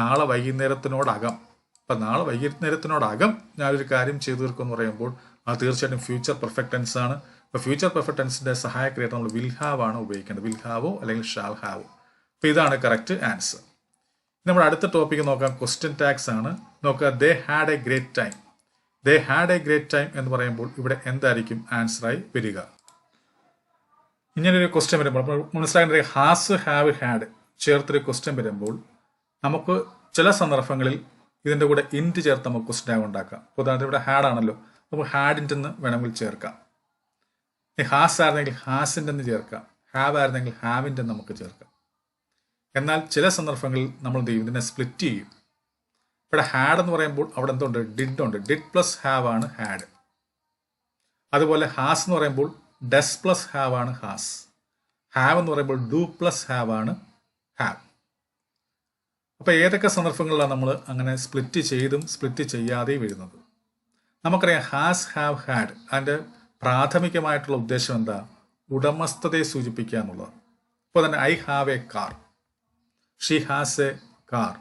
നാളെ വൈകുന്നേരത്തിനോടകം. അപ്പം നാളെ വൈകുന്നേരത്തിനോടകം ഞാനൊരു കാര്യം ചെയ്തു തീർക്കും എന്ന് പറയുമ്പോൾ അത് തീർച്ചയായിട്ടും ഫ്യൂച്ചർ പെർഫെക്റ്റ് ടെൻസ് ആണ്. അപ്പോൾ ഫ്യൂച്ചർ പെർഫെക്റ്റ് ടെൻസിന്റെ സഹായക്രിയയായിട്ട് നമ്മൾ വിൽ ഹാവ് ആണ് ഉപയോഗിക്കേണ്ടത്, വിൽ ഹാവോ അല്ലെങ്കിൽ ഷാൽ ഹാവോ. അപ്പോൾ ഇതാണ് കറക്റ്റ് ആൻസർ. നമ്മുടെ അടുത്ത ടോപ്പിക്ക് നോക്കാം, ക്വസ്റ്റ്യൻ ടാഗ്സ് ആണ്. നോക്കുക, they had a great time. They had a great time എന്ന് പറയുമ്പോൾ ഇവിടെ എന്തായിരിക്കും ആൻസറായി വരിക? ഇങ്ങനൊരു ക്വസ്റ്റ്യൻ വരുമ്പോൾ നമ്മൾ മനസ്സിലാക്കേണ്ടത്, ഹാസ്, ഹാവ്, ഹാഡ് ചേർത്തൊരു ക്വസ്റ്റ്യൻ വരുമ്പോൾ നമുക്ക് ചില സന്ദർഭങ്ങളിൽ ഇതിൻ്റെ കൂടെ ഇൻറ്റ് ചേർത്ത് നമുക്ക് ക്വസ്റ്റ്യൻ ടാഗ് ഉണ്ടാക്കാം. ഉദാഹരണത്തിന് ഇവിടെ ഹാഡ് ആണല്ലോ, നമുക്ക് ഹാഡിൻ്റെ എന്ന് വേണമെങ്കിൽ ചേർക്കാം. ഹാസ് ആയിരുന്നെങ്കിൽ ഹാസിൻ്റെ എന്ന് ചേർക്കാം, ഹാവ് ആയിരുന്നെങ്കിൽ ഹാവിൻ്റെ നമുക്ക് ചേർക്കാം. എന്നാൽ ചില സന്ദർഭങ്ങളിൽ നമ്മൾ എന്ത് ചെയ്യും, ഇതിനെ സ്പ്ലിറ്റ് ചെയ്യും. ഇവിടെ ഹാഡ് എന്ന് പറയുമ്പോൾ അവിടെ എന്തുണ്ട്, ഡിഡ് ഉണ്ട്. ഡിഡ് പ്ലസ് ഹാവ് ആണ് ഹാഡ്. അതുപോലെ ഹാസ് എന്ന് പറയുമ്പോൾ ഡസ് പ്ലസ് ഹാവ് ആണ് ഹാസ്. ഹാവ് എന്ന് പറയുമ്പോൾ ഡു പ്ലസ് ഹാവ് ആണ് ഹാവ്. അപ്പോൾ ഏതൊക്കെ സന്ദർഭങ്ങളിലാണ് നമ്മൾ അങ്ങനെ സ്പ്ലിറ്റ് ചെയ്തും സ്പ്ലിറ്റ് ചെയ്യാതെയും വരുന്നത്? നമുക്കറിയാം, ഹാസ്, ഹാവ്, ഹാഡ് അതിൻ്റെ പ്രാഥമികമായിട്ടുള്ള ഉദ്ദേശം എന്താ? ഉടമസ്ഥതയെ സൂചിപ്പിക്കുക എന്നുള്ളത്. ഇപ്പോൾ തന്നെ I have a car, she has a car,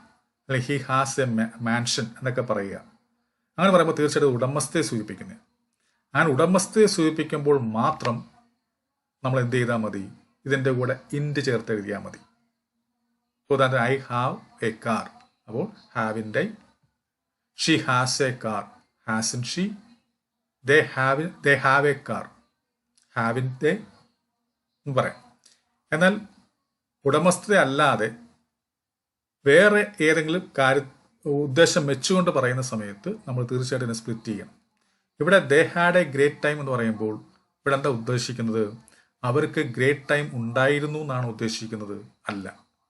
അല്ലെങ്കിൽ ഹി ഹാസ് എ മാൻഷൻ എന്നൊക്കെ പറയുക. അങ്ങനെ പറയുമ്പോൾ തീർച്ചയായിട്ടും ഉടമസ്ഥയെ സൂചിപ്പിക്കുന്നത്. അങ്ങനെ ഉടമസ്ഥയെ സൂചിപ്പിക്കുമ്പോൾ മാത്രം നമ്മൾ എന്ത് ചെയ്താൽ മതി, ഇതിൻ്റെ കൂടെ ഇൻറ്റ് ചേർത്ത് എഴുതിയാൽ മതി. ഉദാഹരണത്തിന് ഐ ഹാവ് എ കാർ, അപ്പോൾ ഹാവിൻ്റെ. ഷീ ഹാസ് എ കാർ, ഹാസിൻ she. They have a car, ഹാവിൻ്റെ എന്ന് പറയാം. എന്നാൽ ഉടമസ്ഥത അല്ലാതെ വേറെ ഏതെങ്കിലും ഉദ്ദേശം വെച്ചുകൊണ്ട് പറയുന്ന സമയത്ത് നമ്മൾ തീർച്ചയായിട്ടും സ്പ്ലിറ്റ് ചെയ്യണം. ഇവിടെ they had a great time എന്ന് പറയുമ്പോൾ ഇവിടെ എന്താ ഉദ്ദേശിക്കുന്നത്? അവർക്ക് ഗ്രേറ്റ് ടൈം ഉണ്ടായിരുന്നു എന്നാണ് ഉദ്ദേശിക്കുന്നത്? അല്ല,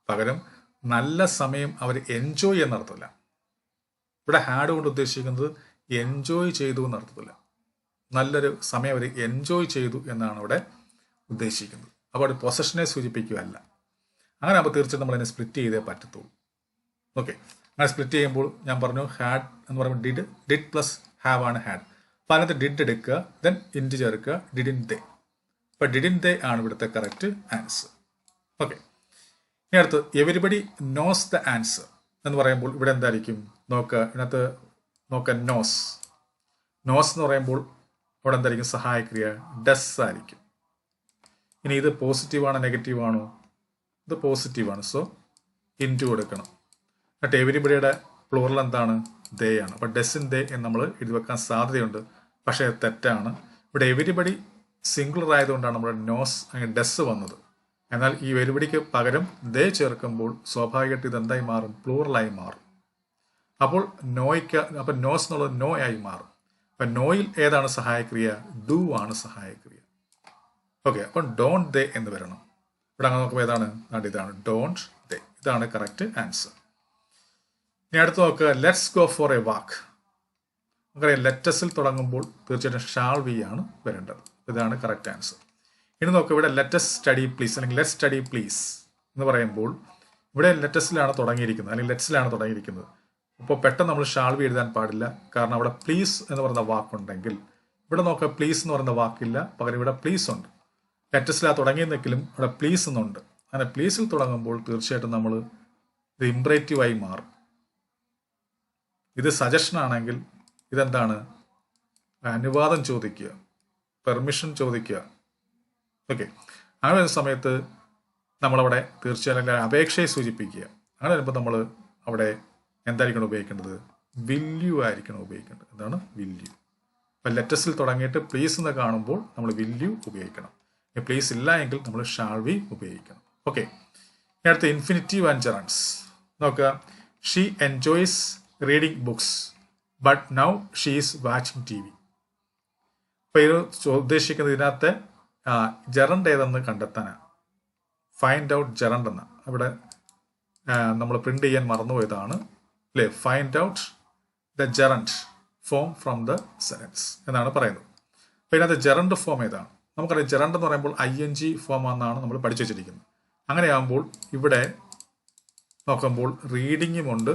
പകരം നല്ല സമയം അവർ എൻജോയ് എന്നർത്ഥമില്ല. ഇവിടെ ഹാഡ് കൊണ്ട് ഉദ്ദേശിക്കുന്നത് എൻജോയ് ചെയ്തു എന്നർത്ഥമില്ല. നല്ലൊരു സമയം അവർ എൻജോയ് ചെയ്തു എന്നാണ് ഇവിടെ ഉദ്ദേശിക്കുന്നത്. അപ്പോൾ അത് പൊസഷനെ സൂചിപ്പിക്കുകയല്ല. അങ്ങനെ ആകുമ്പോൾ തീർച്ചയായിട്ടും നമ്മൾ അതിനെ സ്പ്ലിറ്റ് ചെയ്തേ പറ്റത്തുള്ളൂ. ഓക്കെ, അങ്ങനെ സ്പ്ലിറ്റ് ചെയ്യുമ്പോൾ ഞാൻ പറഞ്ഞു ഹാഡ് എന്ന് പറയുമ്പോൾ ഡിഡ് പ്ലസ് ഹാവ് ആണ് ഹാഡ്. അപ്പോൾ അതിനകത്ത് ഡിഡ് എടുക്കുക, ദെൻ ഇൻറ്റ് ചേർക്കുക, ഡിഡിൻ ദേ. അപ്പോൾ ഡിഡിൻ ദേ ആണ് ഇവിടുത്തെ കറക്റ്റ് ആൻസർ. ഓക്കെ, ഇനി അടുത്ത് എവരിബഡി നോസ് ദ ആൻസർ എന്ന് പറയുമ്പോൾ ഇവിടെ എന്തായിരിക്കും നോക്കുക, ഇതിനകത്ത് നോക്കുക നോസ് എന്ന് പറയുമ്പോൾ അവിടെ എന്തായിരിക്കും സഹായക്രിയ ഡസ് ആയിരിക്കും. ഇനി ഇത് പോസിറ്റീവാണോ നെഗറ്റീവ് ആണോ? ഇത് പോസിറ്റീവാണ്, സോ ഇൻറ്റു കൊടുക്കണം. എന്നിട്ട് എവരിബഡിയുടെ പ്ലൂറൽ എന്താണ്? ദേ ആണ്. അപ്പോൾ ഡെസിൻ ദേ എന്ന് നമ്മൾ എഴുതി വെക്കാൻ സാധ്യതയുണ്ട്, പക്ഷേ അത് തെറ്റാണ്. ഇവിടെ എവരിബഡി സിംഗുലർ ആയതുകൊണ്ടാണ് നമ്മുടെ നോസ് അങ്ങനെ ഡെസ് വന്നത്. എന്നാൽ ഈ എവരിബഡിക്ക് പകരം ദേ ചേർക്കുമ്പോൾ സ്വാഭാവികമായിട്ട് ഇത് എന്തായി മാറും? പ്ലൂറലായി മാറും. അപ്പോൾ നോസ് എന്നുള്ളത് നോ ആയി മാറും. അപ്പം നോയിൽ ഏതാണ് സഹായക്രിയ? ഡു ആണ് സഹായക്രിയ. ഓക്കെ, അപ്പം ഡോണ്ട് ദേ എന്ന് വരണം. ഇവിടെ അങ്ങനെ നോക്കുമ്പോൾ ഏതാണ്? ഇതാണ് ഡോണ്ട് ദേ. ഇതാണ് കറക്റ്റ് ആൻസർ. ഇനി അടുത്ത് നോക്കുക let's go for a walk. നമുക്കറിയാം ലെറ്റസിൽ തുടങ്ങുമ്പോൾ തീർച്ചയായിട്ടും ഷാൾ വി ആണ് വരേണ്ടത്. ഇതാണ് കറക്റ്റ് ആൻസർ. ഇനി നോക്കുക ഇവിടെ ലെറ്റസ് സ്റ്റഡി പ്ലീസ് അല്ലെങ്കിൽ ലെറ്റ് സ്റ്റഡി പ്ലീസ് എന്ന് പറയുമ്പോൾ ഇവിടെ ലെറ്റസിലാണ് തുടങ്ങിയിരിക്കുന്നത് അല്ലെങ്കിൽ ലെറ്റ്സിലാണ് തുടങ്ങിയിരിക്കുന്നത്. അപ്പോൾ പെട്ടെന്ന് നമ്മൾ ഷാൾ വി എഴുതാൻ പാടില്ല, കാരണം അവിടെ പ്ലീസ് എന്ന് പറയുന്ന വാക്കുണ്ടെങ്കിൽ ഇവിടെ നോക്കുക പ്ലീസ് എന്ന് പറയുന്ന വാക്കില്ല, പകരം ഇവിടെ പ്ലീസ് ഉണ്ട്. ലെറ്റസിലാ തുടങ്ങിയെന്നെങ്കിലും ഇവിടെ പ്ലീസ് എന്നുണ്ട്. അങ്ങനെ പ്ലീസിൽ തുടങ്ങുമ്പോൾ തീർച്ചയായിട്ടും നമ്മൾ ഇത് ഇംപറേറ്റീവായി മാറും. ഇത് സജഷൻ ആണെങ്കിൽ ഇതെന്താണ്? അനുവാദം ചോദിക്കുക, പെർമിഷൻ ചോദിക്കുക. ഓക്കെ, അങ്ങനെ വരുന്ന സമയത്ത് നമ്മളവിടെ തീർച്ചയായും അപേക്ഷയെ സൂചിപ്പിക്കുക. അങ്ങനെ വരുമ്പോൾ നമ്മൾ അവിടെ എന്തായിരിക്കണം ഉപയോഗിക്കേണ്ടത്? വില്യു ആയിരിക്കണം ഉപയോഗിക്കേണ്ടത്. എന്താണ്? വില്യു. അപ്പം ലെറ്റസിൽ തുടങ്ങിയിട്ട് പ്ലീസ് എന്ന് കാണുമ്പോൾ നമ്മൾ വില്യു ഉപയോഗിക്കണം. പ്ലീസ് ഇല്ല എങ്കിൽ നമ്മൾ ഷാൾ വി ഉപയോഗിക്കണം. ഓക്കെ, അടുത്ത ഇൻഫിനിറ്റീവ് ആൻഡ് ജെറൻസ് നോക്കുക. She enjoys reading books but now she is watching TV. അപ്പോൾ ഇത് ഉദ്ദേശിക്കുന്നത് ഇതിനകത്ത് ജെറണ്ട് ഏതെന്ന് കണ്ടെത്താനാണ്. ഫൈൻഡ് ഔട്ട് ജെറണ്ട് എന്ന അവിടെ നമ്മൾ പ്രിന്റ് ചെയ്യാൻ മറന്നുപോയതാണ് അല്ലേ. Find out the gerund form from the sentence എന്നാണ് പറയുന്നത്. അപ്പോൾ ഇതിനകത്ത് ജെറണ്ട് ഫോം ഏതാണ്? നമുക്കറിയാം ജെറണ്ട് എന്ന് പറയുമ്പോൾ ING ഫോം എന്നാണ് നമ്മൾ പഠിച്ചു വെച്ചിരിക്കുന്നത്. അങ്ങനെയാകുമ്പോൾ ഇവിടെ നോക്കുമ്പോൾ റീഡിങ്ങുമുണ്ട്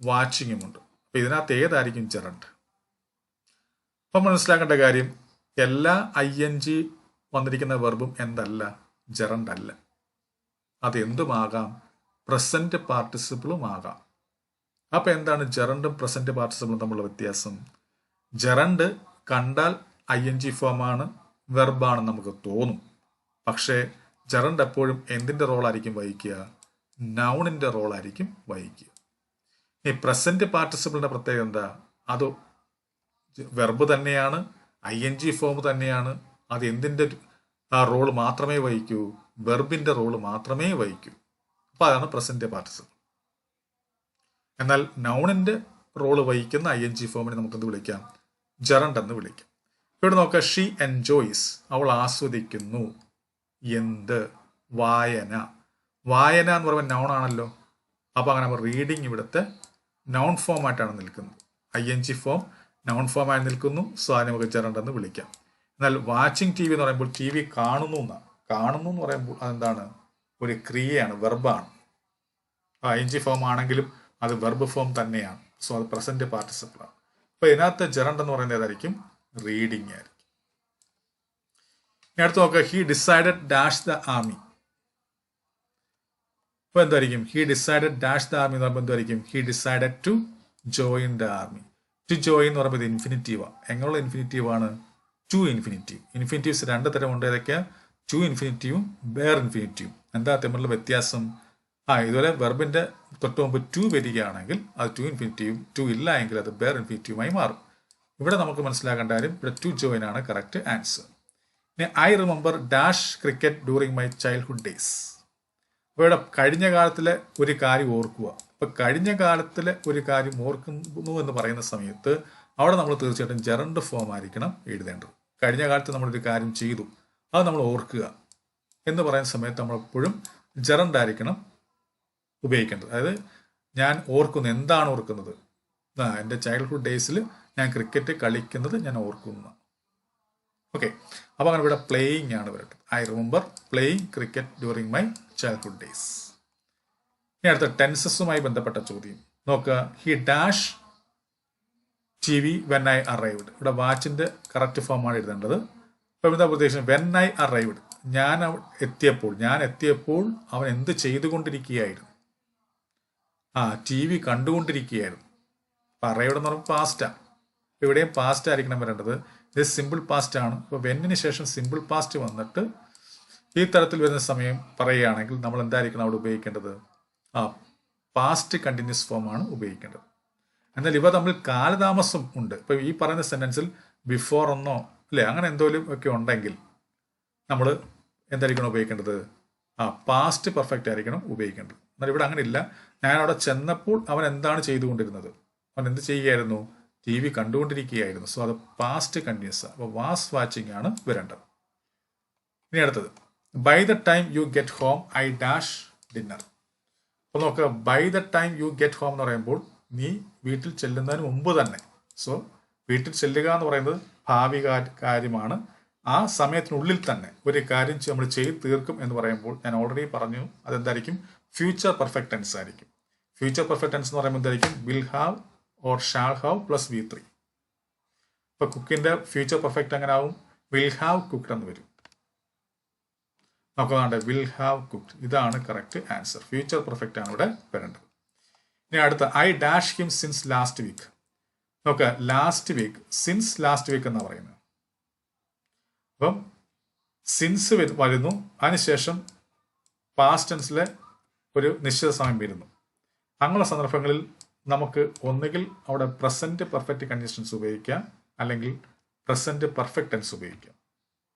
വാച്ചിങ്ങുമുണ്ട്. അപ്പോൾ ഇതിനകത്ത് ഏതായിരിക്കും ജെറണ്ട്? അപ്പം മനസ്സിലാക്കേണ്ട കാര്യം എല്ലാ ING വന്നിരിക്കുന്ന വെർബും എന്തല്ല? ജെറണ്ട് അല്ല. അത് എന്തുമാകാം? പ്രസന്റ് പാർട്ടിസിപ്പിളും ആകാം. അപ്പോൾ എന്താണ് ജെറണ്ടും പ്രസന്റ് പാർട്ടിസിപ്പിളും തമ്മിലുള്ള വ്യത്യാസം? ജെറണ്ട് കണ്ടാൽ ING ഫോമാണ്, വെർബാണെന്ന് നമുക്ക് തോന്നും. പക്ഷേ ജെറണ്ട് എപ്പോഴും എന്തിൻ്റെ റോളായിരിക്കും വഹിക്കുക? നൗണിൻ്റെ റോളായിരിക്കും വഹിക്കുക. ഈ പ്രസന്റ് പാർട്ടിസിപ്പിളിൻ്റെ പ്രത്യേകത എന്താ? അത് വെർബ് തന്നെയാണ്, ING ഫോം തന്നെയാണ്. അത് എന്തിൻ്റെ റോള് മാത്രമേ വഹിക്കൂ? വെർബിൻ്റെ റോള് മാത്രമേ വഹിക്കൂ. അപ്പോൾ അതാണ് പ്രസന്റ് പാർട്ടിസിപ്പിൾ. എന്നാൽ നൗണിൻ്റെ റോള് വഹിക്കുന്ന ING ഫോമിനെ നമുക്കെന്ത് വിളിക്കാം? ജെറണ്ട് എന്ന് വിളിക്കാം. ഇവിടെ നോക്കുക, ഷീ എൻജോയ്സ്, അവൾ ആസ്വദിക്കുന്നു. എന്ത്? വായന. വായന എന്ന് പറയുമ്പോൾ നൗൺ ആണല്ലോ. അപ്പോൾ അങ്ങനെ നമ്മൾ റീഡിങ് ഇവിടുത്തെ നൗൺ ഫോം ആയിട്ടാണ് നിൽക്കുന്നത്. ING ഫോം നൗൺ ഫോം ആയി നിൽക്കുന്നു. സോ അതിനെ നമുക്ക് ജെറണ്ട് എന്ന് വിളിക്കാം. എന്നാൽ വാച്ചിങ് TV എന്ന് പറയുമ്പോൾ TV കാണുന്നു എന്നാണ്. കാണുന്നു എന്ന് പറയുമ്പോൾ അതെന്താണ്? ഒരു ക്രിയയാണ്, വെർബാണ്. ING ഫോം ആണെങ്കിലും അത് വെർബ് ഫോം തന്നെയാണ്. സോ അത് പ്രസന്റ് പാർട്ടിസിപ്പിളാണ്. അപ്പോൾ ഇതിനകത്ത് ജെറണ്ട് എന്ന് പറയുന്നത് ഏതായിരിക്കും? റീഡിങ് ആയിരിക്കും. ഇനി അടുത്ത് നോക്കുക, he decided dash the army. അപ്പോൾ എന്തായിരിക്കും? He decided dash the army എന്ന് പറയുമ്പോൾ എന്തായിരിക്കും? He decided to join the army. To join എന്ന് പറയുമ്പോൾ ഇത് ഇൻഫിനിറ്റീവാണ്. എങ്ങനെയുള്ള ഇൻഫിനിറ്റീവാണ്? To infinitive. ഇൻഫിനിറ്റീവ്സ് രണ്ട് തരമുണ്ട്. ഏതൊക്കെയാണ്? ടു ഇൻഫിനിറ്റീവും ബെയർ ഇൻഫിനിറ്റീവും. എന്താ തമ്മിലുള്ള വ്യത്യാസം? ഇതുപോലെ വെർബിന്റെ തൊട്ട് മുമ്പ് ടു വരികയാണെങ്കിൽ അത് ടു ഇൻഫിനിറ്റീവും, ടു ഇല്ല എങ്കിൽ അത് ബെയർ ഇൻഫിനിറ്റീവുമായി മാറും. ഇവിടെ നമുക്ക് മനസ്സിലാക്കേണ്ട കാര്യം ഇവിടെ ടു ജോയിൻ ആണ് കറക്റ്റ് ആൻസർ. ഇനി I remember dash cricket during my childhood days. അപ്പോൾ ഇവിടെ കഴിഞ്ഞ കാലത്തിലെ ഒരു കാര്യം ഓർക്കുക. അപ്പോൾ കഴിഞ്ഞ കാലത്തിലെ ഒരു കാര്യം ഓർക്കുന്നു എന്ന് പറയുന്ന സമയത്ത് അവിടെ നമ്മൾ തീർച്ചയായിട്ടും ജെറണ്ട് ഫോം ആയിരിക്കണം എഴുതേണ്ടത്. കഴിഞ്ഞ കാലത്ത് നമ്മളൊരു കാര്യം ചെയ്തു, അത് നമ്മൾ ഓർക്കുക എന്ന് പറയുന്ന സമയത്ത് നമ്മളെപ്പോഴും ജെറണ്ട് ആയിരിക്കണം ഉപയോഗിക്കേണ്ടത്. അതായത് ഞാൻ ഓർക്കുന്നു. എന്താണ് ഓർക്കുന്നത്? എൻ്റെ ചൈൽഡ്ഹുഡ് ഡേയ്സിൽ ഞാൻ ക്രിക്കറ്റ് കളിക്കുന്നത് ഞാൻ ഓർക്കുന്നു. ഓക്കെ, അപ്പോൾ അങ്ങനെ ഇവിടെ പ്ലേയിങ് ആണ് വരുന്നത്. I remember playing cricket during my childhood days. ഇനി അടുത്ത ടെൻസസുമായി ബന്ധപ്പെട്ട ചോദ്യം നോക്കുക. He dash T V when I arrived. ഇവിടെ വാച്ചിൻ്റെ കറക്റ്റ് ഫോമാണ് എഴുതേണ്ടത്. അപ്പോൾ എന്താ ഉദ്ദേശം? വെൻ ഐ അറൈവ്ഡ്, ഞാൻ എത്തിയപ്പോൾ അവൻ എന്ത് ചെയ്തുകൊണ്ടിരിക്കുകയായിരുന്നു? T V കണ്ടുകൊണ്ടിരിക്കുകയായിരുന്നു. അപ്പം അറൈവ്ഡ് എന്ന് പറയുമ്പോൾ പാസ്റ്റാണ്. ഇവിടെയും പാസ്റ്റ് ആയിരിക്കണം വരേണ്ടത്. ഇത് സിമ്പിൾ പാസ്റ്റ് ആണ്. അപ്പോൾ വെന്നിന് ശേഷം സിമ്പിൾ പാസ്റ്റ് വന്നിട്ട് ഈ തരത്തിൽ വരുന്ന സമയം പറയുകയാണെങ്കിൽ നമ്മൾ എന്തായിരിക്കണം അവിടെ ഉപയോഗിക്കേണ്ടത്? പാസ്റ്റ് കണ്ടിന്യൂസ് ഫോമാണ് ഉപയോഗിക്കേണ്ടത്. എന്നാൽ ഇവ തമ്മിൽ കാലതാമസം ഉണ്ട്. ഇപ്പോൾ ഈ പറയുന്ന സെൻറ്റൻസിൽ ബിഫോർ എന്നോ അല്ലേ അങ്ങനെ എന്തോലും ഒക്കെ ഉണ്ടെങ്കിൽ നമ്മൾ എന്തായിരിക്കണം ഉപയോഗിക്കേണ്ടത്? പാസ്റ്റ് പെർഫെക്റ്റ് ആയിരിക്കണം ഉപയോഗിക്കേണ്ടത്. എന്നാൽ ഇവിടെ അങ്ങനെ ഇല്ല. ഞാൻ അവിടെ ചെന്നപ്പോൾ അവൻ എന്താണ് ചെയ്തുകൊണ്ടിരുന്നത്? അവൻ എന്ത് ചെയ്യുകയായിരുന്നു? ടി വി കണ്ടുകൊണ്ടിരിക്കുകയായിരുന്നു. സോ അത് പാസ്റ്റ് കണ്ടിന്യൂസ്. അപ്പോൾ വാസ് വാച്ചിങ് ആണ് വരേണ്ടത്. ഇനി അടുത്തത്, by the time you get home I dash dinner. അപ്പോൾ നോക്കുക, by the time you get home എന്ന് പറയുമ്പോൾ നീ വീട്ടിൽ ചെല്ലുന്നതിന് മുമ്പ് തന്നെ. സോ വീട്ടിൽ ചെല്ലുക എന്ന് പറയുന്നത് ഭാവി കാര്യമാണ്. ആ സമയത്തിനുള്ളിൽ തന്നെ ഒരു കാര്യം നമ്മൾ ചെയ്ത് തീർക്കും എന്ന് പറയുമ്പോൾ ഞാൻ ഓൾറെഡി പറഞ്ഞു അതെന്തായിരിക്കും? ഫ്യൂച്ചർ പെർഫെക്റ്റ് ടെൻസ് ആയിരിക്കും. ഫ്യൂച്ചർ പെർഫെക്റ്റ് ടെൻസ് എന്ന് പറയുമ്പോൾ എന്തായിരിക്കും? Will have or shall have plus V3. ഇപ്പൊ കുക്കിന്റെ ഫ്യൂച്ചർ പെർഫെക്റ്റ് എങ്ങനെ ആവും? വിൽ ഹാവ് കുക്ക്ഡ് എന്ന് വരും. നമുക്ക് വിൽ ഹാവ് കുക്ക്ഡ്, ഇതാണ് കറക്റ്റ് ആൻസർ. ഫ്യൂച്ചർ പെർഫെക്റ്റ് ആണ് ഇവിടെ വരേണ്ടത്. ഇനി അടുത്ത, I dash him since last week. നോക്കുക, last week, since last week എന്നാണ് പറയുന്നത്. അപ്പം സിൻസ് വരുന്നു, അതിനുശേഷം പാസ്റ്റ് ടെൻസിലെ ഒരു നിശ്ചിത സമയം വരുന്നു. അങ്ങനെയുള്ള സന്ദർഭങ്ങളിൽ നമുക്ക് ഒന്നുകിൽ അവിടെ പ്രസന്റ് പെർഫെക്റ്റ് കണ്ടീഷൻസ് ഉപയോഗിക്കാം, അല്ലെങ്കിൽ പ്രസന്റ് പെർഫെക്റ്റ് ടെൻസ് ഉപയോഗിക്കാം.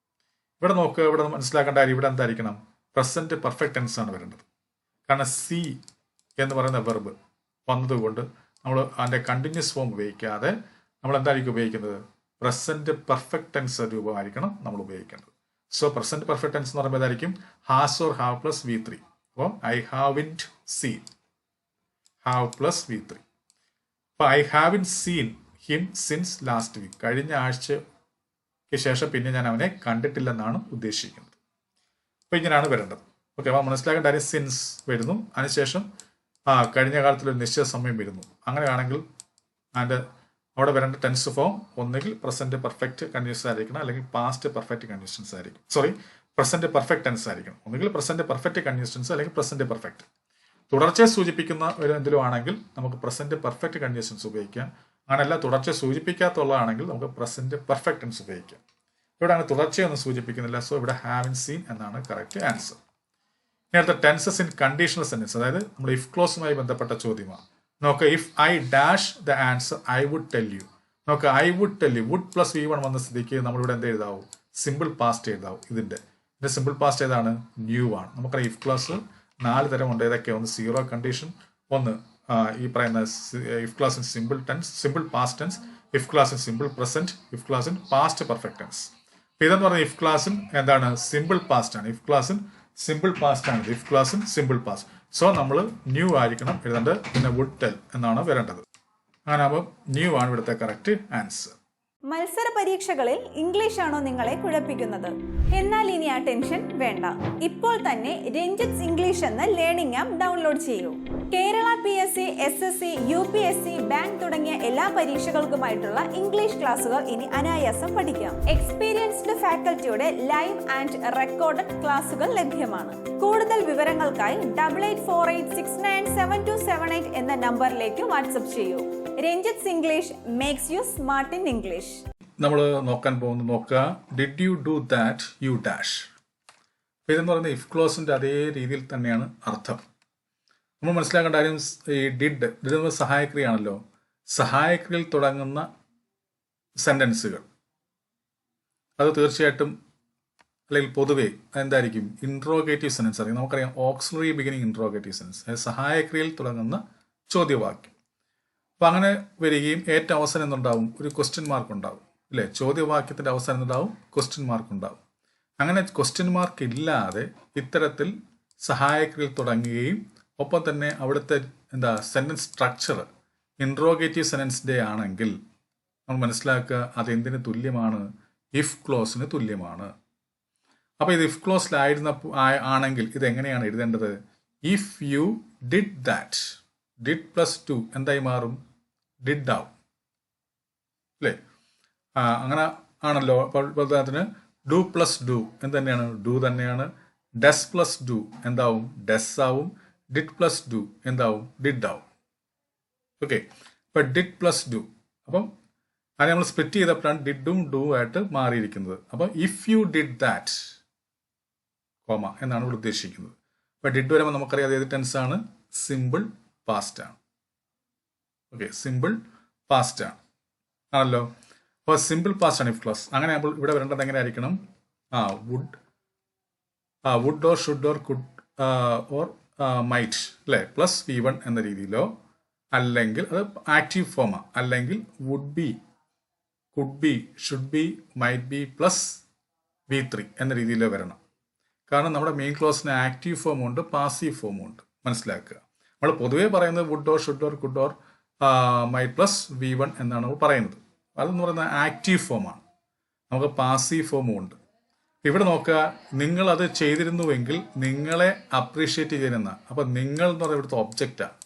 ഇവിടെ നോക്കുക, ഇവിടെ മനസ്സിലാക്കേണ്ട കാര്യം ഇവിടെ എന്തായിരിക്കണം? പ്രസന്റ് പെർഫെക്റ്റ് ടെൻസ് ആണ് വരേണ്ടത്. കാരണം സി എന്ന് പറയുന്ന വെർബ് വന്നതുകൊണ്ട് നമ്മൾ അതിൻ്റെ കണ്ടിന്യൂസ് ഫോം ഉപയോഗിക്കാതെ നമ്മൾ എന്തായിരിക്കും ഉപയോഗിക്കുന്നത്? പ്രസന്റ് പെർഫെക്റ്റ് ടെൻസ് രൂപമായിരിക്കണം നമ്മൾ ഉപയോഗിക്കേണ്ടത്. സോ പ്രസന്റ് പെർഫെക്റ്റ് ടെൻസ് എന്ന് പറയുമ്പോൾ ഏതായിരിക്കും? Has or have plus V3. അപ്പോൾ I haven't seen, have plus V3. അപ്പോൾ I haven't seen him since last week. കഴിഞ്ഞ ആഴ്ചയ്ക്ക് ശേഷം പിന്നെ ഞാൻ അവനെ കണ്ടിട്ടില്ലെന്നാണ് ഉദ്ദേശിക്കുന്നത്. അപ്പോൾ ഇങ്ങനെയാണ് വരേണ്ടത്. ഓക്കെ, അപ്പോൾ മനസ്സിലാക്കേണ്ട കാര്യം സിൻസ് വരുന്നു, അതിനുശേഷം കഴിഞ്ഞ കാലത്തിലൊരു നിശ്ചിത സമയം വരുന്നു. അങ്ങനെയാണെങ്കിൽ അതിൻ്റെ അവിടെ വരേണ്ട ടെൻസ് ഫോം ഒന്നുകിൽ പ്രസന്റ് പെർഫെക്റ്റ് കണ്ടിന്യൂസ് ആയിരിക്കണം, അല്ലെങ്കിൽ പാസ്റ്റ് പെർഫെക്റ്റ് കണ്ടിന്യൂഷൻസ് ആയിരിക്കും. പ്രസന്റ് പെർഫെക്റ്റ് ടെൻസ് ആയിരിക്കണം. ഒന്നുകിൽ പ്രസന്റ് പെർഫെക്റ്റ് കണ്ടിന്യൂഷൻസ് അല്ലെങ്കിൽ പ്രസന്റ് പെർഫെക്റ്റ്. തുടർച്ചയെ സൂചിപ്പിക്കുന്ന ഒരു എന്തെങ്കിലും ആണെങ്കിൽ നമുക്ക് പ്രസന്റ് പെർഫെക്റ്റ് കണ്ടിന്യൂഷൻസ് ഉപയോഗിക്കാം. അങ്ങനെയല്ല തുടർച്ചയെ സൂചിപ്പിക്കാത്തുള്ളതാണെങ്കിൽ നമുക്ക് പ്രസന്റ് പെർഫെക്റ്റ് ടെൻസ് ഉപയോഗിക്കാം. ഇവിടെ അങ്ങനെ തുടർച്ചയൊന്നും സൂചിപ്പിക്കുന്നില്ല. സോ ഇവിടെ ഹാവിൻ സീൻ എന്നാണ് കറക്റ്റ് ആൻസർ. ഇനി അടുത്ത ടെൻസസ് ഇൻ കണ്ടീഷണൽ സെന്റൻസ്, അതായത് നമ്മൾ ഇഫ് ക്ലോസുമായി ബന്ധപ്പെട്ട ചോദ്യമാണ്. നോക്കുക, if I dash the answer I would tell you. നോക്കുക, I would tell you, would plus V1 വന്ന സ്ഥിതിക്ക് നമ്മളിവിടെ എന്ത് എഴുതാവും? Simple past എഴുതാവും. ഇതിന്റെ സിമ്പിൾ പാസ്റ്റ് ഏതാണ്? ന്യൂ ആണ്. നമുക്കറിയാം ഇഫ് ക്ലോസ് 4 തരമുണ്ട്. ഏതൊക്കെ? ഒന്ന് സീറോ കണ്ടീഷൻ, ഒന്ന് ഈ പറയുന്ന if clause in simple tense, simple past tense, if clause in simple present, if clause in past perfect tense. ഇതെന്ന് പറഞ്ഞാൽ ഇഫ് ക്ലാസ് ഇൻ എന്താണ്? സിമ്പിൾ പാസ്റ്റ് ആണ്. If clause in simple past ആണ്. If clause in simple past. So നമ്മൾ knew ആയിരിക്കണം എഴുതേണ്ടത്. പിന്നെ would tell എന്നാണ് വരേണ്ടത്. അങ്ങനെ ആകുമ്പോൾ ന്യൂ ആണ് ഇവിടുത്തെ കറക്റ്റ് ആൻസർ. മത്സര പരീക്ഷകളിൽ ഇംഗ്ലീഷ് ആണോ നിങ്ങളെ കുഴപ്പിക്കുന്നത്? എന്നാൽ ഇനി ആ ടെൻഷൻ വേണ്ട. ഇപ്പോൾ തന്നെ രഞ്ജിത്ത് ഇംഗ്ലീഷ് എന്ന ലേണിംഗ് ആപ്പ് ഡൗൺലോഡ് ചെയ്യൂ. Kerala PSC, SSC, UPSC, bank തുടങ്ങിയ എല്ലാ പരീക്ഷകൾക്കുമായിട്ടുള്ള ഇംഗ്ലീഷ് ക്ലാസുകൾ ഇനി അനായാസം പഠിക്കാം. എക്സ്പീരിയൻസ്ഡ് ഫാക്കൽറ്റിയുടെ ലൈവ് ആൻഡ് റെക്കോർഡഡ് ക്ലാസുകൾ ലഭ്യമാണ്. കൂടുതൽ വിവരങ്ങൾക്കായി 8848697278 എന്ന നമ്പറിലേക്ക് വാട്സ്ആപ്പ് ചെയ്യൂ. Ranjith English makes you smart in English. നമ്മൾ നോക്കുക, did you do that you dash. ഇതെന്ന് പറയുന്നത് ഇഫ് ക്ലോസിന്റെ അതേ രീതിയിൽ തന്നെയാണ് അർത്ഥം. നമ്മൾ മനസ്സിലാക്കേണ്ട കാര്യം ഈ ഡിഡ് സഹായക്രിയയാണല്ലോ. സഹായക്രിയയിൽ തുടങ്ങുന്ന സെന്റൻസുകൾ അത് തീർച്ചയായിട്ടും അല്ലെങ്കിൽ പൊതുവേ എന്തായിരിക്കും? ഇൻട്രോഗേറ്റീവ് സെന്റൻസ് ആയിരിക്കും. നമുക്കറിയാം ഓക്സിലറി ബിഗിനിങ് ഇൻട്രോഗേറ്റീവ് സെന്റൻസ്, സഹായക്രിയയിൽ തുടങ്ങുന്ന ചോദ്യവാക്യം. അപ്പം അങ്ങനെ വരികയും ഏറ്റവും അവസാനം എന്തുണ്ടാവും? ഒരു ക്വസ്റ്റ്യൻ മാർക്ക് ഉണ്ടാവും, അല്ലേ? ചോദ്യവാക്യത്തിന്റെ അവസാനം എന്തുണ്ടാവും? ക്വസ്റ്റ്യൻ മാർക്ക് ഉണ്ടാവും. അങ്ങനെ ക്വസ്റ്റ്യൻ മാർക്ക് ഇല്ലാതെ ഇത്തരത്തിൽ സഹായക്രിയയിൽ തുടങ്ങുകയും ഒപ്പം തന്നെ അവിടുത്തെ സെന്റൻസ് സ്ട്രക്ചർ ഇൻട്രോഗേറ്റീവ് സെന്റൻസിന്റെ ആണെങ്കിൽ നമ്മൾ മനസ്സിലാക്കുക അതെന്തിന് തുല്യമാണ്? ഇഫ് ക്ലോസിന് തുല്യമാണ്. അപ്പോൾ ഇത് ഇഫ് ക്ലോസിലായിരുന്ന ആണെങ്കിൽ ഇത് എങ്ങനെയാണ് എഴുതേണ്ടത്? If you did that, did plus two എന്തായി മാറും? ഡിഡ് ആവും അല്ലേ? അങ്ങനെ ആണല്ലോ. അപ്പോൾ ഉദാഹരണത്തിന് ഡു പ്ലസ് ഡു എന്ത് തന്നെയാണ്? ഡു തന്നെയാണ്. ഡസ് പ്ലസ് ഡു എന്താവും? ഡസ് ആവും. ഡിഡ് പ്ലസ് ഡു എന്താവും? ഡിഡ് ആവും. ഓക്കെ, ഇപ്പം ഡിഡ് പ്ലസ് ഡു, അപ്പം അത് നമ്മൾ സ്പ്ലിറ്റ് ചെയ്തപ്പോഴാണ് ഡിഡും ഡു ആയിട്ട് മാറിയിരിക്കുന്നത്. അപ്പം if you did that comma എന്നാണ് ഇവിടെ ഉദ്ദേശിക്കുന്നത്. അപ്പം ഡിഡ് വരുമ്പോൾ നമുക്കറിയാം ഏത് ടെൻസ് ആണ്? സിമ്പിൾ പാസ്റ്റ് ആണ്. ഓക്കെ, സിമ്പിൾ പാസ്റ്റ് ആണ് ആണല്ലോ. അപ്പോൾ സിമ്പിൾ പാസ്റ്റ് ആണ് ഇഫ് ക്ലോസ്. അങ്ങനെ ആകുമ്പോൾ ഇവിടെ വരേണ്ടത് എങ്ങനെ ആയിരിക്കണം? Would or should or could or might അല്ലേ, പ്ലസ് V1 എന്ന രീതിയിലോ, അല്ലെങ്കിൽ അത് ആക്റ്റീവ് ഫോമാ, അല്ലെങ്കിൽ would be, could be, should be, might be plus V3 എന്ന രീതിയിലോ വരണം. കാരണം നമ്മുടെ മെയിൻ ക്ലോസിന് ആക്റ്റീവ് ഫോമും ഉണ്ട്, പാസീവ് ഫോമും ഉണ്ട്. മനസ്സിലാക്കുക. നമ്മൾ പൊതുവേ പറയുന്നത് would or should or could or might plus V1 എന്നാണ് നമ്മൾ പറയുന്നത്. അതെന്ന് പറയുന്നത് ആക്റ്റീവ് ഫോമാണ്. നമുക്ക് പാസീവ് ഫോമും ഉണ്ട്. ഇവിടെ നോക്കുക, നിങ്ങളത് ചെയ്തിരുന്നുവെങ്കിൽ നിങ്ങളെ അപ്രീഷിയേറ്റ് ചെയ്യുന്ന, അപ്പം നിങ്ങൾ എന്ന് പറയുന്നത് ഇവിടുത്തെ ഒബ്ജക്റ്റാണ്.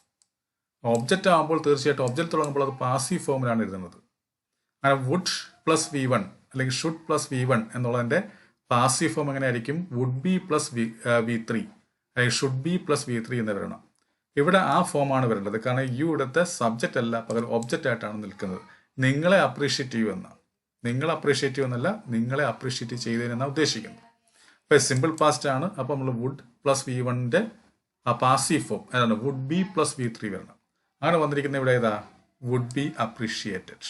ഒബ്ജക്റ്റ് ആകുമ്പോൾ തീർച്ചയായിട്ടും ഒബ്ജക്റ്റ് തുടങ്ങുമ്പോൾ അത് പാസീവ് ഫോമിലാണ് എഴുതുന്നത്. അങ്ങനെ വുഡ് പ്ലസ് V1 അല്ലെങ്കിൽ ഷുഡ് പ്ലസ് V1 എന്നുള്ളതിൻ്റെ പാസീവ് ഫോം എങ്ങനെയായിരിക്കും? വുഡ് ബി പ്ലസ് V3 അല്ലെങ്കിൽ ഷുഡ് ബി പ്ലസ് V3 എന്ന് വരണം. ഇവിടെ ആ ഫോമാണ് വരേണ്ടത്. കാരണം യു ഇവിടുത്തെ സബ്ജക്റ്റ് അല്ല, പകരം ഒബ്ജക്റ്റ് ആയിട്ടാണ് നിൽക്കുന്നത്. നിങ്ങളെ അപ്രീഷിയേറ്റ് ചെയ്യുമെന്ന, നിങ്ങൾ അപ്രീഷിയേറ്റ് ചെയ്യുമെന്നല്ല, നിങ്ങളെ അപ്രീഷിയേറ്റ് ചെയ്തതിനെന്നാണ് ഉദ്ദേശിക്കുന്നത്. അപ്പോൾ സിമ്പിൾ പാസ്റ്റ് ആണ്. അപ്പോൾ നമ്മൾ വുഡ് പ്ലസ് V1ൻ്റെ ആ പാസീവ് ഫോം അതാണ് വുഡ് ബി പ്ലസ് V3 വരണം. അങ്ങനെ വന്നിരിക്കുന്ന ഇവിടെ ഏതാ? Would be appreciated.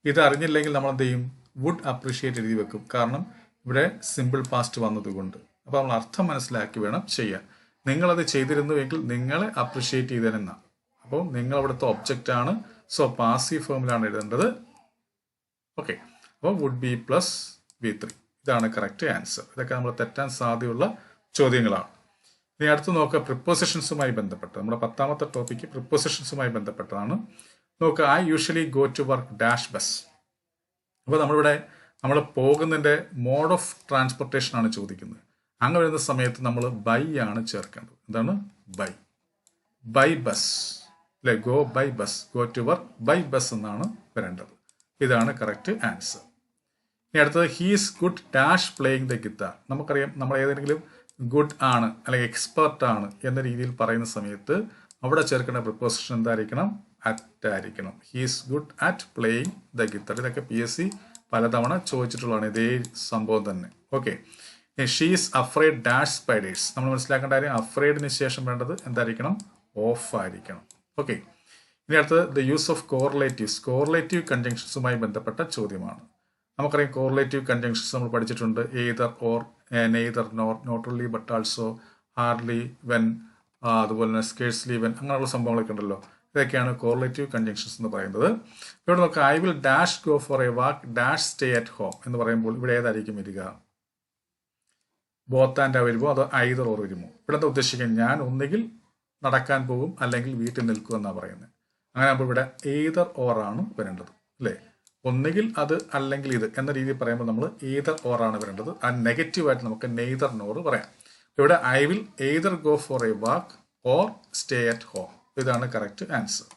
ഇത് അറിഞ്ഞില്ലെങ്കിൽ നമ്മൾ എന്ത് ചെയ്യും? വുഡ് അപ്രീഷിയേറ്റ് എഴുതി വെക്കും. കാരണം ഇവിടെ സിമ്പിൾ പാസ്റ്റ് വന്നതുകൊണ്ട്. അപ്പോൾ നമ്മൾ അർത്ഥം മനസ്സിലാക്കി വേണം ചെയ്യാൻ. നിങ്ങളത് ചെയ്തിരുന്നുവെങ്കിൽ നിങ്ങളെ അപ്രീഷിയേറ്റ് ചെയ്തതെന്നാണ്. അപ്പോൾ നിങ്ങൾ അവിടുത്തെ ഒബ്ജക്റ്റ് ആണ്. സോ പാസീവ് ഫോമിലാണ് എഴുതേണ്ടത്. ഓക്കെ, അപ്പോൾ വുഡ് ബി പ്ലസ് V3 ഇതാണ് കറക്റ്റ് ആൻസർ. ഇതൊക്കെ നമ്മൾ തെറ്റാൻ സാധ്യതയുള്ള ചോദ്യങ്ങളാണ്. ഇനി അടുത്ത് നോക്കുക, പ്രിപ്പോസിഷൻസുമായി ബന്ധപ്പെട്ട് നമ്മുടെ 10ാമത്തെ ടോപ്പിക്ക് പ്രിപ്പോസിഷൻസുമായി ബന്ധപ്പെട്ടതാണ്. നോക്കുക, I usually go to work dash bus. അപ്പോൾ നമ്മളിവിടെ നമ്മൾ പോകുന്നതിൻ്റെ മോഡ് ഓഫ് ട്രാൻസ്പോർട്ടേഷൻ ആണ് ചോദിക്കുന്നത്. അങ്ങനെ വരുന്ന സമയത്ത് നമ്മൾ ബൈ ആണ് ചേർക്കേണ്ടത്. എന്താണ്? ബൈ ബസ് അല്ലെ, go by bus, go to work by bus എന്നാണ് വരേണ്ടത്. ഇതാണ് കറക്റ്റ് ആൻസർ. ഇനി അടുത്തത് he's good dash playing the guitar. നമുക്കറിയാം, നമ്മൾ ഏതെങ്കിലും ഗുഡ് ആണ് അല്ലെങ്കിൽ എക്സ്പെർട്ട് ആണ് എന്ന രീതിയിൽ പറയുന്ന സമയത്ത് അവിടെ ചേർക്കേണ്ട പ്രിപ്പോസിഷൻ എന്തായിരിക്കണം? അറ്റ് ആയിരിക്കണം. He's good at playing the guitar. ഇതൊക്കെ PSC പലതവണ ചോദിച്ചിട്ടുള്ളതാണ് ഇതേ സംഭവം തന്നെ. Okay, she's afraid dash spiders. നമ്മൾ മനസ്സിലാക്കേണ്ട കാര്യം, അഫ്രൈഡിന് ശേഷം വേണ്ടത് എന്തായിരിക്കണം? ഓഫ് ആയിരിക്കണം. ഓക്കെ, ഇനി അടുത്തത് the use of correlatives. Correlative കൺജങ്ഷൻസുമായി ബന്ധപ്പെട്ട ചോദ്യമാണ്. നമുക്കറിയാം കോറിലേറ്റീവ് കൺജങ്ഷൻസ് നമ്മൾ പഠിച്ചിട്ടുണ്ട്. Either or, neither nor, not only but also, hardly, when, അതുപോലെ തന്നെ സ്കേഴ്സ്ലി വെൻ, അങ്ങനെയുള്ള സംഭവങ്ങളൊക്കെ ഉണ്ടല്ലോ. ഇതൊക്കെയാണ് കോറിലേറ്റീവ് കൺജങ്ഷൻസ് എന്ന് പറയുന്നത്. ഇവിടെ നോക്കാം, I will dash go for a walk dash stay at home എന്ന് പറയുമ്പോൾ ഇവിടെ ഏതായിരിക്കും വരിക? ബോത്ത് ആൻഡ് വരുമോ അതോ ഐദർ ഓർ വരുമോ? ഇവിടെ എന്താ ഉദ്ദേശിക്കുന്നത്? ഞാൻ ഒന്നുകിൽ നടക്കാൻ പോകും അല്ലെങ്കിൽ വീട്ടിൽ നിൽക്കും എന്നാണ് പറയുന്നത്. അങ്ങനെ ആകുമ്പോൾ ഇവിടെ എയ്തർ ഓർ ആണ് വരേണ്ടത് അല്ലേ? ഒന്നുകിൽ അത് അല്ലെങ്കിൽ ഇത് എന്ന രീതിയിൽ പറയുമ്പോൾ നമ്മൾ എയ്തർ ഓർ ആണ് വരേണ്ടത്. ആ നെഗറ്റീവായിട്ട് നമുക്ക് നെയ്തർ നോർ പറയാം. ഇവിടെ I will either go for a walk or stay at home. ഇതാണ് കറക്റ്റ് ആൻസർ.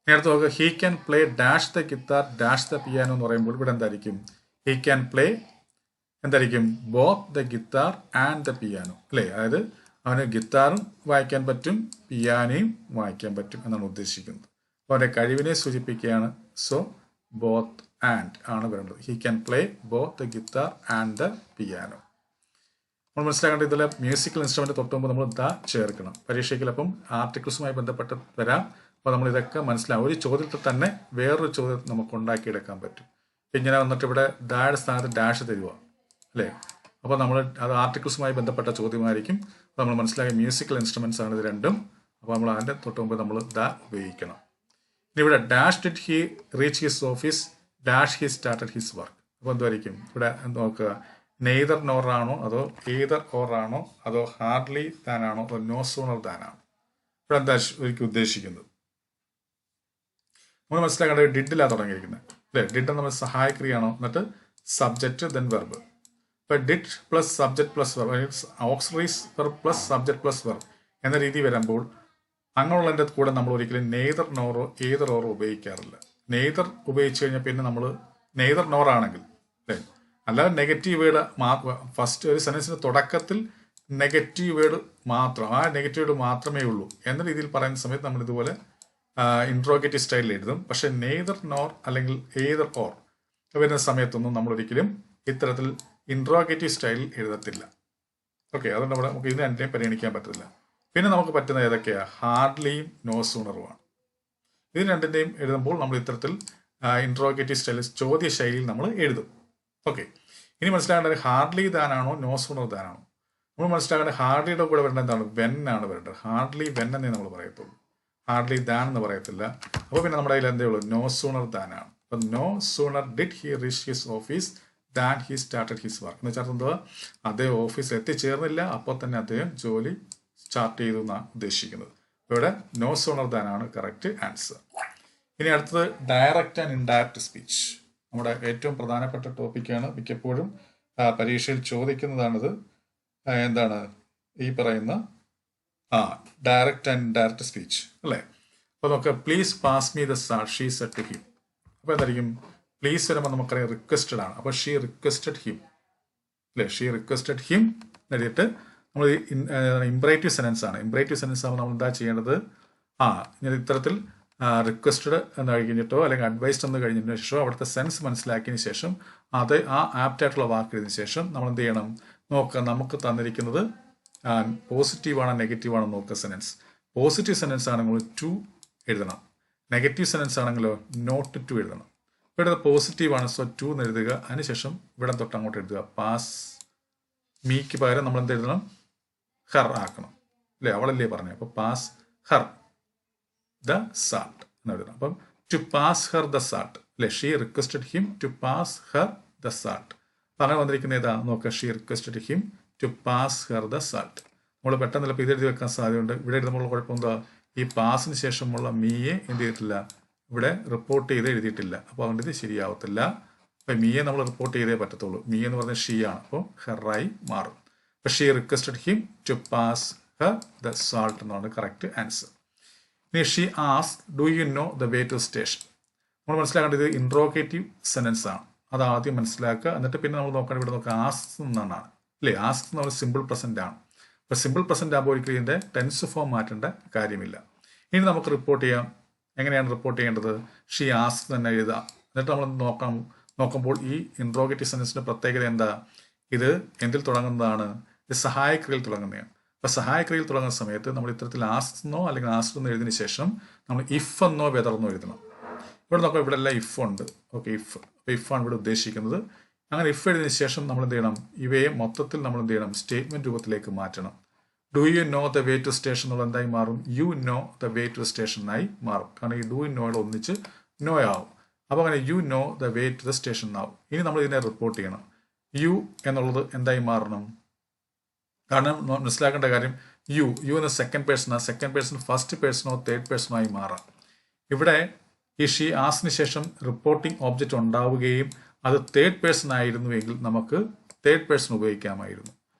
നേരത്തെ നോക്കുക, he can play dash the guitar dash the piano എന്ന് പറയുമ്പോൾ ഇവിടെ എന്തായിരിക്കും? ഹീ ക്യാൻ പ്ലേ എന്തായിരിക്കും? Both the guitar and the piano അല്ലേ? അതായത് അവന് ഗിത്താറും വായിക്കാൻ പറ്റും, പിയാനോയും വായിക്കാൻ പറ്റും എന്നാണ് ഉദ്ദേശിക്കുന്നത്. അപ്പോൾ അവൻ്റെ കഴിവിനെ സൂചിപ്പിക്കുകയാണ്. സോ ബോത്ത് ആൻഡ് ആണ് വരേണ്ടത്. He can play both the guitar and the piano. നമ്മൾ മനസ്സിലാക്കേണ്ട ഇതിലെ മ്യൂസിക്കൽ ഇൻസ്ട്രുമെന്റ് തൊട്ട് മുമ്പ് നമ്മൾ ദ ചേർക്കണം. പരീക്ഷയ്ക്ക് അപ്പം ആർട്ടിക്കിൾസുമായി ബന്ധപ്പെട്ട് വരാം. അപ്പോൾ നമ്മൾ ഇതൊക്കെ മനസ്സിലാവും. ഒരു ചോദ്യത്തിൽ തന്നെ വേറൊരു ചോദ്യം നമുക്ക് ഉണ്ടാക്കിയെടുക്കാൻ പറ്റും. ഇങ്ങനെ വന്നിട്ട് ഇവിടെ ദായുടെ സ്ഥാനത്ത് ഡാഷ് തരുക അല്ലേ? അപ്പോൾ നമ്മൾ അത് ആർട്ടിക്കിൾസുമായി ബന്ധപ്പെട്ട ചോദ്യമായിരിക്കും. അപ്പോൾ നമ്മൾ മനസ്സിലാക്കിയ മ്യൂസിക്കൽ ഇൻസ്ട്രുമെന്റ്സ് ആണ് ഇത് രണ്ടും. അപ്പോൾ നമ്മൾ അതിൻ്റെ തൊട്ട് മുമ്പ് നമ്മൾ ദ ഉപയോഗിക്കണം. ഇനി ഇവിടെ dash did he reach his office dash he started his work. അപ്പോൾ എന്തായിരിക്കും ഇവിടെ നോക്കുക? നെയ്തർ നോർ ആണോ അതോ എയ്തർ ഓർ ആണോ അതോ ഹാർഡ്ലി ദാൻ ആണോ അതോ നോ സൂണർ ദാൻ ആണോ? ഇവിടെ എന്താ ഒരിക്കലും ഉദ്ദേശിക്കുന്നത്? നമ്മൾ മനസ്സിലാക്കേണ്ടത് ഡിഡിലാണ് തുടങ്ങിയിരിക്കുന്നത് അല്ലേ? ഡിഡ് നമ്മൾ സഹായക്രിയയാണോ, എന്നിട്ട് സബ്ജക്റ്റ് ദെൻ വെർബ്. ഇപ്പോൾ did plus subject plus verb, auxiliaries verb plus subject plus verb എന്ന രീതി വരുമ്പോൾ അങ്ങനെയുള്ളതിൻ്റെ കൂടെ നമ്മൾ ഒരിക്കലും നെയ്തർ നോറോ ഏതർ ഓറോ ഉപയോഗിക്കാറില്ല. നെയ്തർ ഉപയോഗിച്ച് കഴിഞ്ഞാൽ പിന്നെ നമ്മൾ നെയ്തർ നോർ ആണെങ്കിൽ അല്ലേ, അല്ലാതെ നെഗറ്റീവ് വേർഡ് ഫസ്റ്റ് ഒരു സെൻറ്റൻസിൻ്റെ തുടക്കത്തിൽ നെഗറ്റീവ് വേർഡ് മാത്രം, ആ നെഗറ്റീവ് വേർഡ് മാത്രമേ ഉള്ളൂ എന്ന രീതിയിൽ പറയുന്ന സമയത്ത് നമ്മൾ ഇതുപോലെ ഇൻട്രോഗേറ്റീവ് സ്റ്റൈലിൽ എഴുതും. പക്ഷെ നെയ്തർ നോർ അല്ലെങ്കിൽ ഏതർ ഓർ വരുന്ന സമയത്തൊന്നും നമ്മൾ ഒരിക്കലും ഇത്തരത്തിൽ ഇൻട്രോഗേറ്റീവ് സ്റ്റൈലിൽ എഴുതത്തില്ല. ഓക്കെ, അതുകൊണ്ട് നമ്മുടെ നമുക്ക് ഇത് രണ്ടിനെയും പരിഗണിക്കാൻ പറ്റില്ല. പിന്നെ നമുക്ക് പറ്റുന്ന ഏതൊക്കെയാണ്? ഹാർഡ്ലിയും നോ സൂണറുമാണ്. ഇത് രണ്ടിൻ്റെയും എഴുതുമ്പോൾ നമ്മൾ ഇത്തരത്തിൽ ഇൻട്രോഗേറ്റീവ് സ്റ്റൈലിൽ ചോദ്യ ശൈലിയിൽ നമ്മൾ എഴുതും. ഓക്കെ, ഇനി മനസ്സിലാക്കേണ്ടത് ഹാർഡ്ലി ദാനാണോ നോ സൂണർ ദാനാണോ? നമ്മൾ മനസ്സിലാക്കേണ്ടത് ഹാർഡ്ലിയുടെ കൂടെ വരേണ്ടത് എന്താണ്? വെൻ ആണ് വരേണ്ടത്. ഹാർഡ്ലി വെൻ എന്നേ നമ്മൾ പറയത്തുള്ളൂ, ഹാർഡ്ലി ദാൻ എന്ന് പറയത്തില്ല. അപ്പോൾ പിന്നെ നമ്മുടെ കയ്യിൽ എന്തേ ഉള്ളൂ? നോ സൂണർ ദാനാണ്. അപ്പം no sooner did he reach his office than he started his work എന്ന് വെച്ചാൽ എന്തുവാ? അദ്ദേഹം ഓഫീസിൽ എത്തിച്ചേർന്നില്ല, അപ്പോൾ തന്നെ അദ്ദേഹം ജോലി സ്റ്റാർട്ട് ചെയ്തു എന്നാണ് ഉദ്ദേശിക്കുന്നത്. ഇവിടെ നോ സൂണർ ദാനാണ് കറക്റ്റ് ആൻസർ. ഇനി അടുത്തത് ഡയറക്റ്റ് ആൻഡ് ഇൻഡയറക്റ്റ് സ്പീച്ച്. നമ്മുടെ ഏറ്റവും പ്രധാനപ്പെട്ട ടോപ്പിക്കാണ്, മിക്കപ്പോഴും പരീക്ഷയിൽ ചോദിക്കുന്നതാണിത്. എന്താണ് ഈ പറയുന്ന ഡയറക്റ്റ് ആൻഡ് ഇൻഡയറക്റ്റ് സ്പീച്ച് അല്ലേ? അപ്പോൾ നമുക്ക് please pass me the salt she said to him. അപ്പോൾ എന്തായിരിക്കും? പ്ലീസ് വരുമ്പോൾ നമുക്കറിയാം റിക്വസ്റ്റഡ് ആണ്. അപ്പോൾ ഷീ റിക്വസ്റ്റഡ് ഹിം അല്ലേ? ഷീ റിക്വസ്റ്റഡ് ഹിം എഴുതിയിട്ട് നമ്മൾ ഇംപറേറ്റീവ് സെൻറ്റൻസ് ആണ്. ഇംപറേറ്റീവ് സെൻറ്റൻസ് ആകുമ്പോൾ നമ്മൾ എന്താ ചെയ്യേണ്ടത്? ഇങ്ങനെ ഇത്തരത്തിൽ റിക്വസ്റ്റഡ് എന്ന് കഴിഞ്ഞിട്ടോ അല്ലെങ്കിൽ അഡ്വൈസ്ഡ് എന്ന് കഴിഞ്ഞതിന് ശേഷം അവിടുത്തെ സെൻസ് മനസ്സിലാക്കിയതിന് ശേഷം അത് ആപ്റ്റ് ആയിട്ടുള്ള വാക്ക് എഴുതിയതിന് ശേഷം നമ്മൾ എന്ത് ചെയ്യണം? നോക്കുക, നമുക്ക് തന്നിരിക്കുന്നത് പോസിറ്റീവാണോ നെഗറ്റീവ് ആണോ നോക്കുക സെൻറ്റൻസ്. പോസിറ്റീവ് സെൻറ്റൻസ് ആണെങ്കിൽ ടു എഴുതണം, നെഗറ്റീവ് സെൻറ്റൻസ് ആണെങ്കിലോ നോട്ട് ടു എഴുതണം. ഇവിടെ പോസിറ്റീവ് ആണ്, സോ ടു എന്ന് എഴുതുക. അതിനുശേഷം ഇവിടെ തൊട്ട് അങ്ങോട്ട് എഴുതുക. പാസ് മീക്ക് പകരം നമ്മൾ എന്ത് എഴുതണം? ഹർ ആക്കണം അല്ലേ? അവളല്ലേ പറഞ്ഞു. അപ്പോൾ പാസ് ഹർ ദ സാൾട്ട് എന്ന് എഴുതണം. അപ്പം to pass her the salt അല്ലേ? She requested him to pass her the salt. അപ്പം അങ്ങനെ വന്നിരിക്കുന്ന ഏതാ നോക്കുക? She requested him to pass her the salt. നമ്മൾ പെട്ടെന്ന് ചിലപ്പോൾ ഇത് എഴുതി വെക്കാൻ സാധ്യതയുണ്ട്. ഇവിടെ എഴുതുമ്പോൾ കുഴപ്പം എന്താ? ഈ പാസിന് ശേഷമുള്ള മീയെ എന്ത് ചെയ്തിട്ടില്ല? ഇവിടെ റിപ്പോർട്ട് ചെയ്ത് എഴുതിയിട്ടില്ല. അപ്പോൾ അതുകൊണ്ട് ഇത് ശരിയാവത്തില്ല. അപ്പം മീയെ നമ്മൾ റിപ്പോർട്ട് ചെയ്തേ പറ്റത്തുള്ളൂ. മീ എന്ന് പറഞ്ഞാൽ ഷീ ആണ്, അപ്പോൾ ഹെറായി മാറും. അപ്പോൾ she requested him to pass her the salt എന്നാണ് കറക്റ്റ് ആൻസർ. ഇനി she ask do you know the way to station. നമ്മൾ മനസ്സിലാക്കേണ്ടത് ഇത് ഇൻട്രോഗേറ്റീവ് സെൻറ്റൻസ് ആണ്. അത് ആദ്യം മനസ്സിലാക്കുക. എന്നിട്ട് പിന്നെ നമ്മൾ നോക്കേണ്ടത് ഇവിടെ നോക്കുക ആസ്ക് എന്നാണ് അല്ലേ? ആസ്ക് എന്ന് പറഞ്ഞാൽ സിമ്പിൾ പ്രസന്റ് ആണ്. അപ്പോൾ സിമ്പിൾ പ്രസന്റ് ആകുമ്പോൾ ഒരിക്കലും ഇതിൻ്റെ ടെൻസ് ഫോം മാറ്റേണ്ട കാര്യമില്ല. ഇനി നമുക്ക് റിപ്പോർട്ട് ചെയ്യാം. എങ്ങനെയാണ് റിപ്പോർട്ട് ചെയ്യേണ്ടത്? ഷീ ആസ്ക് തന്നെ എഴുതുക. എന്നിട്ട് നമ്മൾ നോക്കുമ്പോൾ ഈ ഇൻട്രോഗേറ്റീവ് സെൻറ്റൻസിൻ്റെ പ്രത്യേകത എന്താ? ഇത് എന്തിൽ തുടങ്ങുന്നതാണ്? ഇത് സഹായക്രിയയിൽ തുടങ്ങുന്നതാണ്. അപ്പോൾ സഹായക്രിയയിൽ തുടങ്ങുന്ന സമയത്ത് നമ്മൾ ഇത്തരത്തിൽ ആസ്ക് എന്നോ അല്ലെങ്കിൽ ആസ്ക് എന്നോ എഴുതിയതിന് ശേഷം നമ്മൾ ഇഫ് എന്നോ വെദർ എന്നോ എഴുതണം. ഇവിടെ നോക്കാം, ഇവിടെ എല്ലാം ഇഫ് ഉണ്ട്. Okay, if. അപ്പോൾ ഇഫാണ് ഇവിടെ ഉദ്ദേശിക്കുന്നത്. അങ്ങനെ ഇഫ് എഴുതിയതിന് ശേഷം നമ്മൾ എന്ത് ചെയ്യണം? ഇവയെ മൊത്തത്തിൽ നമ്മൾ എന്ത് ചെയ്യണം? സ്റ്റേറ്റ്മെന്റ് രൂപത്തിലേക്ക് മാറ്റണം. Do you know the way to station എന്നുള്ള എന്തായി മാറും? You know the way to സ്റ്റേഷനായി മാറും. കാരണം ഈ ഡു നോയുടെ ഒന്നിച്ച് നോ ആവും. അപ്പോൾ അങ്ങനെ you know the way to the station ആവും. ഇനി നമ്മൾ ഇതിനെ റിപ്പോർട്ട് ചെയ്യണം. യു എന്നുള്ളത് എന്തായി മാറണം? കാരണം മനസ്സിലാക്കേണ്ട കാര്യം യു എന്ന സെക്കൻഡ് പേഴ്സണോ, സെക്കൻഡ് പേഴ്സൺ ഫസ്റ്റ് പേഴ്സണോ തേർഡ് പേഴ്സണോ ആയി മാറാം. ഇവിടെ ഈ ഷീ ആസ്കിന് ശേഷം റിപ്പോർട്ടിംഗ് ഒബ്ജക്റ്റ് ഉണ്ടാവുകയും അത് തേർഡ് പേഴ്സൺ ആയിരുന്നുവെങ്കിൽ നമുക്ക് തേർഡ് പേഴ്സൺ ഉപയോഗിക്കാമായിരുന്നു.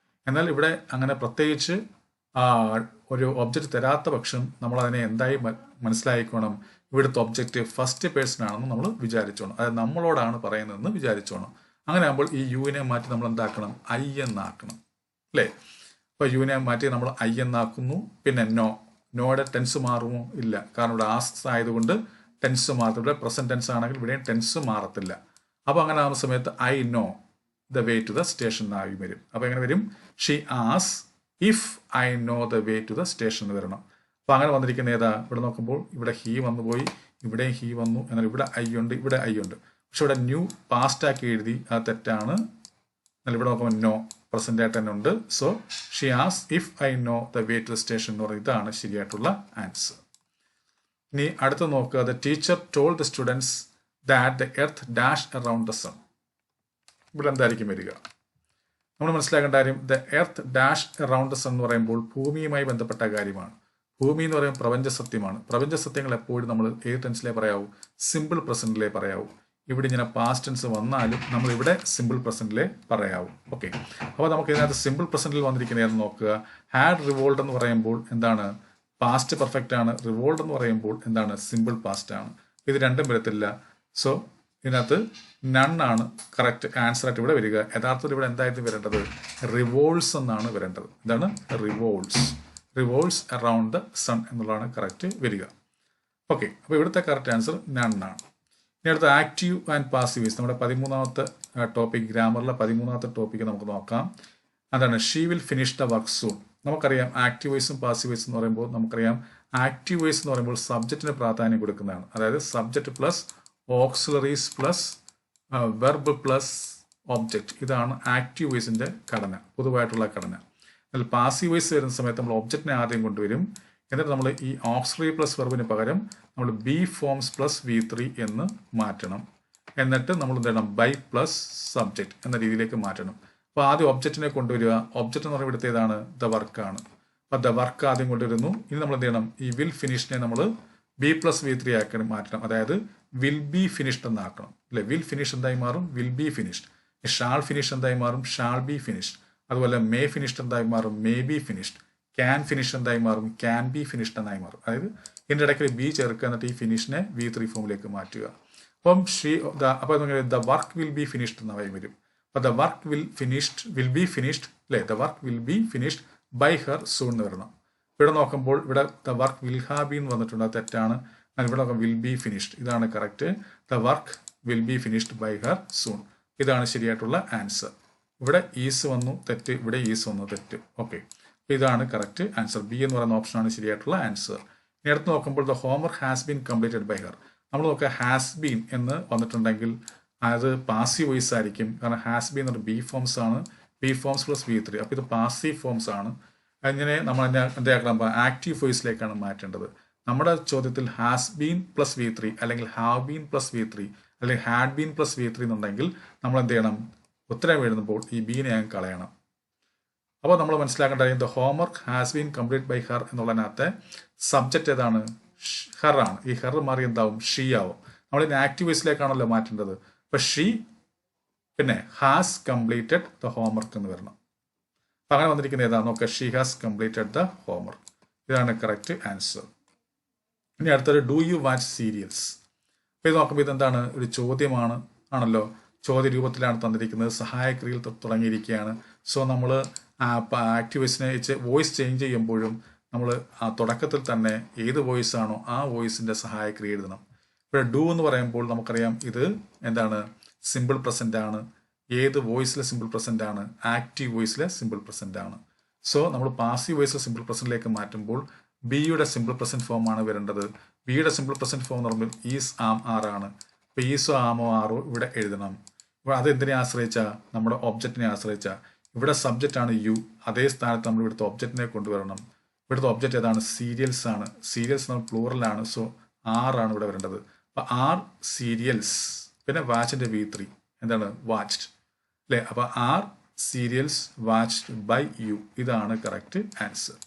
എന്നാൽ ഇവിടെ അങ്ങനെ പ്രത്യേകിച്ച് ഒരു ഒബ്ജക്റ്റ് തരാത്ത പക്ഷം നമ്മൾ അതിനെ എന്തായി മനസ്സിലായിക്കോണം? ഇവിടുത്തെ ഒബ്ജക്റ്റ് ഫസ്റ്റ് പേഴ്സൺ ആണെന്ന് നമ്മൾ വിചാരിച്ചോണം. അതായത് നമ്മളോടാണ് പറയുന്നതെന്ന് വിചാരിച്ചോണം. അങ്ങനെ ആകുമ്പോൾ ഈ യുവിനെ മാറ്റി നമ്മൾ എന്താക്കണം? ഐ എന്നാക്കണം അല്ലേ? അപ്പോൾ യുവിനെ മാറ്റി നമ്മൾ ഐ എന്നാക്കുന്നു. പിന്നെ നോയുടെ ടെൻസ് മാറുമോ? ഇല്ല. കാരണം ഇവിടെ ആസ്ക്സ് ആയതുകൊണ്ട് ടെൻസ് മാറത്തില്ല. ഇവിടെ പ്രസന്റ് ടെൻസ് ആണെങ്കിൽ ഇവിടെയും ടെൻസ് മാറത്തില്ല. അപ്പോൾ അങ്ങനെ ആകുന്ന സമയത്ത് I know the way to the station ആയി വരും. അപ്പോൾ എങ്ങനെ വരും? She as if I know the way to the station എന്ന് വരണം. അപ്പോൾ അങ്ങനെ വന്നിരിക്കുന്ന ഏതാ? ഇവിടെ നോക്കുമ്പോൾ ഇവിടെ ഹീ വന്നു പോയി, ഇവിടെയും ഹീ വന്നു. എന്നാൽ ഇവിടെ ഐ ഉണ്ട്, ഇവിടെ ഐ ഉണ്ട്. പക്ഷെ ഇവിടെ ന്യൂ പാസ്റ്റ് ആക്കി എഴുതി, അത് തെറ്റാണ്. എന്നാൽ ഇവിടെ നോക്കുമ്പോൾ നോ പ്രസന്റ് ആയിട്ട് തന്നെ ഉണ്ട്. So she as if I know the way to the station എന്ന് പറയുന്നത് ഇതാണ് ശരിയായിട്ടുള്ള ആൻസർ. ഇനി അടുത്ത് നോക്കുക. The teacher told the students that the earth dash around the sun. ഇവിടെ എന്തായിരിക്കും വരിക? നമ്മൾ മനസ്സിലാക്കേണ്ട കാര്യം the earth dash around the sun എന്ന് പറയുമ്പോൾ ഭൂമിയുമായി ബന്ധപ്പെട്ട കാര്യമാണ്. ഭൂമി എന്ന് പറയുമ്പോൾ പ്രപഞ്ച സത്യമാണ്. പ്രപഞ്ച സത്യങ്ങൾ എപ്പോഴും നമ്മൾ ഏത് ടെൻസിലേ പറയാവൂ? സിമ്പിൾ പ്രസന്റിലേ പറയാവൂ. ഇവിടെ ഇങ്ങനെ പാസ്റ്റ് ടെൻസ് വന്നാലും നമ്മൾ ഇവിടെ സിമ്പിൾ പ്രസന്റിലെ പറയാവും. ഓക്കെ, അപ്പോൾ നമുക്ക് ഇതിനകത്ത് സിമ്പിൾ പ്രസന്റിൽ വന്നിരിക്കുന്നതെന്ന് നോക്കുക. ഹാഡ് റിവോൾഡ് എന്ന് പറയുമ്പോൾ എന്താണ്? പാസ്റ്റ് പെർഫെക്റ്റ് ആണ്. റിവോൾഡ് എന്ന് പറയുമ്പോൾ എന്താണ്? സിമ്പിൾ പാസ്റ്റ് ആണ്. ഇത് രണ്ടും വരത്തില്ല. സോ ഇതിനകത്ത് നൺ ആണ് കറക്റ്റ് ആൻസർ ആയിട്ട് ഇവിടെ വരിക. യഥാർത്ഥത്തിൽ ഇവിടെ എന്തായിരുന്നു വരേണ്ടത്? റിവോൾസ് എന്നാണ് വരേണ്ടത്. എന്താണ്? റിവോൾസ് അറൗണ്ട് ദ സൺ എന്നുള്ളതാണ് കറക്റ്റ് വരിക. ഓക്കെ, അപ്പോൾ ഇവിടുത്തെ കറക്റ്റ് ആൻസർ നൺ ആണ്. ഇനി അടുത്ത ആക്റ്റീവ് ആൻഡ് പാസീവ് വോയിസ്. നമ്മുടെ 13ാമത്തെ ടോപ്പിക്, ഗ്രാമറിലെ 13ാമത്തെ ടോപ്പിക്ക് നമുക്ക് നോക്കാം. അതാണ് she will finish the work soon. നമുക്കറിയാം ആക്റ്റീവ് വോയിസും പാസീവ് വോയിസും എന്ന് പറയുമ്പോൾ നമുക്കറിയാം ആക്റ്റീവ് വോയിസ് എന്ന് പറയുമ്പോൾ സബ്ജക്റ്റിന് പ്രാധാന്യം കൊടുക്കുന്നതാണ്. അതായത് subject plus auxiliaries plus verb plus object. ഇതാണ് ആക്റ്റീവ് വോയിസിന്റെ ഘടന, പൊതുവായിട്ടുള്ള ഘടന. അതിൽ പാസീവ് വോയിസ് വരുന്ന സമയത്ത് നമ്മൾ ഒബ്ജക്റ്റിനെ ആദ്യം കൊണ്ടുവരും. എന്നിട്ട് നമ്മൾ ഈ ഓക്സിലറി പ്ലസ് വെർബിന് പകരം നമ്മൾ ബി ഫോംസ് പ്ലസ് V3 എന്ന് മാറ്റണം. എന്നിട്ട് നമ്മൾ എന്ത് ചെയ്യണം? ബൈ പ്ലസ് സബ്ജക്റ്റ് എന്ന രീതിയിലേക്ക് മാറ്റണം. അപ്പോൾ ആദ്യം ഒബ്ജക്റ്റിനെ കൊണ്ടുവരിക. ഒബ്ജക്റ്റ് എന്ന് പറയുമ്പോൾ ഇവിടുത്തെ ഏതാണ്? ദ വർക്കാണ്. അപ്പോൾ ദ വർക്ക് ആദ്യം കൊണ്ടുവരുന്നു. ഇനി നമ്മൾ എന്ത് ചെയ്യണം? ഈ വിൽ ഫിനിഷിനെ നമ്മൾ ബി പ്ലസ് V3 ആക്കി മാറ്റണം. അതായത് വിൽ ബി ഫിനിഷ്ഡ് എന്നാക്കണം. അല്ലെ, വിൽ ഫിനിഷ് എന്തായി മാറും? Will be finished. Shall finish എന്തായി മാറും? Shall be finished. അതുപോലെ മേ ഫിനിഷ്ഡ് എന്തായി മാറും? May be finished. Can finish എന്തായി മാറും? ക്യാൻ ബി ഫിനിഷ്ഡ് എന്നായി മാറും. അതായത് ഇതിൻ്റെ ഇടയ്ക്ക് ബി ചേർക്കുക, എന്നിട്ട് ഈ ഫിനിഷിനെ V3 ഫോമിലേക്ക് മാറ്റുക. അപ്പം the work will be finished എന്നായി വരും. അപ്പോൾ the work will be finished അല്ലേ, the work will be finished by her soon എന്ന് വരണം. ഇവിടെ നോക്കുമ്പോൾ ഇവിടെ the work will have been വന്നിട്ടുണ്ട്, അത് തെറ്റാണ്. ഇവിടെ നോക്കാം വിൽ ബി ഫിനിഷ്ഡ്, ഇതാണ് correct. The work will be finished by her soon, ഇതാണ് ശരിയായിട്ടുള്ള ആൻസർ. ഇവിടെ ഈസ് വന്നു തെറ്റ്, ഇവിടെ ഈസ് വന്നു തെറ്റ്. ഓക്കെ, ഇതാണ് കറക്റ്റ് ആൻസർ. ബി എന്ന് പറയുന്ന ഓപ്ഷനാണ് ശരിയായിട്ടുള്ള ആൻസർ. ഇനി അടുത്ത് നോക്കുമ്പോൾ the homework has been completed by her. നമ്മൾ നോക്കുക ഹാസ് ബീൻ എന്ന് വന്നിട്ടുണ്ടെങ്കിൽ അത് പാസീവ് വോയിസ് ആയിരിക്കും. കാരണം ഹാസ് ബീൻ എന്നൊരു ബി ഫോംസ് ആണ്, ബി ഫോംസ് പ്ലസ് V3. അപ്പോൾ ഇത് പാസീവ് ഫോംസ് ആണ്. അങ്ങനെ നമ്മൾ എന്താക്കണം? ആക്റ്റീവ് വോയിസിലേക്കാണ് മാറ്റേണ്ടത്. നമ്മുടെ ചോദ്യത്തിൽ ഹാസ് ബീൻ പ്ലസ് V3 അല്ലെങ്കിൽ ഹാവ് ബീൻ പ്ലസ് V3 അല്ലെങ്കിൽ ഹാഡ് ബീൻ പ്ലസ് V3 എന്നുണ്ടെങ്കിൽ നമ്മൾ എന്ത് ചെയ്യണം? ഉത്തരം എഴുതുമ്പോൾ ഈ ബീനെ അങ്ങ് കളയണം. അപ്പോൾ നമ്മൾ മനസ്സിലാക്കേണ്ട കാര്യം the homework has been complete by her എന്നുള്ളതിനകത്തെ സബ്ജക്റ്റ് ഏതാണ്? ഹെർ ആണ്. ഈ ഹെർ മാറി എന്താവും? ഷീ ആവും. നമ്മൾ ഇതിന് ആക്റ്റീവ് വോയിസിലേക്കാണല്ലോ മാറ്റേണ്ടത്. അപ്പോൾ ഷീ പിന്നെ ഹാസ് കംപ്ലീറ്റഡ് ദ ഹോംവർക്ക് എന്ന് വരണം. അപ്പം അങ്ങനെ വന്നിരിക്കുന്നത് ഏതാണ് നോക്കുക? She has completed the homework, ഇതാണ് കറക്റ്റ് ആൻസർ. ഇനി അടുത്തൊരു ഡു യു വാച്ച് സീരിയൽസ്. അപ്പോൾ ഇത് നോക്കുമ്പോൾ ഇതെന്താണ്? ഒരു ചോദ്യമാണ് ആണല്ലോ, ചോദ്യ രൂപത്തിലാണ് തന്നിരിക്കുന്നത്, സഹായക്രിയയിൽ തുടങ്ങിയിരിക്കുകയാണ്. സോ നമ്മൾ ആക്റ്റീവ് വോയിസിനെ വോയിസ് ചേഞ്ച് ചെയ്യുമ്പോഴും നമ്മൾ ആ തുടക്കത്തിൽ തന്നെ ഏത് വോയിസ് ആണോ ആ വോയിസിന്റെ സഹായക്രിയ എഴുതണം. ഇവിടെ ഡു എന്ന് പറയുമ്പോൾ നമുക്കറിയാം ഇത് എന്താണ്? സിമ്പിൾ പ്രസന്റ് ആണ്. ഏത് വോയിസിലെ സിമ്പിൾ പ്രസന്റ് ആണ്? ആക്റ്റീവ് വോയിസിലെ സിമ്പിൾ പ്രസന്റ് ആണ്. സോ നമ്മൾ പാസീവ് വോയിസിലെ സിമ്പിൾ പ്രസന്റിലേക്ക് മാറ്റുമ്പോൾ ബിയുടെ സിമ്പിൾ പ്രസന്റ് ഫോം ആണ് വരേണ്ടത്. ബിയുടെ സിമ്പിൾ പ്രസന്റ് ഫോം എന്ന് പറയുമ്പോൾ ഈസ് ആം ആർ ആണ്. അപ്പോൾ ഈസോ ആമോ ആറോ ഇവിടെ എഴുതണം. ഇപ്പോൾ അത് എന്തിനെ ആശ്രയിച്ചാ? നമ്മുടെ ഒബ്ജക്റ്റിനെ ആശ്രയിച്ചാ. ഇവിടെ സബ്ജക്റ്റ് ആണ് യു, അതേ സ്ഥാനത്ത് നമ്മൾ ഇവിടുത്തെ ഒബ്ജക്റ്റിനെ കൊണ്ടുവരണം. ഇവിടുത്തെ ഒബ്ജക്റ്റ് ഏതാണ്? സീരിയൽസ് ആണ്. സീരിയൽസ് നമ്മൾ പ്ലൂറലാണ്. സോ ആർ ആണ് ഇവിടെ വരേണ്ടത്. അപ്പോൾ ആർ സീരിയൽസ്, പിന്നെ വാച്ചിന്റെ V3 എന്താണ്? വാച്ച്ഡ് അല്ലേ. അപ്പോൾ are serials watched by you, ഇതാണ് കറക്റ്റ് ആൻസർ.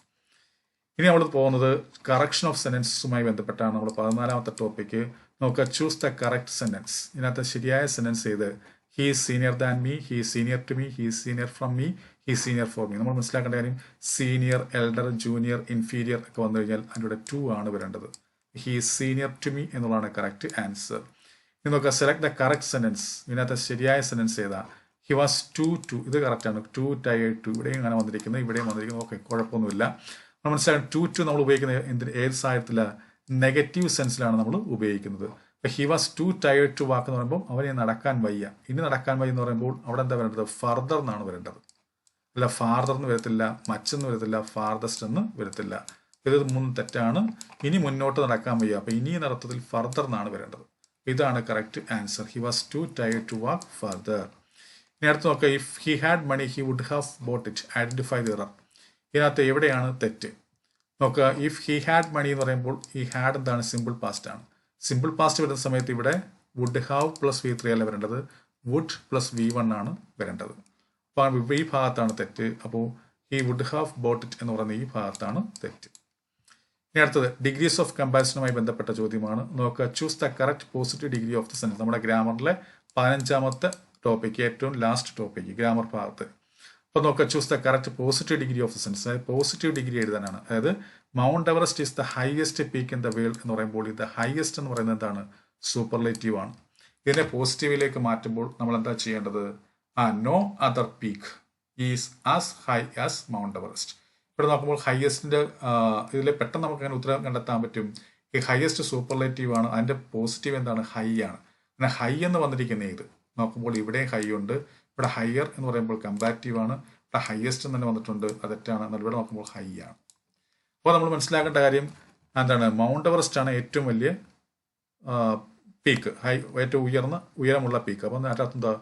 ഇനി നമ്മൾ പോകുന്നത് കറക്ഷൻ ഓഫ് സെന്റൻസുമായി ബന്ധപ്പെട്ടാണ്. നമ്മൾ 14ാമത്തെ ടോപ്പിക്ക് നോക്കുക. Choose the correct sentence. ഇതിനകത്ത് ശരിയായ സെന്റൻസ് ചെയ്ത് he is senior than me, he is senior to me, he is senior from me, he is senior for me. നമ്മൾ മനസ്സിലാക്കേണ്ട കാര്യം സീനിയർ, എൽഡർ, ജൂനിയർ, ഇൻഫീരിയർ ഒക്കെ വന്നു കഴിഞ്ഞാൽ അതിൻ്റെ 2 ആണ് വരേണ്ടത്. He is senior to me എന്നുള്ളതാണ് കറക്റ്റ് ആൻസർ. ഇനി നോക്കുക സെലക്ട് ദ കറക്റ്റ് സെന്റൻസ്. ഇതിനകത്ത് ശരിയായ സെന്റൻസ് ചെയ്താ ഹി വാസ് ടു, ഇത് കറക്റ്റാണ്. 2 tired 2 ഇവിടെയും അങ്ങനെ വന്നിരിക്കുന്നത്, ഇവിടെയും വന്നിരിക്കുന്നത്. ഓക്കെ, കുഴപ്പമൊന്നുമില്ല. നമ്മൾ മനസ്സിലാക്കണം 2 നമ്മൾ ഉപയോഗിക്കുന്നത് ഏത് സാഹചര്യത്തില? നെഗറ്റീവ് സെൻസിലാണ് നമ്മൾ ഉപയോഗിക്കുന്നത്. അപ്പോൾ he was too tired to walk എന്ന് പറയുമ്പോൾ അവനെ നടക്കാൻ വയ്യ. ഇനി നടക്കാൻ വയ്യ എന്ന് പറയുമ്പോൾ അവിടെ എന്താ വരേണ്ടത്? ഫർദർ എന്നാണ് വരേണ്ടത്. അല്ല ഫാർദർ എന്ന് വരത്തില്ല, മച്ചെന്ന് വരത്തില്ല, ഫാർദസ്റ്റ് എന്ന് വരത്തില്ല. ഇത് 3 തെറ്റാണ്. ഇനി മുന്നോട്ട് നടക്കാൻ വയ്യ, അപ്പോൾ ഇനി നടത്തത്തിൽ ഫർദർ എന്നാണ് വരേണ്ടത്. ഇതാണ് correct answer. He was too tired to walk further. ഇനി അടുത്ത് നോക്കുക. If he had money he would have bought it. Identify the error. ഇതിനകത്ത് എവിടെയാണ് തെറ്റ് നോക്കുക. ഇഫ് ഹി ഹാഡ് മണി എന്ന് പറയുമ്പോൾ ഈ ഹാഡ് എന്താണ്? സിമ്പിൾ പാസ്റ്റ് ആണ്. സിമ്പിൾ പാസ്റ്റ് വരുന്ന സമയത്ത് ഇവിടെ വുഡ് ഹാവ് പ്ലസ് V3 അല്ല വരേണ്ടത്, വുഡ് പ്ലസ് V1 ആണ് വരേണ്ടത്. അപ്പോൾ ഈ ഭാഗത്താണ് തെറ്റ്. അപ്പോൾ ഈ വുഡ് ഹാവ് ബോട്ട് ഇറ്റ് എന്ന് പറയുന്ന ഈ ഭാഗത്താണ് തെറ്റ്. ഇനി അടുത്തത് ഡിഗ്രീസ് ഓഫ് കമ്പാരിസണുമായി ബന്ധപ്പെട്ട ചോദ്യമാണ്. നോക്കുക, choose the correct positive degree of the sentence. നമ്മുടെ ഗ്രാമറിലെ 15ാമത്തെ ടോപ്പിക്ക്, ഏറ്റവും ലാസ്റ്റ് ടോപ്പിക്ക് ഗ്രാമർ ഭാഗത്ത്. അപ്പോൾ നോക്കുക, choose the correct positive degree of the sentence. അതായത് പോസിറ്റീവ് ഡിഗ്രി എഴുതാനാണ്. അതായത് mount Everest is the highest peak in the world എന്ന് പറയുമ്പോൾ ഇത് ഹയസ്റ്റ് എന്ന് പറയുന്നത് എന്താണ്? സൂപ്പർലേറ്റീവ് ആണ്. ഇതിനെ പോസിറ്റീവിലേക്ക് മാറ്റുമ്പോൾ നമ്മൾ എന്താ ചെയ്യേണ്ടത്? No other peak is as high as Mount Everest. ഇവിടെ നോക്കുമ്പോൾ ഹയസ്റ്റിൻ്റെ ഇതിൽ പെട്ടെന്ന് നമുക്ക് അങ്ങനെ ഉത്തരം കണ്ടെത്താൻ പറ്റും. ഈ ഹയസ്റ്റ് സൂപ്പർലേറ്റീവ് ആണ്, അതിൻ്റെ പോസിറ്റീവ് എന്താണ്? ഹൈ ആണ്. പിന്നെ ഹൈ എന്ന് വന്നിരിക്കുന്ന ഇത് നോക്കുമ്പോൾ ഇവിടെ ഹൈ ഉണ്ട്, ഇവിടെ ഹയർ എന്ന് പറയുമ്പോൾ കമ്പാരിറ്റീവ് ആണ്, ഇവിടെ ഹയസ്റ്റ് എന്ന് തന്നെ വന്നിട്ടുണ്ട്, അത് തെറ്റാണ്. എന്നാൽ ഇവിടെ നോക്കുമ്പോൾ ഹൈ ആണ്. അപ്പോൾ നമ്മൾ മനസ്സിലാക്കേണ്ട കാര്യം എന്താണ്? മൗണ്ട് എവറസ്റ്റ് ആണ് ഏറ്റവും വലിയ പീക്ക്, ഏറ്റവും ഉയരമുള്ള പീക്ക്. അപ്പം അതിൻ്റെ അർത്ഥം എന്താ?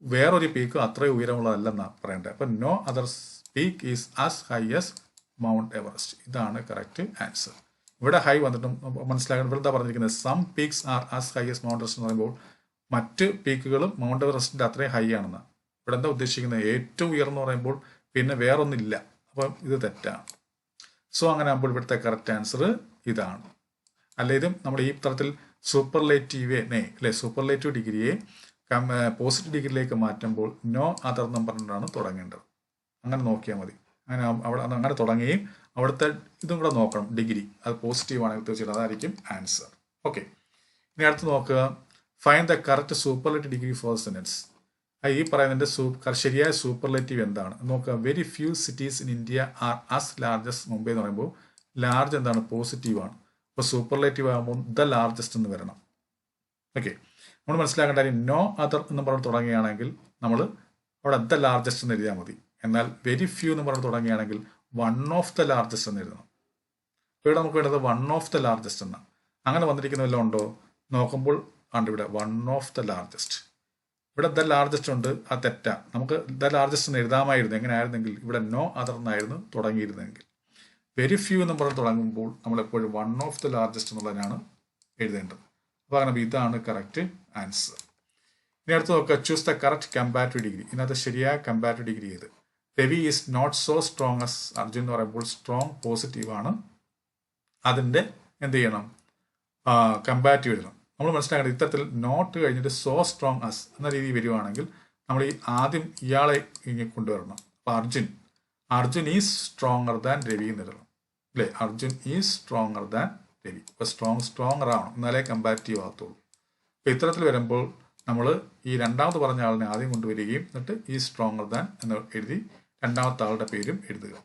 വേറൊരു പീക്ക് അത്രയും ഉയരമുള്ളതല്ലെന്നാണ് പറയേണ്ടത്. അപ്പം no other peak is as high as Mount Everest. ഇതാണ് കറക്റ്റ് ആൻസർ. ഇവിടെ ഹൈ വന്നിട്ടും മനസ്സിലാക്കണം. ഇവിടെ എന്താ പറഞ്ഞിരിക്കുന്നത്? Some peaks are as high as Mount Everest എന്ന് പറയുമ്പോൾ മറ്റ് പീക്കുകളും മൗണ്ട് എവറസ്റ്റിൻ്റെ അത്രയും ഹൈ ആണെന്നാണ്. ഇവിടെ എന്താ ഉദ്ദേശിക്കുന്നത്? ഏറ്റവും ഉയർന്ന് പറയുമ്പോൾ പിന്നെ വേറൊന്നില്ല. അപ്പം ഇത് തെറ്റാണ്. സോ അങ്ങനെ ആകുമ്പോൾ ഇവിടുത്തെ കറക്റ്റ് ആൻസർ ഇതാണ്. അല്ല, ഇതും നമ്മൾ ഈ തരത്തിൽ സൂപ്പർലേറ്റീവിനെ അല്ലെ സൂപ്പർലേറ്റീവ് ഡിഗ്രിയെ പോസിറ്റീവ് ഡിഗ്രിയിലേക്ക് മാറ്റുമ്പോൾ നോ അതർ എന്നും പറഞ്ഞിട്ടാണ് തുടങ്ങേണ്ടത്. അങ്ങനെ നോക്കിയാൽ മതി. അങ്ങനെ തുടങ്ങുകയും അവിടുത്തെ ഇതും കൂടെ നോക്കണം, ഡിഗ്രി അത് പോസിറ്റീവ് ആണെങ്കിൽ തീർച്ചയായിട്ടും അതായിരിക്കും ആൻസർ. ഓക്കെ, ഇനി അടുത്ത് നോക്കുക, find the correct superlative degree for sentence. ഈ പറയുന്നതിൻ്റെ ശരിയായ സൂപ്പർലേറ്റീവ് എന്താണ് നോക്കുക. Very few cities in India are as largest Mumbai എന്ന് പറയുമ്പോൾ ലാർജ് എന്താണ്? പോസിറ്റീവ് ആണ്. അപ്പോൾ സൂപ്പർലേറ്റീവ് ആകുമ്പോൾ ദ ലാർജസ്റ്റ് എന്ന് വരണം. ഓക്കെ, നമ്മൾ മനസ്സിലാക്കേണ്ട കാര്യം നോ അതർ എന്ന് പറഞ്ഞ് തുടങ്ങുകയാണെങ്കിൽ നമ്മൾ അവിടെ ദ ലാർജസ്റ്റ് എന്ന് എഴുതിയാൽ മതി. എന്നാൽ വെരി ഫ്യൂ എന്ന് പറഞ്ഞ് തുടങ്ങുകയാണെങ്കിൽ വൺ ഓഫ് ദ ലാർജസ്റ്റ് എന്ന് എഴുതണം. ഇവിടെ നമുക്ക് വേണ്ടത് വൺ ഓഫ് ദ ലാർജസ്റ്റ് എന്നാണ്. അങ്ങനെ വന്നിരിക്കുന്ന വല്ലതും ഉണ്ടോ നോക്കുമ്പോൾ ആണ് ഇവിടെ വൺ ഓഫ് ദ ലാർജസ്റ്റ്. ഇവിടെ ദ ലാർജസ്റ്റ് ഉണ്ട്, അത് തെറ്റാ. നമുക്ക് ദ ലാർജസ്റ്റ് എന്ന് എഴുതാമായിരുന്നു. എങ്ങനെ ആയിരുന്നെങ്കിൽ ഇവിടെ നോ അതർ എന്നായിരുന്നു തുടങ്ങിയിരുന്നെങ്കിൽ. വെരി ഫ്യൂ എന്ന് പറഞ്ഞ് തുടങ്ങുമ്പോൾ നമ്മളെപ്പോഴും വൺ ഓഫ് ദ ലാർജസ്റ്റ് എന്നുള്ളതിനാണ് എഴുതേണ്ടത്. അപ്പോൾ അങ്ങനെ ഇതാണ് കറക്റ്റ് ആൻസർ. ഇനി അടുത്ത് നോക്കുക, choose the correct comparative degree. ഇതിനകത്ത് ശരിയായ കമ്പാരിറ്റീവ് ഡിഗ്രി ഏത്? Ravi is not so strong as Arjun എന്ന് പറയുമ്പോൾ സ്ട്രോങ് പോസിറ്റീവ് ആണ്. അതിൻ്റെ എന്ത് ചെയ്യണം? കമ്പാരിറ്റീവ് എഴുതണം. നമ്മൾ മനസ്സിലാക്കേണ്ടത് ഇത്തരത്തിൽ നോട്ട് കഴിഞ്ഞിട്ട് സോ സ്ട്രോങ് ആസ് എന്ന രീതി വരുവാണെങ്കിൽ നമ്മൾ ഈ ആദ്യം ഇയാളെ ഇങ്ങനെ കൊണ്ടുവരണം. അപ്പോൾ Arjun is stronger than Ravi എന്ന് എഴുതണം അല്ലേ? Arjun is stronger than Ravi. ഇപ്പോൾ സ്ട്രോങ്ങർ ആവണം, എന്നാലേ കമ്പാരിറ്റീവ് ആകത്തുള്ളൂ. അപ്പോൾ ഇത്തരത്തിൽ വരുമ്പോൾ നമ്മൾ ഈ രണ്ടാമത് പറഞ്ഞ ആളിനെ ആദ്യം കൊണ്ടുവരികയും എന്നിട്ട് ഈ സ്ട്രോങ്ങർ ദാൻ എന്ന് എഴുതി രണ്ടാമത്തെ ആളുടെ പേരും എഴുതുക.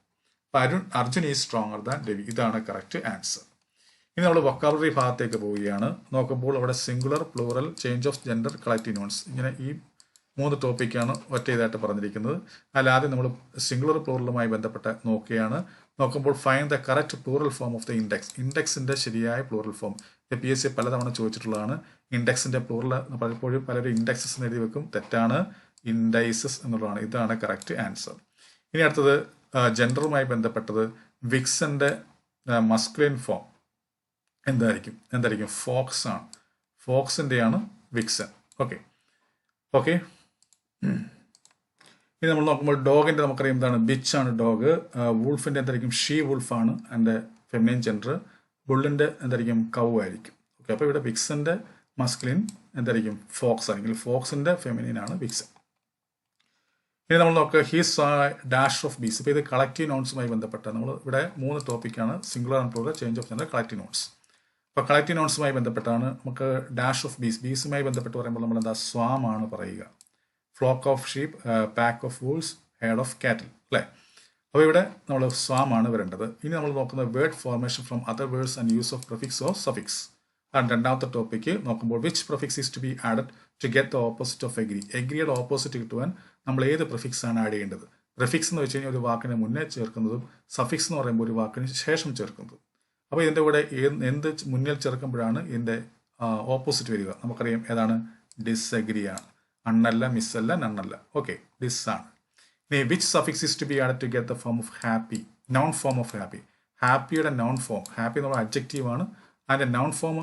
അപ്പോൾ Arjun is stronger than Ravi. ഇതാണ് കറക്റ്റ് ആൻസർ. ഇനി നമ്മൾ വൊക്കാബുലറി ഭാഗത്തേക്ക് പോവുകയാണ്. നോക്കുമ്പോൾ അവിടെ singular, plural, change of gender, collective nouns, ഇങ്ങനെ ഈ 3 ടോപ്പിക്കാണ് ഒറ്റ ഇതായിട്ട് പറഞ്ഞിരിക്കുന്നത്. ആദ്യം നമ്മൾ സിംഗുലർ പ്ലൂറലുമായി ബന്ധപ്പെട്ട നോക്കുകയാണ്. നോക്കുമ്പോൾ find the correct plural form of the index. ഇൻഡെക്സിൻ്റെ ശരിയായ പ്ലൂറൽ ഫോം PSC പലതവണ ചോദിച്ചിട്ടുള്ളതാണ്. ഇൻഡെക്സിൻ്റെ പ്ലൂറൽ പലപ്പോഴും പലരും ഇൻഡെക്സസ് എന്ന് എഴുതി വെക്കും, തെറ്റാണ്. ഇൻഡൈസസ് എന്നുള്ളതാണ്. ഇതാണ് കറക്റ്റ് ആൻസർ. ഇനി അടുത്തത് ജെൻഡറുമായി ബന്ധപ്പെട്ടത് വിക്സന്റെ മസ്കുലിൻ ഫോം എന്തായിരിക്കും? ഫോക്സ് ആണ്. ഫോക്സിൻ്റെയാണ് വിക്സൻ. ഓക്കെ. ഇനി നമ്മൾ നോക്കുമ്പോൾ ഡോഗിൻ്റെ നമുക്കറിയാം എന്താണ്? ബിച്ച് ആണ് ഡോഗ്. വൂൾഫിൻ്റെ എന്തായിരിക്കും? ഷീ വൂൾഫാണ് അതിൻ്റെ ഫെമിനിൻ ജെൻഡർ. ബുള്ളിൻ്റെ എന്തായിരിക്കും? കൗ ആയിരിക്കും. ഓക്കെ, അപ്പോൾ ഇവിടെ വിക്സന്റെ മസ്കുലിൻ എന്തായിരിക്കും? ഫോക്സ് ആണെങ്കിൽ ഫോക്സിൻ്റെ ഫെമിനിൻ ആണ് വിക്സൻ. ഇനി നമ്മൾ നോക്കുക, ഹീസ് ഡാഷ് ഓഫ് ബീസ്. ഇപ്പോൾ ഇത് കളക്റ്റീവ് നോൺസുമായി ബന്ധപ്പെട്ട നമ്മൾ ഇവിടെ 3 ടോപ്പിക്കാണ്: singular and plural, change of gender, collective nouns. അപ്പോൾ കളക്റ്റീവ് നോൺസുമായി ബന്ധപ്പെട്ടാണ് നമുക്ക് ഡാഷ് ഓഫ് ബീസുമായി ബന്ധപ്പെട്ട് പറയുമ്പോൾ നമ്മൾ എന്താ? സ്വാം ആണ് പറയുക. Flock of sheep, pack of wolves, head of cattle അല്ലേ? അപ്പോൾ ഇവിടെ നമ്മൾ സ്വാം ആണ് വരേണ്ടത്. ഇനി നമ്മൾ നോക്കുന്നത് word formation from other words and use of prefix or suffix. ആണ് രണ്ടാമത്തെ ടോപ്പിക്ക്. നോക്കുമ്പോൾ which prefix is to be added to get the opposite of agree. എഗ്രിയുടെ ഓപ്പോസിറ്റ് കിട്ടുവാൻ നമ്മൾ ഏത് പ്രിഫിക്സ് ആണ് ആഡ് ചെയ്യേണ്ടത്? പ്രിഫിക്സ് എന്ന് വെച്ച് കഴിഞ്ഞാൽ ഒരു വാക്കിനെ മുന്നേ ചേർക്കുന്നതും സഫിക്സ് എന്ന് പറയുമ്പോൾ ഒരു വാക്കിന് ശേഷം ചേർക്കുന്നതും. അപ്പോൾ ഇതിൻ്റെ കൂടെ എന്ത് മുന്നിൽ ചേർക്കുമ്പോഴാണ് ഇതിൻ്റെ ഓപ്പോസിറ്റ് വരിക? നമുക്കറിയാം ഏതാണ്? ഡിസ്അഗ്രി ആണ്. അണ്ണല്ല, മിസ്സല്ല, നണ്ണല്ല. ഓക്കെ, ഡിസ് ആണ്. ഇനി which suffix is to be added to get the form of happy? Noun form of happy. ഹാപ്പിയുടെ നൗൺ ഫോം, ഹാപ്പി എന്നുള്ള അഡ്ജക്റ്റീവ് ആണ്. അതിൻ്റെ നൗൺ ഫോം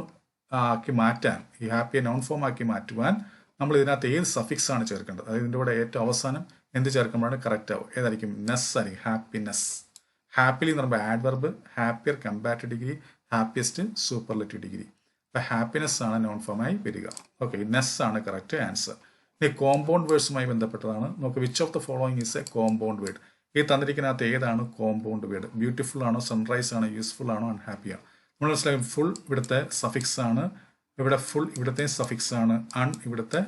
ആക്കി മാറ്റാൻ, ഈ ഹാപ്പിയെ നൗൺ ഫോം ആക്കി മാറ്റുവാൻ നമ്മൾ ഇതിനകത്ത് ഏത് സഫിക്സ് ആണ് ചേർക്കേണ്ടത്? അതായത് ഇതിൻ്റെ കൂടെ ഏറ്റവും അവസാനം എന്ത് ചേർക്കുമ്പോഴാണ് കറക്റ്റ് ആവും? ഏതായിരിക്കും? നെസ് ആയിരിക്കും. ഹാപ്പിനെസ്. ഹാപ്പിലി എന്ന് പറയുമ്പോൾ adverb, happier comparative degree, happiest superlative degree. അപ്പോൾ ഹാപ്പിനെസ് ആണ് നോൺ ഫോമായി വരിക. ഓക്കെ, നെസ് ആണ് കറക്റ്റ് ആൻസർ. ഇനി കോമ്പൗണ്ട് വേർഡ്സുമായി ബന്ധപ്പെട്ടതാണ്. നമുക്ക് which of the following is A compound word. ഈ തന്നിരിക്കുന്നതിനകത്ത് ഏതാണ് കോമ്പൗണ്ട് വേർഡ്? ബ്യൂട്ടിഫുൾ ആണോ, സൺറൈസ് ആണോ, യൂസ്ഫുൾ ആണോ, അൺഹാപ്പി ആണോ? നമ്മൾ മനസ്സിലാക്കും ഫുൾ ഇവിടുത്തെ സഫിക്സ് ആണ്, ഇവിടെ ഫുൾ ഇവിടുത്തെ സഫിക്സ് ആണ്, അൺ ഇവിടുത്തെ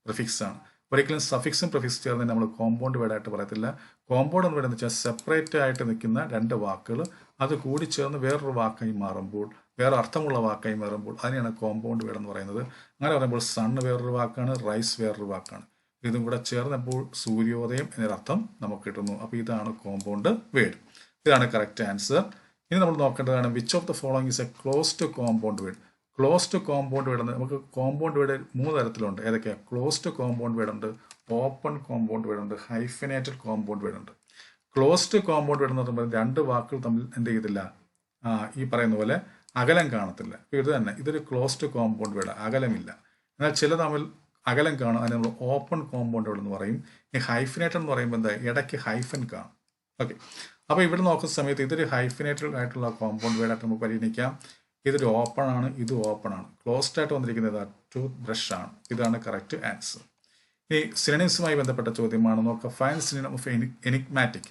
പ്രിഫിക്സ് ആണ്. ഒരിക്കലും സഫിക്സും പ്രിഫിക്സ് ചേർന്ന് നമ്മൾ കോമ്പൗണ്ട് വേർഡായിട്ട് പറയത്തില്ല. കോമ്പൗണ്ട് വേർഡ് എന്ന് വെച്ചാൽ സെപ്പറേറ്റ് ആയിട്ട് നിൽക്കുന്ന രണ്ട് വാക്കുകൾ അത് കൂടി ചേർന്ന് വേറൊരു വാക്കായി മാറുമ്പോൾ, വേറെ അർത്ഥമുള്ള വാക്കായി മാറുമ്പോൾ അതിനെയാണ് കോമ്പൗണ്ട് വേർഡ് എന്ന് പറയുന്നത്. അങ്ങനെ പറയുമ്പോൾ സണ്ണ് വേറൊരു വാക്കാണ്, റൈസ് വേറൊരു വാക്കാണ്. ഇതും കൂടെ ചേർന്നപ്പോൾ സൂര്യോദയം എന്നൊരർത്ഥം നമുക്ക് കിട്ടുന്നു. അപ്പോൾ ഇതാണ് കോമ്പൗണ്ട് വേർഡ്. ഇതാണ് കറക്റ്റ് ആൻസർ. ഇനി നമ്മൾ നോക്കേണ്ടതാണ് which of the following is A closed compound word. Closed compound word നമുക്ക് കോമ്പൗണ്ട് വേർഡ് 3 തരത്തിലുണ്ട്. ഏതൊക്കെയാണ്? ക്ലോസ്ഡ് കോമ്പൗണ്ട് വേർഡ് ഉണ്ട്, ഓപ്പൺ കോമ്പൗണ്ട് വേർഡ് ഉണ്ട്, ഹൈഫിനേറ്റഡ് കോമ്പൗണ്ട് വേർഡ് ഉണ്ട്. ക്ലോസ്ഡ് കോമ്പൗണ്ട് വേർഡ് എന്ന് പറയുമ്പോൾ രണ്ട് വാക്കുകൾ തമ്മിൽ എന്ത് ചെയ്തില്ല, ഈ പറയുന്ന പോലെ അകലം കാണത്തില്ല. ഇത് തന്നെ ഇതൊരു ക്ലോസ്ഡ് കോമ്പൗണ്ട് വേർഡ്, അകലമില്ല. എന്നാൽ ചില തമ്മിൽ അകലം കാണും, അതിന് നമ്മൾ ഓപ്പൺ കോമ്പൗണ്ട് വേർഡ് എന്ന് പറയും. ഈ ഹൈഫിനേറ്റഡ് എന്ന് പറയുമ്പോൾ എന്താ, ഇടയ്ക്ക് ഹൈഫൻ കാണും. ഓക്കെ, അപ്പോൾ ഇവിടെ നോക്കുന്ന സമയത്ത് ഇതൊരു ഹൈഫിനേറ്റഡ് ആയിട്ടുള്ള കോമ്പൗണ്ട് വേർഡായിട്ട് നമുക്ക് പരിഗണിക്കാം. ഇതൊരു ഓപ്പൺ ആണ്, ഇത് ഓപ്പൺ ആണ്. ക്ലോസ്ഡ് ആയിട്ട് വന്നിരിക്കുന്നത് ടൂത്ത് ബ്രഷ് ആണ്. ഇതാണ് കറക്റ്റ് ആൻസർ. ഈ സിനണിംസുമായി ബന്ധപ്പെട്ട ചോദ്യമാണ്. നോക്കുക, fine synonym of enigmatic.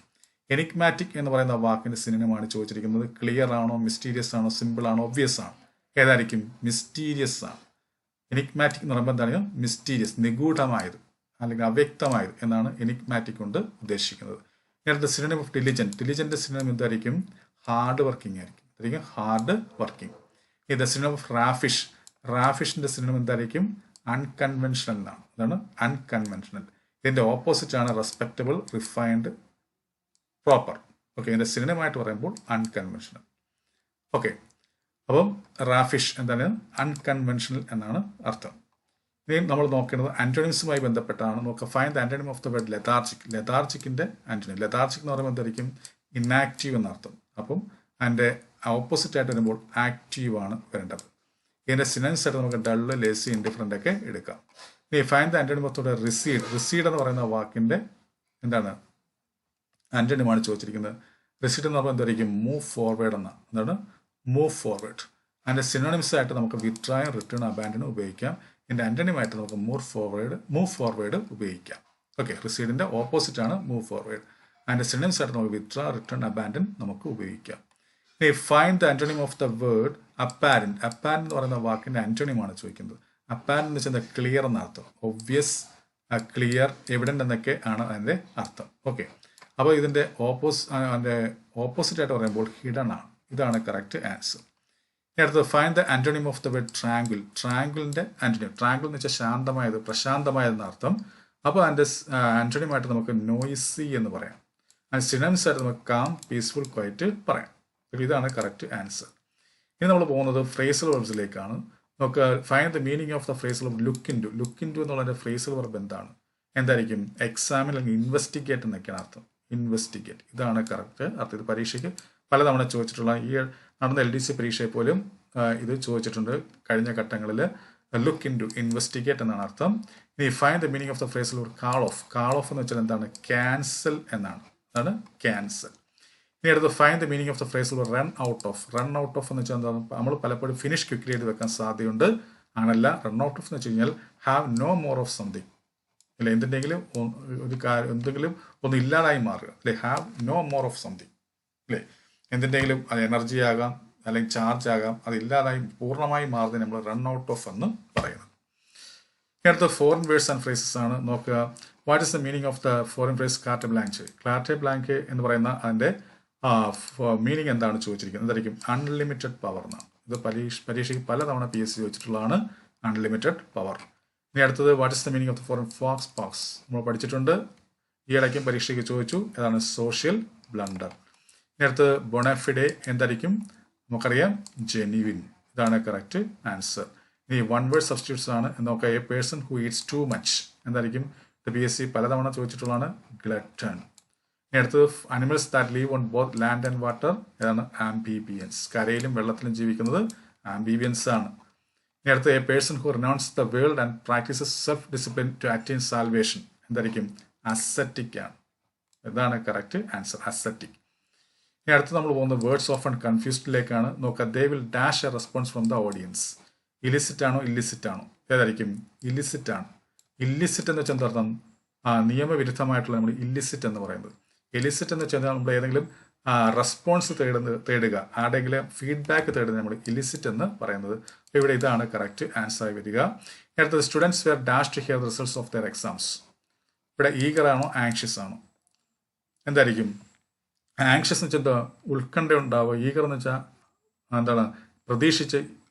Enigmatic എന്ന് പറയുന്ന വാക്കിന്റെ സിനോണിമാണ് ചോദിച്ചിരിക്കുന്നത്. ക്ലിയർ ആണോ, മിസ്റ്റീരിയസ് ആണോ, സിമ്പിൾ ആണോ, ഒബ്വിയസ് ആണ്? ഏതായിരിക്കും? മിസ്റ്റീരിയസ് ആണ്. എനിഗ്മാറ്റിക് എന്ന് പറയുമ്പോൾ എന്താണ്? മിസ്റ്റീരിയസ്, നിഗൂഢമായത് അല്ലെങ്കിൽ അവ്യക്തമായത് എന്നാണ് എനിഗ്മാറ്റിക് കൊണ്ട് ഉദ്ദേശിക്കുന്നത്. അടുത്ത synonym of diligent. Diligent synonym എന്തായിരിക്കും? ഹാർഡ് വർക്കിംഗ് ആയിരിക്കും. Hard working. ഇത് സിനോണിം ഓഫ് റാഫിഷ്. റാഫിഷിന്റെ സിനോണിം എന്തായിരിക്കും? അൺകൺവെൻഷണൽ എന്നാണ്. അതാണ് അൺകൺവെൻഷണൽ. ഇതിന്റെ ഓപ്പോസിറ്റ് ആണ് റെസ്പെക്റ്റബിൾ, റിഫൈൻഡ്, പ്രോപ്പർ. ഓക്കെ, ഇതിന്റെ സിനോണിമായിട്ട് പറയുമ്പോൾ അൺകൺവെൻഷണൽ. ഓക്കെ, അപ്പം റാഫിഷ് എന്താണ്? അൺകൺവെൻഷണൽ എന്നാണ് അർത്ഥം. ഇനിയും നമ്മൾ നോക്കേണ്ടത് ആന്റോണിംസുമായി ബന്ധപ്പെട്ടാണ്. നോക്കുക, find the antonym of the word lethargic. ലെഥാർജിക്കിന്റെ ആന്റോണിം. ലെഥാർജിക് എന്ന് പറയുമ്പോൾ എന്തായിരിക്കും? ഇന്നാക്റ്റീവ് എന്നർത്ഥം. അപ്പം അതിൻ്റെ ഓപ്പോസിറ്റ് ആയിട്ട് വരുമ്പോൾ ആക്റ്റീവ് ആണ് വരേണ്ടത്. ഇതിൻ്റെ സിനോണിംസ് ആയിട്ട് നമുക്ക് ഡള്ള്, ലേസി, ഇൻഡിഫറൻ്റ് ഒക്കെ എടുക്കാം. ഇനി find the antonym of the recede. Recede എന്ന് പറയുന്ന വാക്കിന്റെ എന്താണ് ആന്റോണിമാണ് ചോദിച്ചിരിക്കുന്നത്. റിസീഡ് എന്ന് പറയുമ്പോൾ എന്തായിരിക്കും? മൂവ് ഫോർവേഡ് എന്നാണ്. എന്താണ്? Move forward. അതിൻ്റെ സിനോണിംസ് ആയിട്ട് നമുക്ക് വിത്ഡ്രായും, റിട്ടേൺ, അബാൻഡനും ഉപയോഗിക്കാം. ഇതിൻ്റെ ആന്റോണിമായിട്ട് നമുക്ക് മൂവ് ഫോർവേഡ് ഉപയോഗിക്കാം. ഓക്കെ, റിസീഡിന്റെ ഓപ്പോസിറ്റ് ആണ് മൂവ് ഫോർവേഡ്. അതിൻ്റെ സിനോണിംസ് ആയിട്ട് നമുക്ക് വിത്ഡ്രാ, റിട്ടേൺ, അബാൻഡൻ നമുക്ക് ഉപയോഗിക്കാം. Find the antonym of the word apparent. Apparent എന്ന് പറയുന്ന വാക്കിന്റെ ആന്റോണിമാണ് ചോദിക്കുന്നത്. അപ്പാരന്റ് എന്ന് വെച്ചാൽ ക്ലിയർ എന്നർത്ഥം. ഒബ്വിയസ്, ക്ലിയർ, എവിഡന്റ് എന്നൊക്കെ ആണ് അതിന്റെ അർത്ഥം. ഓക്കെ, അപ്പോൾ ഇതിന്റെ ഓപ്പോസിറ്റ് ആയിട്ട് പറയുമ്പോൾ ഹിഡൻ ആണ്. ഇതാണ് കറക്റ്റ് ആൻസർ. ഇനി അടുത്തത് find the antonym of the word tranquil. ട്രാങ്കിളിന്റെ ആന്റോണിം. ട്രാങ്കിൾ എന്ന് വെച്ചാൽ ശാന്തമായത്, പ്രശാന്തമായതെന്ന അർത്ഥം. അപ്പോൾ അതിന്റെ ആന്റോണിമായിട്ട് നമുക്ക് നോയിസി എന്ന് പറയാം. അതിന് സിനോണിംസ് ആയിട്ട് നമുക്ക് കാം, പീസ്ഫുൾ, ക്വയറ്റ് പറയാം. ഇതാണ് കറക്റ്റ് ആൻസർ. ഇനി നമ്മൾ പോകുന്നത് ഫ്രേസൽ വെർബ്സിലേക്കാണ്. നമുക്ക് find the meaning of the phrasal verb look into. Look into എന്നുള്ളതിന്റെ ഫ്രേസൽ വെർബ് എന്താണ്? എന്തായിരിക്കും? എക്സാമിൻ അല്ലെങ്കിൽ ഇൻവെസ്റ്റിഗേറ്റ് എന്നൊക്കെയാണ് അർത്ഥം. ഇൻവെസ്റ്റിഗേറ്റ്, ഇതാണ് കറക്റ്റ് അർത്ഥം. ഇത് പരീക്ഷയ്ക്ക് പലതവണ ചോദിച്ചിട്ടുള്ള, ഈ നടന്ന LDC പരീക്ഷയിൽ പോലും ഇത് ചോദിച്ചിട്ടുണ്ട് കഴിഞ്ഞ ഘട്ടങ്ങളിൽ. ലുക്ക് ഇൻ ടു, ഇൻവെസ്റ്റിഗേറ്റ് എന്നാണ് അർത്ഥം. ഇനി find the meaning of the phrasal verb call off. Call off എന്ന് വെച്ചാൽ എന്താണ്? ക്യാൻസൽ എന്നാണ്. അതാണ് ക്യാൻസൽ. ഇനി അടുത്ത് find the meaning of the phrasal verb run out of. Run out of എന്ന് വെച്ചാൽ എന്താണ്? നമ്മൾ പലപ്പോഴും ഫിനിഷ് ക്വിക്ലി ചെയ്ത് വെക്കാൻ സാധ്യതയുണ്ട്. അങ്ങനല്ല, റൺ ഔട്ട് ഓഫ് എന്ന് വെച്ച് കഴിഞ്ഞാൽ have no more of something. അല്ലെ, എന്തിൻ്റെങ്കിലും ഒരു കാര്യം, എന്തെങ്കിലും ഒന്ന് ഇല്ലാതായി മാറുക. അല്ലെ, have no more of something. അല്ലെ, എന്തിൻ്റെങ്കിലും അത് എനർജി ആകാം അല്ലെങ്കിൽ ചാർജ് ആകാം, അത് ഇല്ലാതായി പൂർണ്ണമായി മാറുന്നതിന് നമ്മൾ റൺ ഔട്ട് ഓഫ് എന്ന് പറയുന്നത്. അടുത്ത ഫോറിൻ വേർഡ്സ് ആൻഡ് ഫ്രേസസ് ആണ്. നോക്കുക, what is the meaning of the foreign phrase cart blank. Cart blank എന്ന് പറയുന്ന അതിൻ്റെ മീനിങ് എന്താണ് ചോദിച്ചിരിക്കുന്നത്? എന്തായിരിക്കും? അൺലിമിറ്റഡ് പവർ എന്നാണ്. ഇത് പരീക്ഷയ്ക്ക് പലതവണ PSC ചോദിച്ചിട്ടുള്ളതാണ് അൺലിമിറ്റഡ് പവർ. ഇനി അടുത്തത് what is the meaning of the foreign faux pas. നമ്മൾ പഠിച്ചിട്ടുണ്ട്, ഈ ഇടയ്ക്കും പരീക്ഷയ്ക്ക് ചോദിച്ചു. ഏതാണ്? Social blunder. ഇനി അടുത്തത് ബൊണഫിഡെ എന്തായിരിക്കും? നമുക്കറിയാം, ജെന്യുവിൻ. ഇതാണ് കറക്റ്റ് ആൻസർ. ഇനി വൺ വേർഡ് സബ്സ്റ്റിറ്റ്യൂട്ട്സ് ആണ്. നോക്കുക, a person who eats too much എന്തായിരിക്കും? PSC പലതവണ ചോദിച്ചിട്ടുള്ളതാണ്, ഗ്ലട്ടൺ. ഇനി അടുത്തത് animals that live on both land and water. ഏതാണ്? ആംബിബിയൻസ്. കരയിലും വെള്ളത്തിലും ജീവിക്കുന്നത് ആംബിബിയൻസ് ആണ്. ഇനി അടുത്ത a person who renounce the world and practises self discipline to attain salvation എന്തായിരിക്കും? അസറ്റിക് ആണ്. ഇതാണ് കറക്റ്റ് ആൻസർ, അസറ്റിക്. ഇനി അടുത്ത് നമ്മൾ പോകുന്നത് വേർഡ്സ് ഓഫ് ആൻഡ് കൺഫ്യൂസ്ഡിലേക്കാണ്. നോക്കുക, they will dash a response from the audience. Elicit ആണോ ഇല്ലിസിറ്റ് ആണോ? ഏതായിരിക്കും? ഇല്ലിസിറ്റ് ആണ്. ഇല്ലിസിറ്റ് എന്ന് വെച്ചാൽ എന്താ അർത്ഥം? നിയമവിരുദ്ധമായിട്ടുള്ള നമ്മൾ ഇല്ലിസിറ്റ് എന്ന് പറയുന്നത്. എലിസിറ്റ് എന്ന് വെച്ചാൽ നമ്മൾ ഏതെങ്കിലും റെസ്പോൺസ് തേടുക, ആരുടെയെങ്കിലും ഫീഡ്ബാക്ക് തേടുക നമ്മൾ ഇലിസിറ്റ് എന്ന് പറയുന്നത്. അപ്പോൾ ഇവിടെ ഇതാണ് കറക്റ്റ് ആൻസർ ആയി വരിക. അടുത്തത് students were dash to hear the results of their exams. ഇവിടെ ഈഗർ ആണോ ആങ്ഷ്യസ് ആണോ? എന്തായിരിക്കും? ആങ്ഷ്യസ് എന്ന് വെച്ചാൽ എന്താ? ഉത്കണ്ഠ ഉണ്ടാവുക. ഈഗർ എന്ന് വെച്ചാൽ എന്താണ്? പ്രതീക്ഷിച്ച്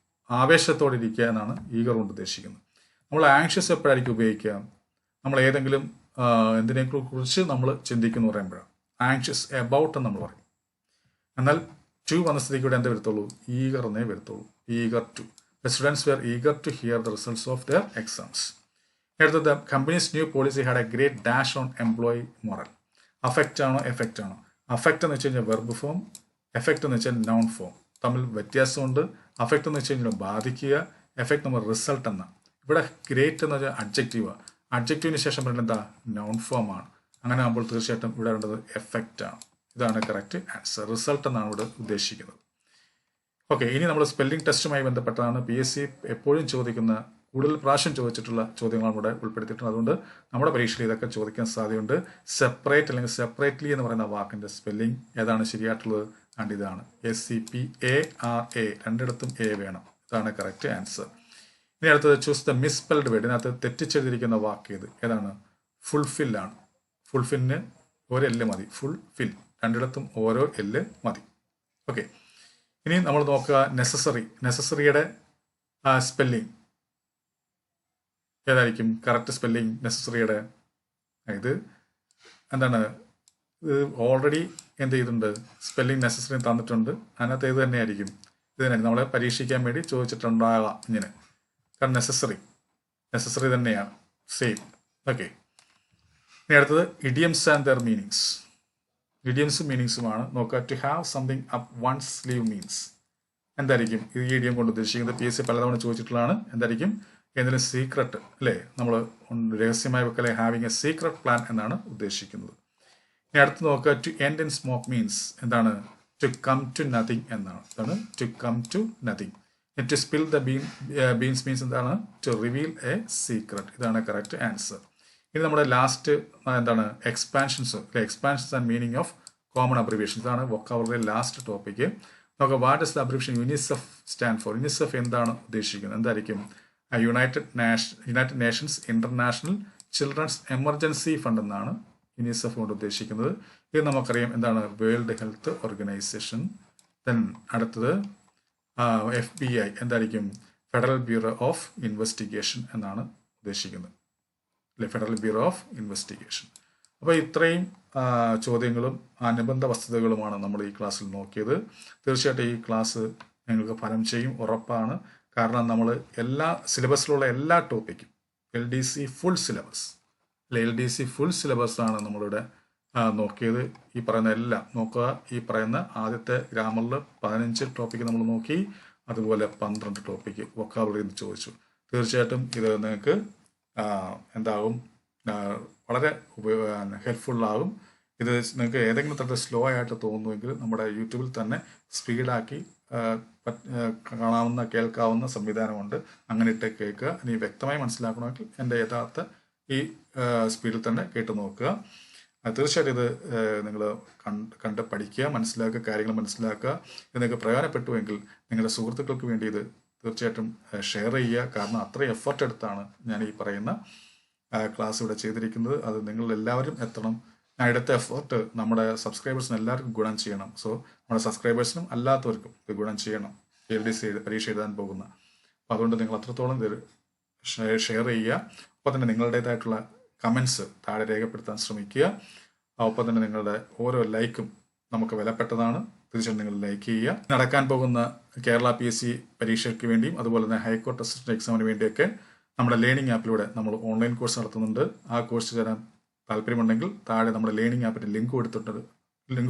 ആവേശത്തോടെ ഇരിക്കുക എന്നാണ് ഈഗർ കൊണ്ട് ഉദ്ദേശിക്കുന്നത്. നമ്മൾ ആങ്ഷ്യസ് എപ്പോഴായിരിക്കും ഉപയോഗിക്കുക? നമ്മൾ ഏതെങ്കിലും എന്തിനെക്കുറിച്ച് നമ്മൾ ചിന്തിക്കുന്നു പറയുമ്പോഴാണ് ആങ്ഷ്യസ് എബൌട്ട് എന്ന് നമ്മൾ പറയും. എന്നാൽ ടു വന്ന സ്ഥിതിക്ക് ഇവിടെ എന്താ വരത്തുള്ളൂ? ഈഗർ എന്നേ വരത്തുള്ളൂ. Eager to. The students were eager to hear the results of their exams. അടുത്തത് the company's new policy had a great dash on employee morale. Affect ആണോ എഫക്റ്റ് ആണോ? അഫക്റ്റ് എന്ന് വെച്ച് കഴിഞ്ഞാൽ വെർബ് ഫോം, എഫക്റ്റ് എന്ന് വെച്ചാൽ നൗൺ ഫോം. തമ്മിൽ വ്യത്യാസമുണ്ട്. അഫക്റ്റ് എന്ന് വെച്ച് കഴിഞ്ഞാൽ ബാധിക്കുക, എഫക്റ്റ് നമ്മൾ റിസൾട്ട് എന്ന. ഇവിടെ ഗ്രേറ്റ് എന്ന് വെച്ചാൽ അഡ്ജക്റ്റീവാണ്. അഡ്ജക്റ്റീവിന് ശേഷം പറയുന്നത് എന്താ? നൗൺ ഫോം ആണ്. അങ്ങനെ ആകുമ്പോൾ തീർച്ചയായിട്ടും ഇവിടെ വേണ്ടത് എഫക്റ്റ് ആണ്. ഇതാണ് കറക്റ്റ് ആൻസർ. റിസൾട്ട് എന്നാണ് ഇവിടെ ഉദ്ദേശിക്കുന്നത്. ഓക്കെ, ഇനി നമ്മൾ സ്പെല്ലിംഗ് ടെസ്റ്റുമായി ബന്ധപ്പെട്ടതാണ്. PSC എപ്പോഴും ചോദിക്കുന്ന, കൂടുതൽ പ്രാവശ്യം ചോദിച്ചിട്ടുള്ള ചോദ്യങ്ങളാണ് ഇവിടെ ഉൾപ്പെടുത്തിയിട്ടുണ്ട്. അതുകൊണ്ട് നമ്മുടെ പരീക്ഷയിൽ ഇതൊക്കെ ചോദിക്കാൻ സാധ്യതയുണ്ട്. സെപ്പറേറ്റ് അല്ലെങ്കിൽ സെപ്പറേറ്റ്ലി എന്ന് പറയുന്ന വാക്കിൻ്റെ സ്പെല്ലിംഗ് ഏതാണ് ശരിയായിട്ടുള്ളത്? ആൻഡ് ഇതാണ് SEPARA. രണ്ടിടത്തും A വേണം. ഇതാണ് കറക്റ്റ് ആൻസർ. ഇനി അടുത്തത് ചൂസ് ദ മിസ്പെൽഡ് വേർഡ്. ഇതിനകത്ത് തെറ്റിച്ചെഴുതിയിരിക്കുന്ന വാക്ക് ഏതാണ്? ഫുൾഫിൽ ആണ്. ഫുൾഫില്ലിന് ഒരു എല്ല് മതി. ഫുൾഫിൽ രണ്ടിടത്തും ഓരോ എല്ല് മതി. ഓക്കെ, ഇനി നമ്മൾ നോക്കുക നെസസറി. നെസസറിയുടെ സ്പെല്ലിംഗ് ഏതായിരിക്കും? കറക്റ്റ് സ്പെല്ലിംഗ് നെസസറിയുടെ ഇത് എന്താണ്? ഇത് ഓൾറെഡി എന്ത് ചെയ്തിട്ടുണ്ട്? സ്പെല്ലിംഗ് നെസസറി തന്നിട്ടുണ്ട്. അതിനകത്ത് ഇത് തന്നെയായിരിക്കും. ഇത് തന്നെയായിരിക്കും നമ്മളെ പരീക്ഷിക്കാൻ വേണ്ടി ചോദിച്ചിട്ടുണ്ടാകാം ഇങ്ങനെ. കാരണം നെസസറി തന്നെയാണ്. സെയിം. ഓക്കെ, ഇനി അടുത്തത് ഇഡിയംസ് ആൻഡ് ദർ മീനിങ്സ്. ഇഡിയംസും മീനിങ്സുമാണ്. നോക്കുക, to have something up one's sleeve means. എന്തായിരിക്കും ഈ ഇഡിയം കൊണ്ട് ഉദ്ദേശിക്കുന്നത്? PSC പലതവണ ചോദിച്ചിട്ടുള്ളതാണ്. എന്തായിരിക്കും? എന്തെങ്കിലും സീക്രട്ട് അല്ലേ, നമ്മൾ രഹസ്യമായി വെക്കലെ ഹാവിങ് എ സീക്രട്ട് പ്ലാൻ എന്നാണ് ഉദ്ദേശിക്കുന്നത്. ഇനി അടുത്ത് നോക്കുക, to end in smoke means എന്താണ്? ടു കം ടു നത്തിങ് എന്നാണ്. എന്താണ്? To come to nothing. To spill the beans means എന്താണ്? To reveal a secret. ഇതാണ് കറക്റ്റ് ആൻസർ. ഇനി നമ്മുടെ ലാസ്റ്റ് എന്താണ്? എക്സ്പാൻഷൻസ് അല്ലെ. Expansions and meaning of common abbreviation. ഇതാണ് വൊക്കാബുലറി ലാസ്റ്റ് ടോപ്പിക്ക്. നോക്കുക, what is the abbreviation UNICEF stand for? UNICEF എന്താണ് ഉദ്ദേശിക്കുന്നത്? എന്തായിരിക്കും? United Nations international children's emergency fund എന്നാണ് യുനിസെഫ് കൊണ്ട് ഉദ്ദേശിക്കുന്നത്. ഇത് നമുക്കറിയാം എന്താണ്? World health organisation. ദെൻ അടുത്തത് FBI എന്തായിരിക്കും? ഫെഡറൽ ബ്യൂറോ ഓഫ് ഇൻവെസ്റ്റിഗേഷൻ എന്നാണ് ഉദ്ദേശിക്കുന്നത് അല്ലെ. Federal bureau of investigation. അപ്പോൾ ഇത്രയും ചോദ്യങ്ങളും അനുബന്ധ വസ്തുതകളുമാണ് നമ്മൾ ഈ ക്ലാസ്സിൽ നോക്കിയത്. തീർച്ചയായിട്ടും ഈ ക്ലാസ് നിങ്ങൾക്ക് ഫലം ചെയ്യും, ഉറപ്പാണ്. കാരണം നമ്മൾ എല്ലാ സിലബസിലുള്ള എല്ലാ ടോപ്പിക്കും LDC ഫുൾ സിലബസ് അല്ലെ, LDC ഫുൾ സിലബസ് ആണ് നമ്മളിവിടെ നോക്കിയത്. ഈ പറയുന്ന എല്ലാം നോക്കുക. ഈ പറയുന്ന ആദ്യത്തെ ഗ്രാമറിൽ 15 ടോപ്പിക്ക് നമ്മൾ നോക്കി. അതുപോലെ 12 ടോപ്പിക്ക് വൊക്കാബുലറി ചോദിച്ചു. തീർച്ചയായിട്ടും ഇത് നിങ്ങൾക്ക് എന്താകും? വളരെ ഹെൽപ്ഫുള്ളാകും. ഇത് നിങ്ങൾക്ക് ഏതെങ്കിലും തരത്തിൽ സ്ലോ ആയിട്ട് തോന്നുമെങ്കിൽ നമ്മുടെ യൂട്യൂബിൽ തന്നെ സ്പീഡാക്കി കാണാവുന്ന കേൾക്കാവുന്ന സംവിധാനമുണ്ട്. അങ്ങനെ ഇട്ട് കേൾക്കുക. ഇനി വ്യക്തമായി മനസ്സിലാക്കണമെങ്കിൽ എൻ്റെ യഥാർത്ഥ ഈ സ്പീഡിൽ തന്നെ കേട്ട് നോക്കുക. തീർച്ചയായിട്ടും ഇത് നിങ്ങൾ കണ്ട് പഠിക്കുക, മനസ്സിലാക്കുക, കാര്യങ്ങൾ മനസ്സിലാക്കുക. ഇത് നിങ്ങൾക്ക് പ്രയോജനപ്പെട്ടുവെങ്കിൽ നിങ്ങളുടെ സുഹൃത്തുക്കൾക്ക് വേണ്ടി ഇത് തീർച്ചയായിട്ടും ഷെയർ ചെയ്യുക. കാരണം അത്രയും എഫർട്ട് എടുത്താണ് ഞാൻ ഈ പറയുന്ന ക്ലാസ് ഇവിടെ ചെയ്തിരിക്കുന്നത്. അത് നിങ്ങൾ എല്ലാവരും എത്തണം. ഞാൻ എടുത്ത എഫർട്ട് നമ്മുടെ സബ്സ്ക്രൈബേഴ്സിന് എല്ലാവർക്കും ഗുണം ചെയ്യണം. സോ നമ്മുടെ സബ്സ്ക്രൈബേഴ്സിനും അല്ലാത്തവർക്കും ഇത് ഗുണം ചെയ്യണം. LDC പരീക്ഷ എഴുതാൻ പോകുന്ന. അപ്പോൾ അതുകൊണ്ട് നിങ്ങൾ അത്രത്തോളം ഇത് ഷെയർ ചെയ്യുക. ഒപ്പം തന്നെ നിങ്ങളുടേതായിട്ടുള്ള കമൻസ് താഴെ രേഖപ്പെടുത്താൻ ശ്രമിക്കുക. ഒപ്പം തന്നെ നിങ്ങളുടെ ഓരോ ലൈക്കും നമുക്ക് വിലപ്പെട്ടതാണ്. തീർച്ചയായും നിങ്ങൾ ലൈക്ക് ചെയ്യുക. നടക്കാൻ പോകുന്ന കേരള PSC പരീക്ഷയ്ക്ക് വേണ്ടിയും അതുപോലെ തന്നെ ഹൈക്കോർട്ട് അസിസ്റ്റന്റ് എക്സാമിന് വേണ്ടിയൊക്കെ നമ്മുടെ ലേണിംഗ് ആപ്പിലൂടെ നമ്മൾ ഓൺലൈൻ കോഴ്സ് നടത്തുന്നുണ്ട്. ആ കോഴ്സ് ചേരാൻ താല്പര്യമുണ്ടെങ്കിൽ താഴെ നമ്മുടെ ലേണിംഗ് ആപ്പിൻ്റെ ലിങ്ക്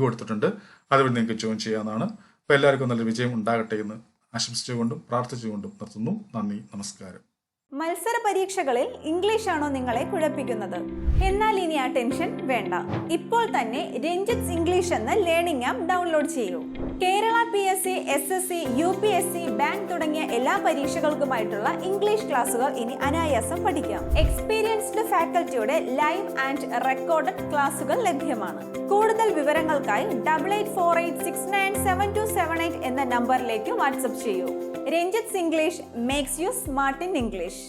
കൊടുത്തിട്ടുണ്ട്. അതുവഴി നിങ്ങൾക്ക് ജോയിൻ ചെയ്യാവുന്നതാണ്. അപ്പോൾ എല്ലാവർക്കും നല്ലൊരു വിജയം ഉണ്ടാകട്ടെ എന്ന് ആശംസിച്ചുകൊണ്ടും പ്രാർത്ഥിച്ചുകൊണ്ടും നിർത്തുന്നു. നന്ദി, നമസ്കാരം. മത്സര പരീക്ഷകളിൽ ഇംഗ്ലീഷാണോ നിങ്ങളെ കുഴപ്പിക്കുന്നത്? എന്നാൽ ഇനി ആ ടെൻഷൻ വേണ്ട. ഇപ്പോൾ തന്നെ രഞ്ജിത്ത് ഇംഗ്ലീഷ് എന്ന ലേണിംഗ് ആപ്പ് ഡൗൺലോഡ് ചെയ്യൂ. Kerala PSC, SSC, UPSC, bank തുടങ്ങിയ എല്ലാ പരീക്ഷകൾക്കുമായിട്ടുള്ള ഇംഗ്ലീഷ് ക്ലാസുകൾ ഇനി അനായാസം പഠിക്കാം. എക്സ്പീരിയൻസ്ഡ് ഫാക്കൽറ്റിയുടെ ലൈവ് ആൻഡ് റെക്കോർഡഡ് ക്ലാസുകൾ ലഭ്യമാണ്. കൂടുതൽ വിവരങ്ങൾക്കായി 8848697278 എന്ന നമ്പറിലേക്ക് വാട്സ്ആപ്പ് ചെയ്യൂ. Ranjith English makes you smart in English.